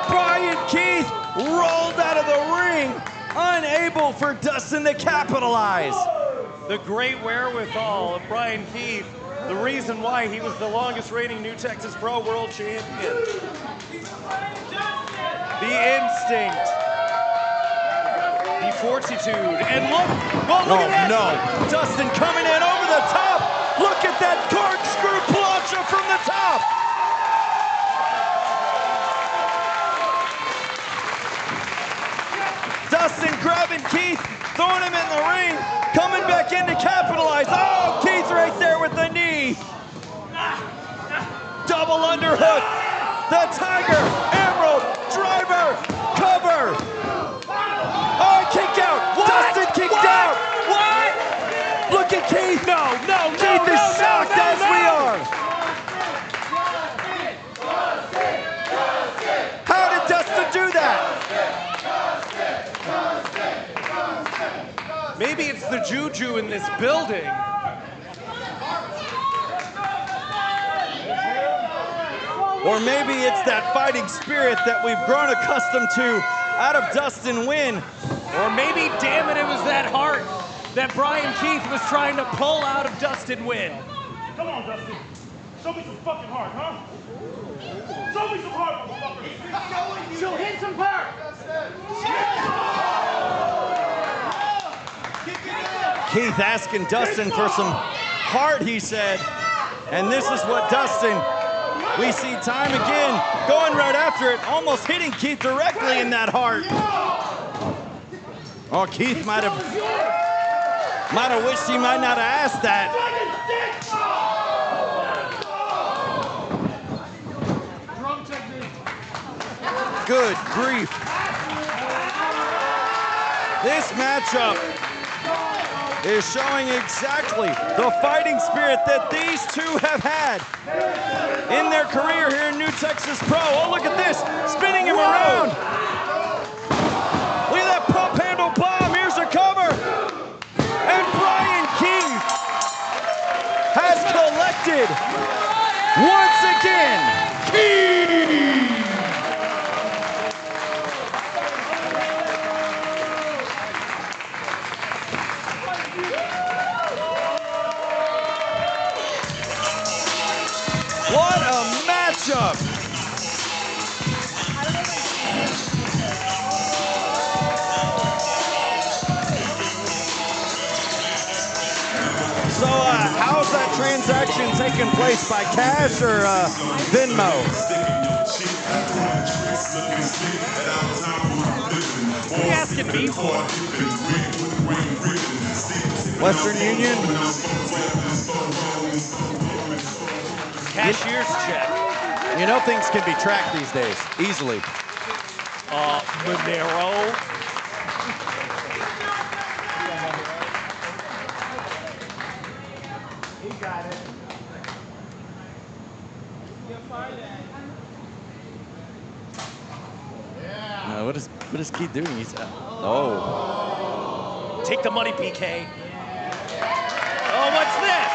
Bryan Keith rolled out of the ring, unable for Dustin to capitalize.
The great wherewithal of Bryan Keith, the reason why he was the longest reigning New Texas Pro World Champion. The instinct, the fortitude, and look, well, look at that.
No, Dustin coming in over the top. Look at that corkscrew plancha from the top. Dustin grabbing Keith, throwing him in the ring, coming back in to capitalize. Oh, Keith right there with the knee. Double underhook. The Tiger, Emerald, driver, cover. Oh, kick out. Dustin kicked out.
What?
Look at Keith.
No.
Keith is shocked as we are. How did Dustin do that?
Maybe it's the juju in this building.
Or maybe it's that fighting spirit that we've grown accustomed to out of Dustin Nguyen.
Or maybe, damn it, it was that heart that Bryan Keith was trying to pull out of Dustin Nguyen.
Come on, Dustin. Show me some fucking heart, huh? Show me some heart, motherfucker.
So hit some power.
Keith asking Dustin for some heart, he said. And this is what Dustin, we see time again, going right after it, almost hitting Keith directly in that heart. Oh, Keith might have wished he might not have asked that. Good grief. This matchup is showing exactly the fighting spirit that these two have had in their career here in New Texas Pro. Oh, look at this, spinning him around. Look at that pump handle bomb, here's a cover. And Bryan Keith has collected once again. Keith! What a matchup! transaction taking place by cash or Venmo?
What are you asking me for?
Western Union?
Cashier's check.
You know things can be tracked these days, easily.
Monero.
He got it.
What is Keith doing? He's oh.
Take the money, PK. Oh, what's this?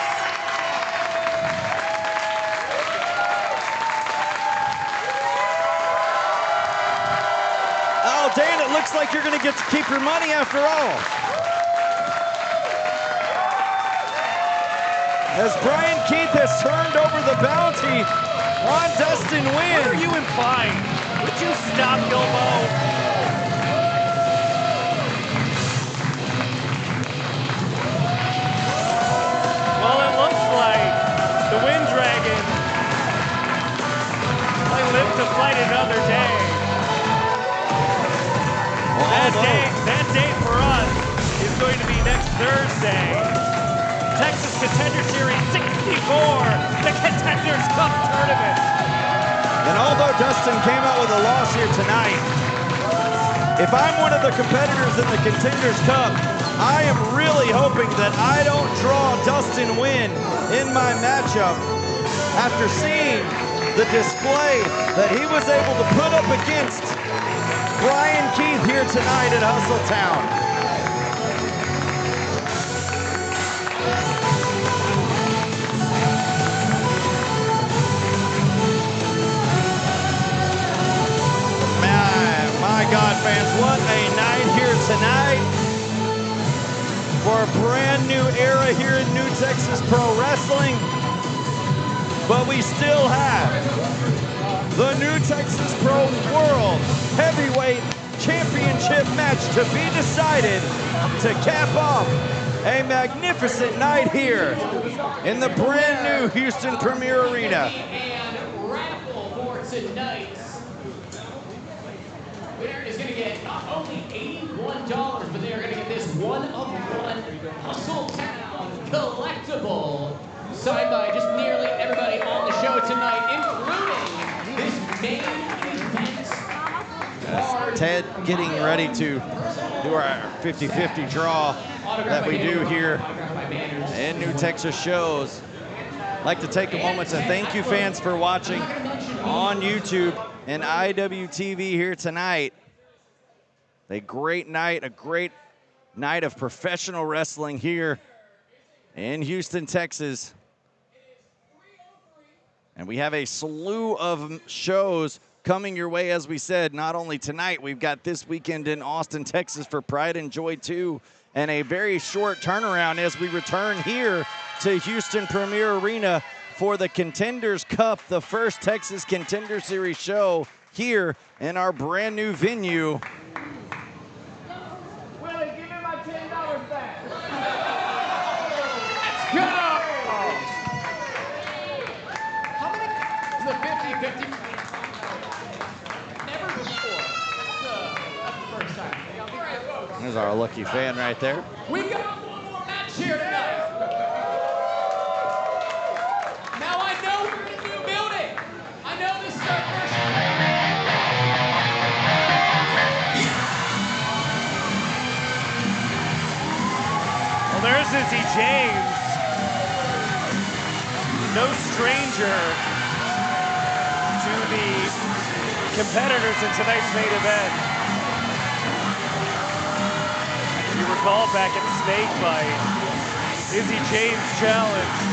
Oh, Dan, it looks like you're going to get to keep your money after all. As Bryan Keith has turned over the bounty on Dustin Nguyen.
What are you implying? Would you stop, Gilbo? Well, it looks like the Wind Dragon might live to fight another day. That date for us is going to be next Thursday. Texas Contender Series 64, the Contenders Cup Tournament.
And although Dustin came out with a loss here tonight, if I'm one of the competitors in the Contenders Cup, I am really hoping that I don't draw Dustin Nguyen in my matchup after seeing the display that he was able to put up against Bryan Keith here tonight at Hustletown. My God, fans, what a night here tonight for a brand new era here in New Texas Pro Wrestling. But we still have the New Texas Pro World Heavyweight Championship match to be decided to cap off a magnificent night here in the brand new Houston Premier Arena.
And raffle for tonight's winner is going to get not only $81, but they are going to get this one-of-one Hustletown collectible signed by just nearly everybody on the show tonight, including this main event.
Ted getting ready to do our 50-50 draw that we do here in New Texas shows. I'd like to take a moment to thank you fans for watching on YouTube and IWTV here tonight. A great night of professional wrestling here in Houston, Texas. And we have a slew of shows coming your way, as we said. Not only tonight, we've got this weekend in Austin, Texas for Pride and Joy 2, and a very short turnaround as we return here to Houston Premier Arena for the Contenders Cup, the first Texas Contender Series show here in our brand new venue.
Willie, give me my $10 back.
Let's go! How many is the 50-50? Never before. That's the first time.
There's our lucky fan right there.
We got one more match here tonight. Now I know we're in a new building. I know this is our first.
Well, there's Izzy James. No stranger to the competitors in tonight's main event. If you recall back at the snake fight, Izzy James challenged.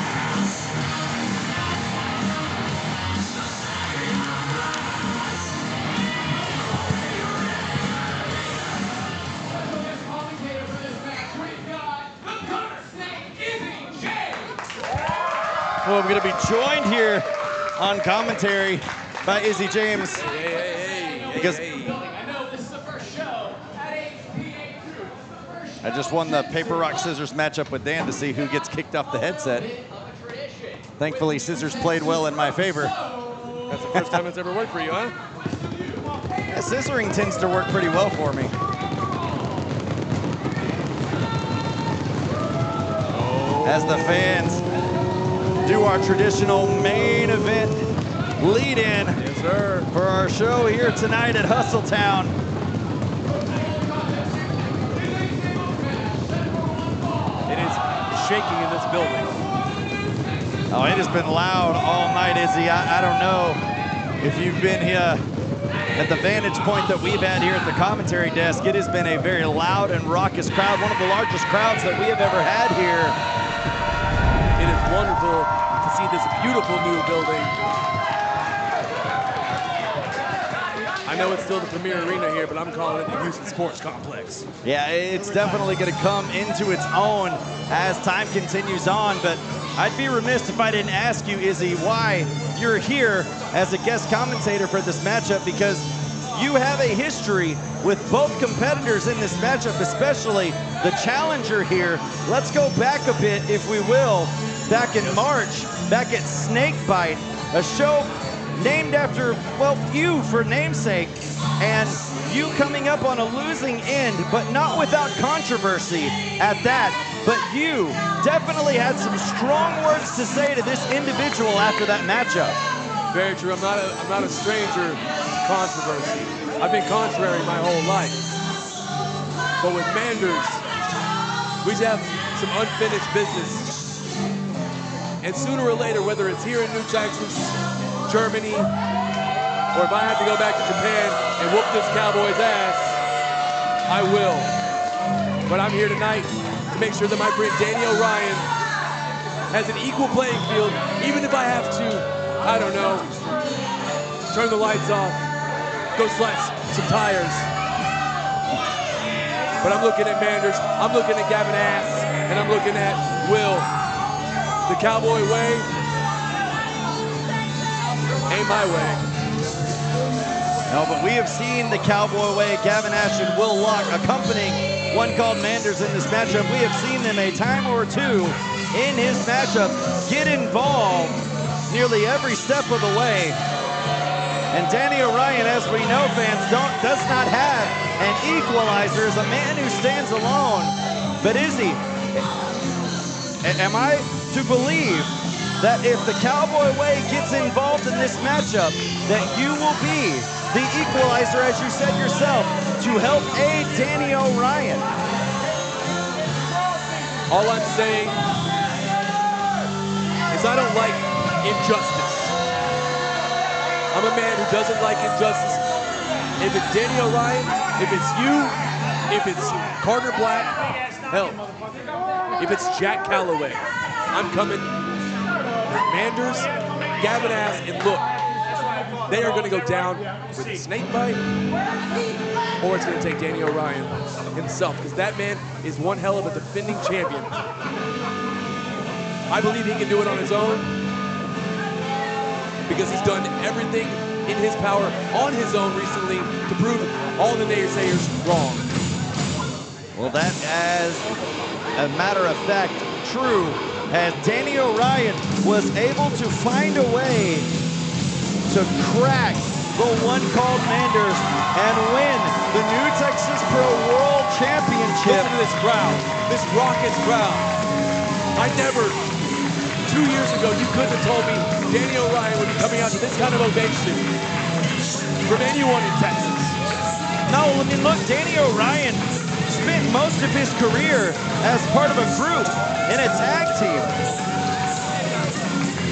Well, we're going to be joined here on commentary by Izzy James. Because I just won the paper, rock, scissors matchup with Dan to see who gets kicked off the headset. Thankfully, scissors played well in my favor.
That's the first time it's ever worked for you, huh?
Yeah, scissoring tends to work pretty well for me. As the fans do our traditional main event lead-in for our show here tonight at Hustletown.
It is shaking in this building.
Oh, it has been loud all night, Izzy. I don't know if you've been here at the vantage point that we've had here at the commentary desk. It has been a very loud and raucous crowd, one of the largest crowds that we have ever had here.
It is wonderful to see this beautiful new building. I know it's still the premier arena here, but I'm calling it the Houston Sports Complex.
Yeah, it's definitely going to come into its own as time continues on, but I'd be remiss if I didn't ask you, Izzy, why you're here as a guest commentator for this matchup, because you have a history with both competitors in this matchup, especially the challenger here. Let's go back a bit, if we will, back in March, back at Snakebite, a show named after, well, you for namesake, and you coming up on a losing end, but not without controversy at that. But you definitely had some strong words to say to this individual after that matchup.
Very true. I'm not a stranger to controversy. I've been contrary my whole life. But with Manders, we have some unfinished business. And sooner or later, whether it's here in New Texas, Germany, or if I have to go back to Japan and whoop this Cowboy's ass, I will. But I'm here tonight to make sure that my friend Danny Orion has an equal playing field, even if I have to, I don't know, turn the lights off, go slice some tires. But I'm looking at Manders, I'm looking at Gavin Ass, and I'm looking at Will. The Cowboy way ain't my way.
No, but we have seen the Cowboy way, Gavin Ash and Will Locke accompanying one called Manders in this matchup. We have seen them a time or two in his matchup get involved nearly every step of the way. And Danny Orion, as we know, fans, does not have an equalizer, is a man who stands alone. But Izzy, am I to believe that if the Cowboy way gets involved in this matchup, that you will be the equalizer, as you said yourself, to help aid Danny Orion?
All I'm saying is I don't like injustice. I'm a man who doesn't like injustice. If it's Danny Orion, if it's you, if it's Carter Black, hell, if it's Jack Calloway, I'm coming with Manders, Gavin Ass, and look, they are going to go down with a snake bite, or it's going to take Danny Orion himself, because that man is one hell of a defending champion. I believe he can do it on his own, because he's done everything in his power on his own recently to prove all the naysayers wrong.
Well, that, as a matter of fact, true, as Danny Orion was able to find a way to crack the one called Manders and win the New Texas Pro World Championship.
Listen to this crowd, this raucous crowd. I never, 2 years ago, you couldn't have told me Danny Orion would be coming out to this kind of ovation from anyone in Texas.
No, I mean, look, Danny Orion spent most of his career as part of a group in a tag team.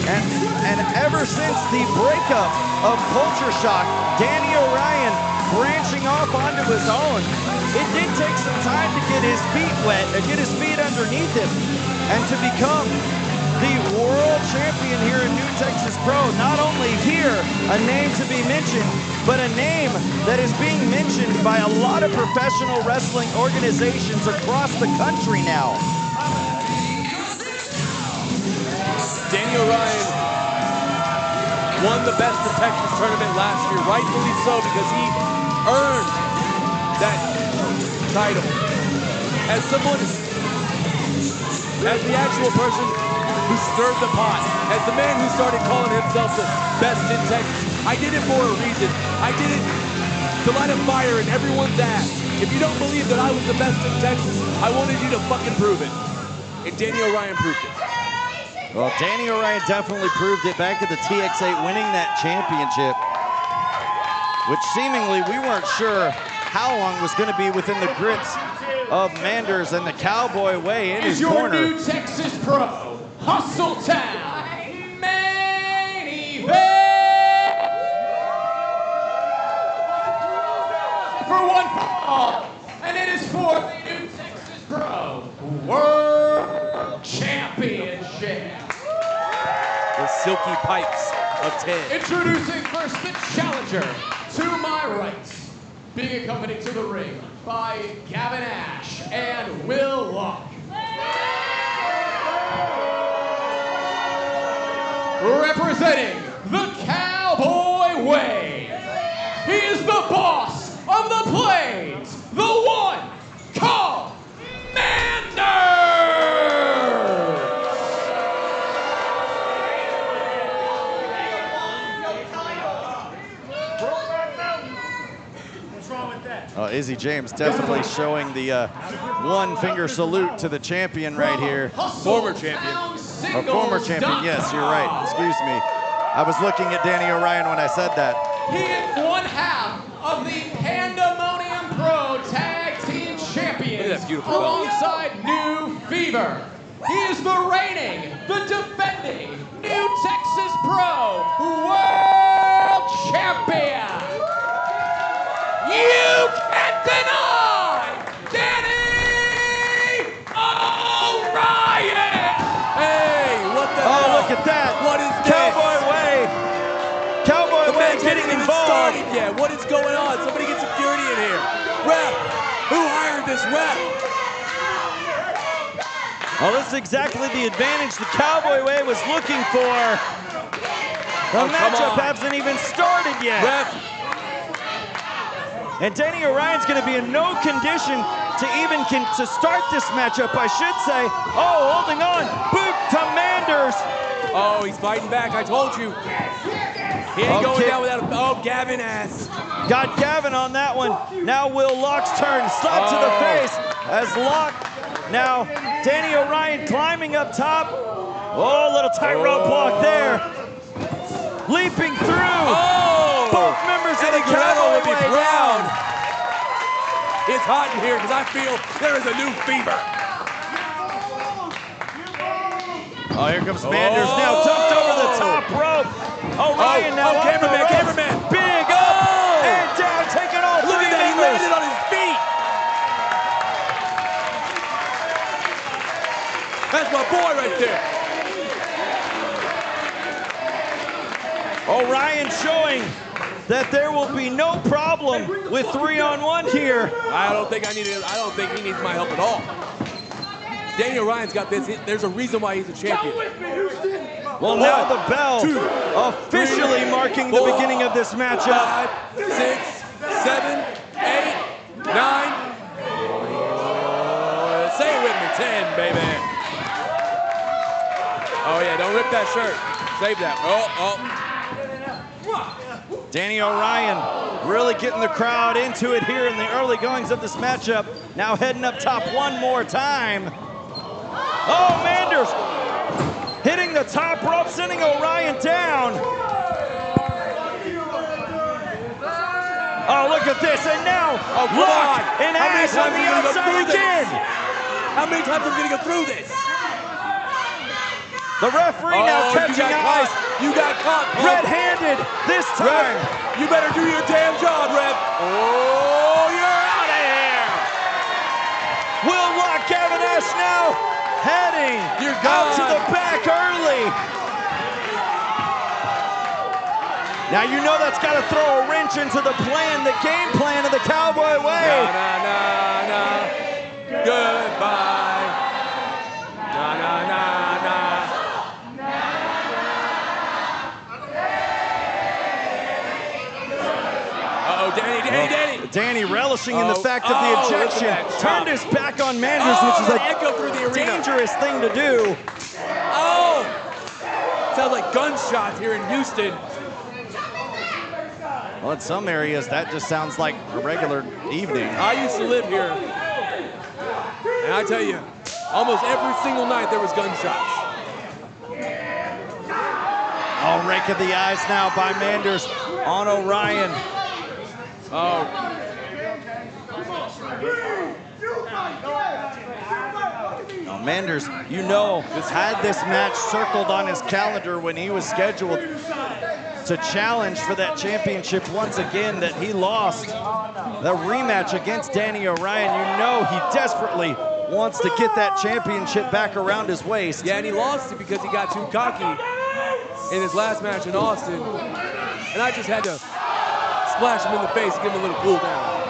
And ever since the breakup of Culture Shock, Danny Orion branching off onto his own, it did take some time to get his feet wet, to get his feet underneath him, and to become the world champion here in New Texas Pro. Not only here, a name to be mentioned, but a name that is being mentioned by a lot of professional wrestling organizations across the country now.
Danny Orion won the Best of Texas tournament last year, rightfully so, because he earned that title. As someone, as the actual person who stirred the pot, as the man who started calling himself the best in Texas. I did it for a reason. I did it to light a fire in everyone's ass. If you don't believe that I was the best in Texas, I wanted you to fucking prove it. And Danny Orion proved it.
Well, Danny Orion definitely proved it back at the TX8, winning that championship, which seemingly we weren't sure how long was going to be within the grips of Manders and the Cowboy Way in his corner.
Is your new Texas Pro, Hustle Town, main event for one fall, and it is for the new Texas Pro World Championship.
The silky pipes of 10.
Introducing first the challenger, to my right, being accompanied to the ring by Gavin Ash and Will Locke. Representing the Cowboy Way, he is the boss of the Plains, the one called Manders!
What's wrong with that?
Izzy James definitely showing the one-finger salute to the champion right here.
Former champion.
Or former champion, yes, you're right. Excuse me. I was looking at Danny Orion when I said that.
He is one half of the Pandemonium Pro Tag Team Champions alongside New Fever. He is the reigning, the defending New Texas Pro World Champion. You can't deny Danny Orion!
Hey, what the hell?
Oh, look at that.
What is this?
Cowboy Way. Cowboy Way getting involved.
Yeah, what is going on? Somebody get security in here. Ref, who hired this ref?
Well, this is exactly the advantage the Cowboy Way was looking for. The matchup hasn't even started yet.
Ref.
And Danny Orion's going to be in no condition to even to start this matchup, I should say. Oh, holding on. Boot to Manders.
Oh, he's fighting back. I told you. He ain't going down without a... Oh, Gavin ass.
Got Gavin on that one. Now Will Locke's turn. Slap to the face as Locke. Now Danny Orion climbing up top. Oh, little tightrope walk there. Leaping through.
Oh!
Both members of the Cowboy Way down.
It's hot in here because I feel there is a new fever.
Oh, here comes Manders now, dumped over the top rope. Orion now up the ropes.
Cameraman.
Big up and down, taking all
Look
three
at that, he
members.
landed on his feet. That's my boy right there.
Orion showing that there will be no problem with 3-on-1 here.
I don't think he needs my help at all. Danny Orion's got this. There's a reason why he's a champion.
Well, now the bell officially marking the beginning of this matchup.
5, 6, 7, 8, 9. Say it with me, 10, baby. Oh yeah, don't rip that shirt. Save that. Oh.
Danny Orion really getting the crowd into it here in the early goings of this matchup. Now heading up top one more time. Oh, Manders hitting the top rope, sending Orion down. Oh, look at this, and now Locke and Ash on the outside again.
How many times are we gonna go through this?
The referee now catching eyes.
You got caught, punk.
Red-handed this time.
Ref, you better do your damn job, Ref. Oh, you're out of here.
Will Locke, Gavin Ash now heading out to the back early. Now you know that's got to throw a wrench into the plan, the game plan of the Cowboy Way.
Na. Goodbye. Na.
Danny relishing in the fact of the ejection. Turned his back on Manders, which is a dangerous thing to do.
Oh! sounds like gunshots here in Houston.
Well, in some areas, that just sounds like a regular evening.
I used to live here, and I tell you, almost every single night there was gunshots.
Oh, rake of the eyes now by Manders on Orion.
Oh.
Now, Manders, you know, had this match circled on his calendar when he was scheduled to challenge for that championship once again that he lost. The rematch against Danny Orion, you know he desperately wants to get that championship back around his waist.
Yeah, and he lost it because he got too cocky in his last match in Austin. And I just had to splash him in the face and give him a little cool down.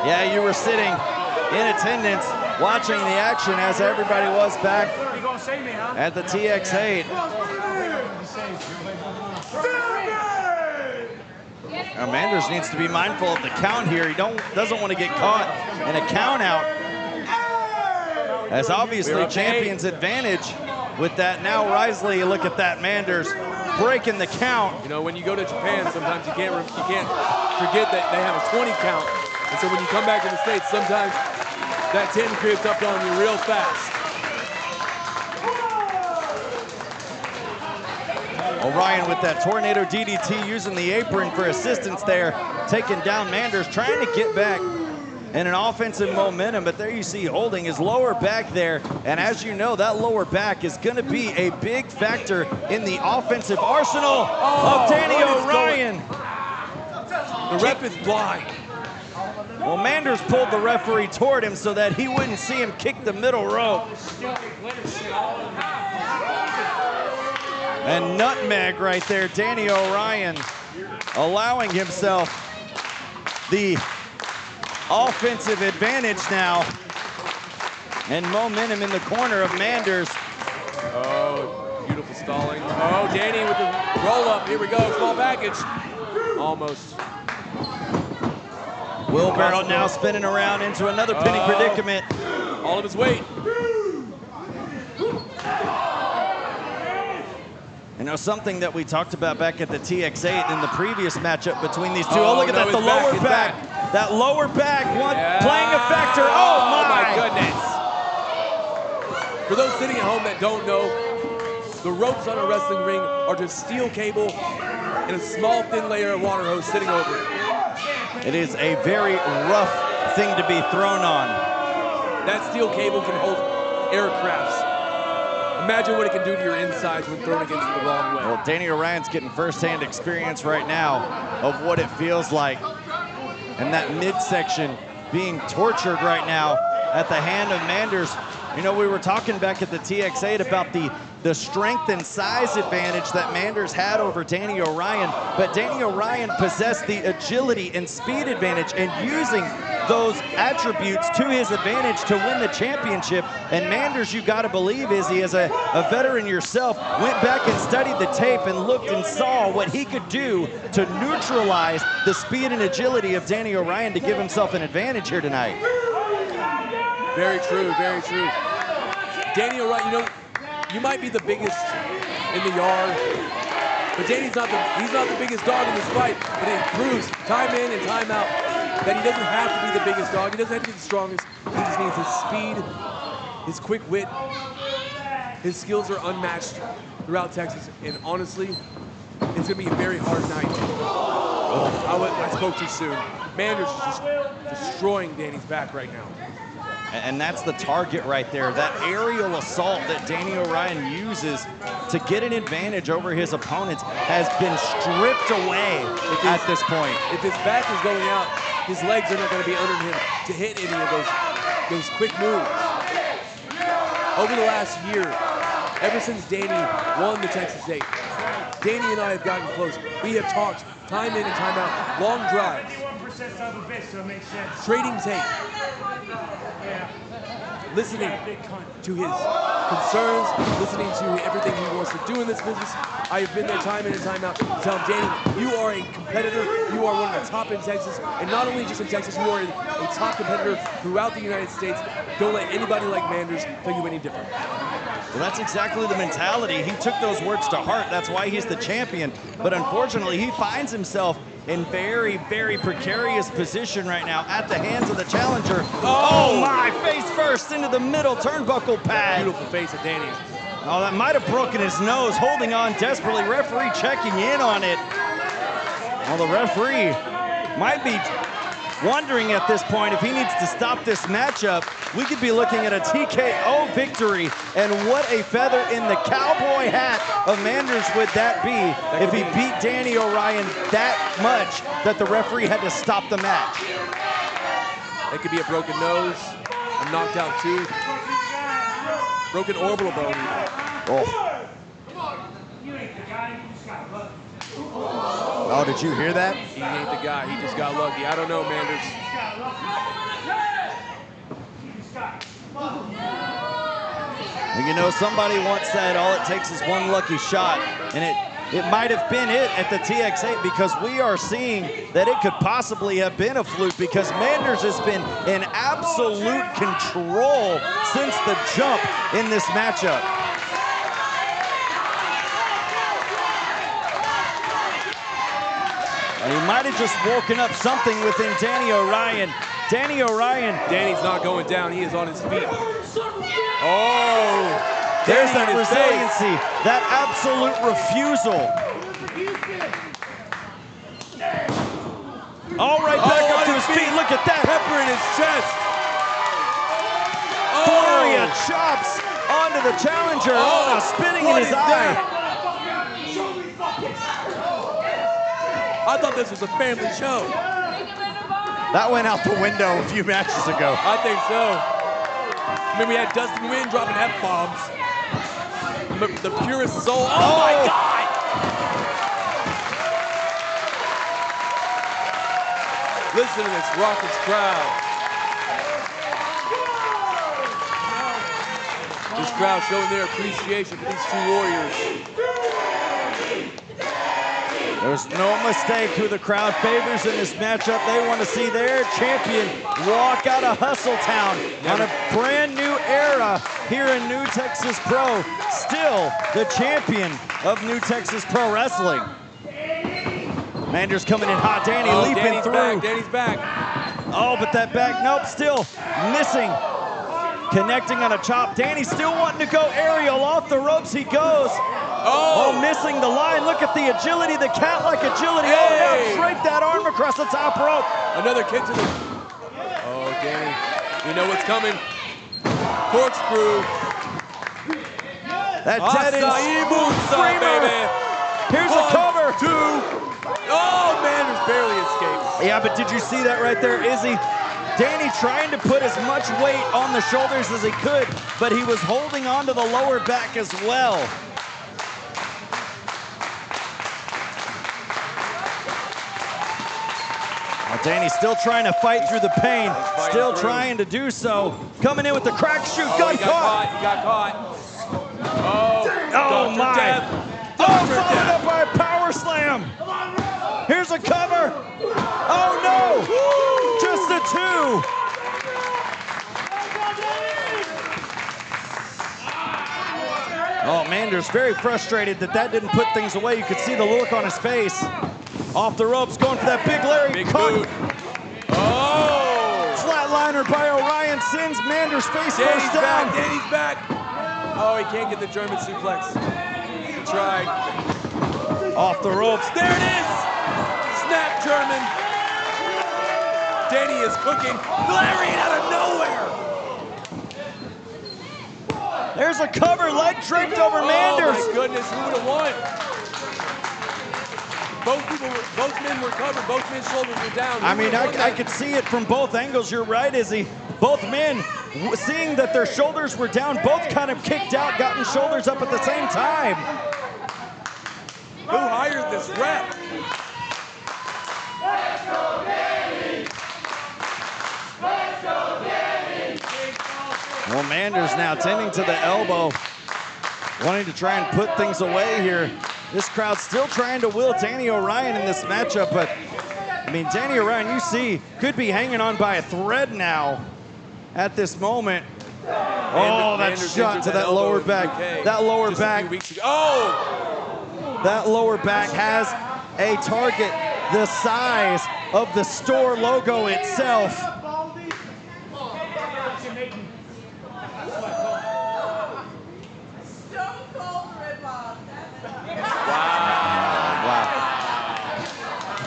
Yeah, you were sitting in attendance watching the action as everybody was back at the TX8. Now Manders needs to be mindful of the count here. He doesn't want to get caught in a count out. As obviously champion's advantage with that. Now Risley, look at that, Manders breaking the count.
You know, when you go to Japan, sometimes you can't forget that they have a 20 count. And so when you come back to the States, sometimes that 10 creeps up on you real fast.
Orion with that tornado DDT using the apron for assistance there, taking down Manders, trying to get back in an offensive momentum, but there you see holding his lower back there, and as you know, that lower back is going to be a big factor in the offensive arsenal of Danny Orion.
The ref is blind.
Well, Manders pulled the referee toward him so that he wouldn't see him kick the middle rope. And nutmeg right there, Danny Orion allowing himself the offensive advantage now. And momentum in the corner of Manders.
Oh, beautiful stalling. Oh, Danny with the roll up. Here we go, small package. Almost.
Wheelbarrow now spinning around into another pinning predicament.
All of his weight.
You know, something that we talked about back at the TX8 in the previous matchup between these two. Oh, look at that, the lower back. That lower back, playing a factor. Oh
my goodness. For those sitting at home that don't know, the ropes on a wrestling ring are just steel cable and a small thin layer of water hose sitting over it.
It is a very rough thing to be thrown on.
That steel cable can hold aircrafts. Imagine what it can do to your insides when thrown against the wrong way.
Well, Danny Orion's getting firsthand experience right now of what it feels like. And that midsection being tortured right now at the hand of Manders. You know, we were talking back at the TX8 about the strength and size advantage that Manders had over Danny Orion, but Danny Orion possessed the agility and speed advantage, and using those attributes to his advantage to win the championship. And Manders, you gotta believe, Izzy, as a veteran yourself, went back and studied the tape and looked and saw what he could do to neutralize the speed and agility of Danny Orion to give himself an advantage here tonight.
Very true, very true. Danny Orion, you know, you might be the biggest in the yard, but Danny's not the biggest dog in this fight, but it proves time in and time out that he doesn't have to be the biggest dog. He doesn't have to be the strongest. He just needs his speed, his quick wit. His skills are unmatched throughout Texas, and honestly, it's gonna be a very hard night. I spoke too soon. Manders is just destroying Danny's back right now.
And that's the target right there. That aerial assault that Danny Orion uses to get an advantage over his opponents has been stripped away at this point.
If his back is going out, his legs are not going to be under him to hit any of those quick moves. Over the last year, ever since Danny won the Texas 8, Danny and I have gotten close. We have talked time in and time out, long drives, trading tape. listening to his concerns, listening to everything he wants to do in this business. I have been there time in and time out to tell him, Danny, you are a competitor. You are one of the top in Texas. And not only just in Texas, you are a top competitor throughout the United States. Don't let anybody like Manders tell you any different.
Well, that's exactly the mentality. He took those words to heart. That's why he's the champion. But unfortunately, he finds himself in very, very precarious position right now at the hands of the challenger. Oh my, face first into the middle turnbuckle pad.
Beautiful face of Danny.
Oh, that might have broken his nose, holding on desperately. Referee checking in on it. Well, the referee might be wondering at this point if he needs to stop this matchup. We could be looking at a TKO victory, and what a feather in the cowboy hat of Manders would that be if he beat Danny Orion that much that the referee had to stop the match.
It could be a broken nose, a knocked out tooth, broken orbital bone even.
Oh, did you hear that?
He ain't the guy, he just got lucky. I don't know, Manders.
And you know, somebody once said all it takes is one lucky shot, and it might have been it at the TX8, because we are seeing that it could possibly have been a fluke, because Manders has been in absolute control since the jump in this matchup. And he might have just woken up something within Danny Orion.
Danny's not going down, he is on his feet. Oh!
There's that resiliency, that absolute refusal. All right, back up to his feet. Look at that.
Pepper in his chest.
Flurry of chops onto the challenger. Oh, now spitting in his eye.
I thought this was a family show.
That went out the window a few matches ago.
I think so. I mean, we had Dustin Nguyen dropping F-bombs. The purest soul. Oh my God! Listen to this raucous crowd. This crowd showing their appreciation for these two warriors.
There's no mistake who the crowd favors in this matchup. They want to see their champion walk out of Hustletown on a brand new era here in New Texas Pro. Still the champion of New Texas Pro Wrestling. Manders coming in hot. Danny leaping through.
Danny's back.
Oh, but that back, nope, still missing. Connecting on a chop. Danny still wanting to go aerial. Off the ropes he goes. Oh, missing the line. Look at the agility, the cat-like agility. Hey. Oh, now straight that arm across the top rope.
Another kick to the... Oh, Danny, you know what's coming. Corkscrew.
That dead-end screamer.
Baby.
Here's a cover.
1, 2. Oh, Manders barely escaped.
Yeah, but did you see that right there, Izzy? Danny trying to put as much weight on the shoulders as he could, but he was holding on to the lower back as well. Danny's still trying to fight through the pain, still trying to do so. Coming in with the crack shoot, got caught.
He got caught.
Oh my. Followed up by a power slam. Here's a cover. Oh no, just a 2. Oh, Manders very frustrated that didn't put things away. You could see the look on his face. Off the ropes, going for that big Larry.
Big boot. Oh!
Flatliner by Orion sends Manders face
Danny's
first down.
Danny's back. Oh, he can't get the German suplex. He tried.
Off the ropes.
There it is! Snap German. Danny is cooking. Larry out of nowhere.
There's a cover, leg draped over Manders.
Oh my goodness, who would have won? Both men were covered, both men's shoulders were down.
I mean, I could see it from both angles. You're right, Izzy. Both men, seeing that their shoulders were down, both kind of kicked out, gotten shoulders up at the same time.
Who hired this rep?
Let's go, Danny! Let's go, Danny!
Well, Manders now tending to the elbow, wanting to try and put things away here. This crowd still trying to will Danny Orion in this matchup, but I mean, Danny Orion, you see, could be hanging on by a thread now at this moment. Oh, that shot to that lower back. That lower back.
Oh!
That lower back has a target the size of the store logo itself.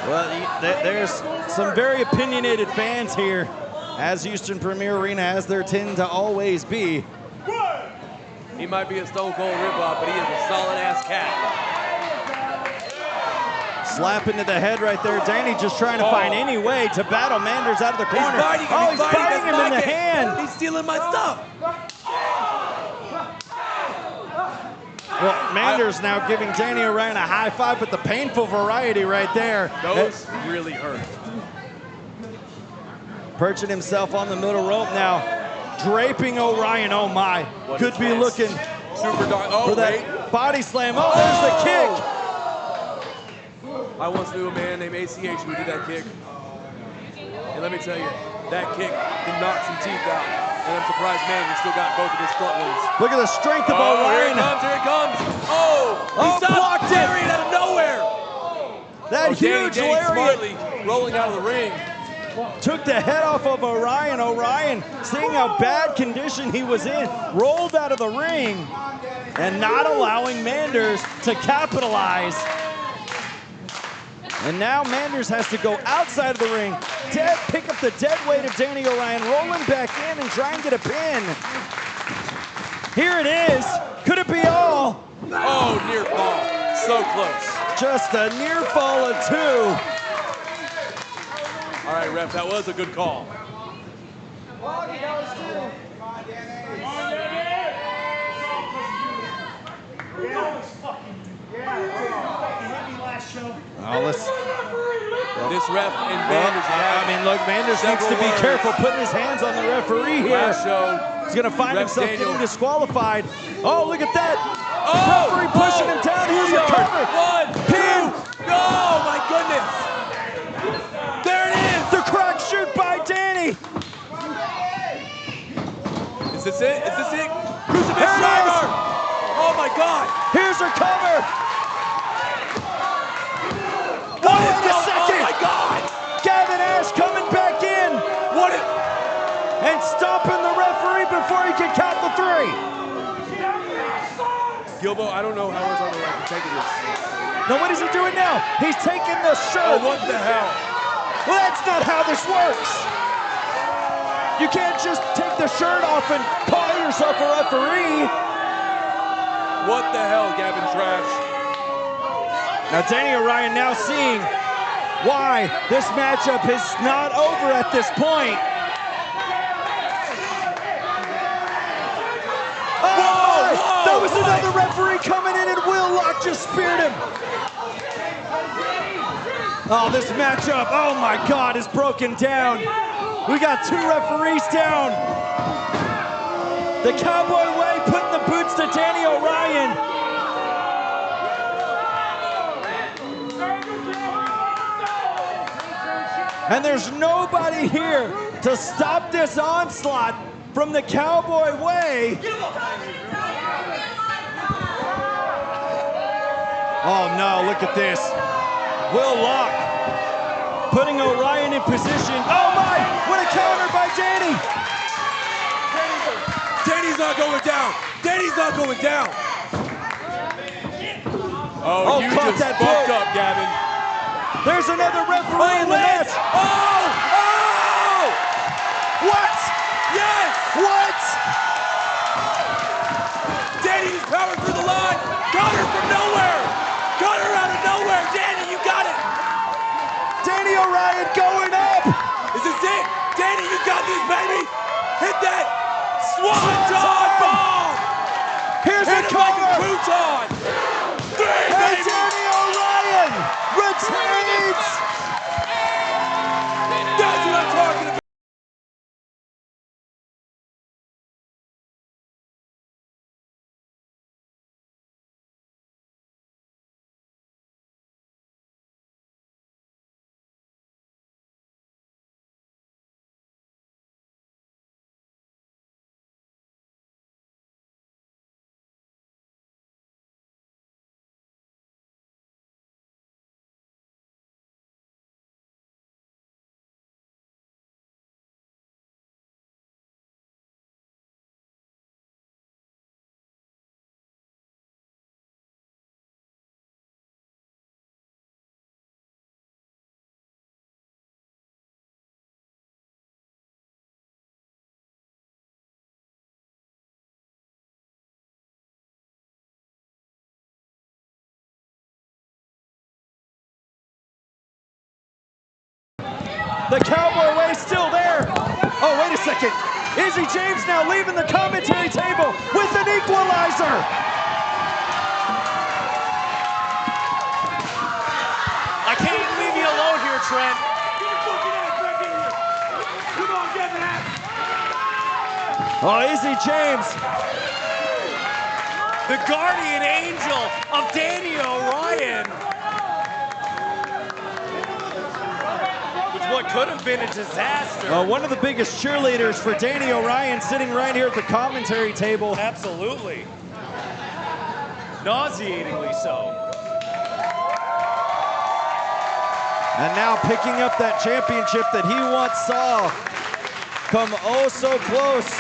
Well, there's some very opinionated fans here, as Houston Premier Arena, as there tend to always be.
He might be a stone cold ripoff, but he is a solid ass cat.
Slap into the head right there. Danny just trying to find any way to battle Manders out of the corner.
He's biting him.
Oh, he's biting him in the hand.
He's stealing my stuff.
Well, Manders now giving Danny Orion a high five, but the painful variety right there.
Those really hurt.
Perching himself on the middle rope now, draping Orion. Oh my, could be looking
super dark. Oh,
for that body slam. Oh, there's the kick.
I once knew a man named ACH who did that kick. And let me tell you, that kick can knock some teeth out. And I'm surprised Manders still got both of his front ones.
Look at the strength of Orion.
Here it comes. Oh, he
blocked it
out of nowhere.
That huge
Danny
lariat
smartly rolling out of the ring.
Took the head off of Orion. Orion, seeing how bad condition he was in, rolled out of the ring and not allowing Manders to capitalize. And now Manders has to go outside of the ring, pick up the dead weight of Danny Orion, roll him back in and try and get a pin. Here it is. Could it be all?
Oh, near fall. So close.
Just a near fall of two.
All right, ref, that was a good call. This ref and Manders.
I mean, look, Manders needs to be careful putting his hands on the referee here.
Last show,
he's going to find himself getting disqualified. Oh, look at that.
Oh,
referee pushing him down. Here's a cover.
One,
pin.
Oh, my goodness. There it is.
The crack shoot by Danny.
Is this it? Is this it? Crucifix driver. Oh, my God.
Here's her cover.
What is
a second.
Oh, my God.
Gavin Ash coming back in.
What is...
And stopping the referee before he can count the three.
Gilbo, I don't know how horizontal I can take this.
Now what is he doing now? He's taking the shirt.
Oh, what the hell?
Well, that's not how this works. You can't just take the shirt off and call yourself a referee.
What the hell, Gavin Trash?
Now Danny Orion now seeing why this matchup is not over at this point. Oh, that was another referee coming in and Will Lock just speared him. Oh, this matchup, oh my God, is broken down. We got two referees down. The Cowboy Way putting the boots to Danny Orion. And there's nobody here to stop this onslaught from the Cowboy Way. Oh no, look at this. Will Lock putting Orion in position. Oh my, what a counter by Danny.
Danny's not going down. Danny's not going down. Oh, you just fucked up, Gavin.
There's another referee in the match.
Oh! Oh!
What?
Yes!
What?
Danny just powered through the line. Got her from nowhere. Got her out of nowhere. Danny, you got it.
Danny Orion going up.
Is this it? Danny, you got this, baby. Hit that Swanton bomb.
Here's the cover.
Like a crouton. Three, baby.
Danny Orion retains.
That's what I'm talking about.
The Cowboy Way still there. Oh, wait a second. Izzy James now leaving the commentary table with an equalizer.
I can't leave you alone here, Trent.
Come on, get that.
Oh, Izzy James.
The guardian angel of Danny Orion. With what could have been a disaster.
One of the biggest cheerleaders for Danny Orion sitting right here at the commentary table.
Absolutely. Nauseatingly so.
And now picking up that championship that he once saw come oh so close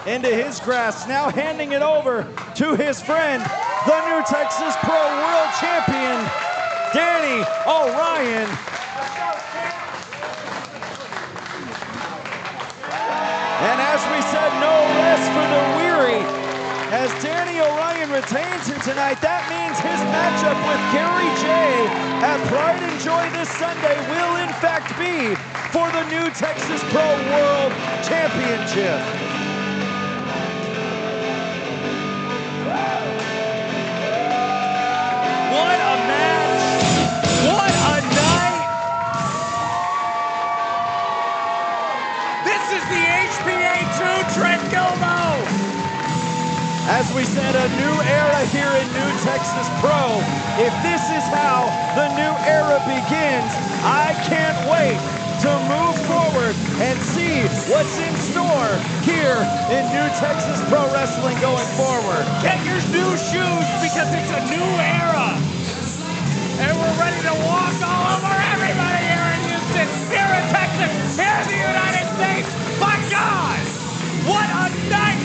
into his grasp. Now handing it over to his friend, the new Texas Pro World Champion, Danny Orion. And as we said, no rest for the weary. As Danny Orion retains him tonight, that means his matchup with Gary J at Pride and Joy this Sunday will in fact be for the new Texas Pro World Championship.
What a match! What a night! This is the HPA 2 Trent Gilmo!
As we said, a new era here in New Texas Pro. If this is how the new era begins, I can't wait to move forward and see what's in store here in New Texas Pro Wrestling going forward.
Get your new shoes because it's a new era. And we're ready to walk all over everybody here in Houston, here in Texas, here in the United States. My God, what a night.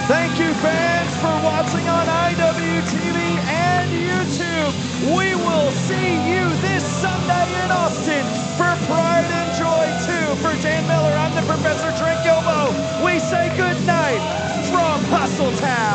Thank you, fans, for watching on IWTV and YouTube. We will see you this Sunday in Austin for Pride and Joy 2. For Dan Miller, I'm the Professor Trent Gilmo. We say good night from Hustletown.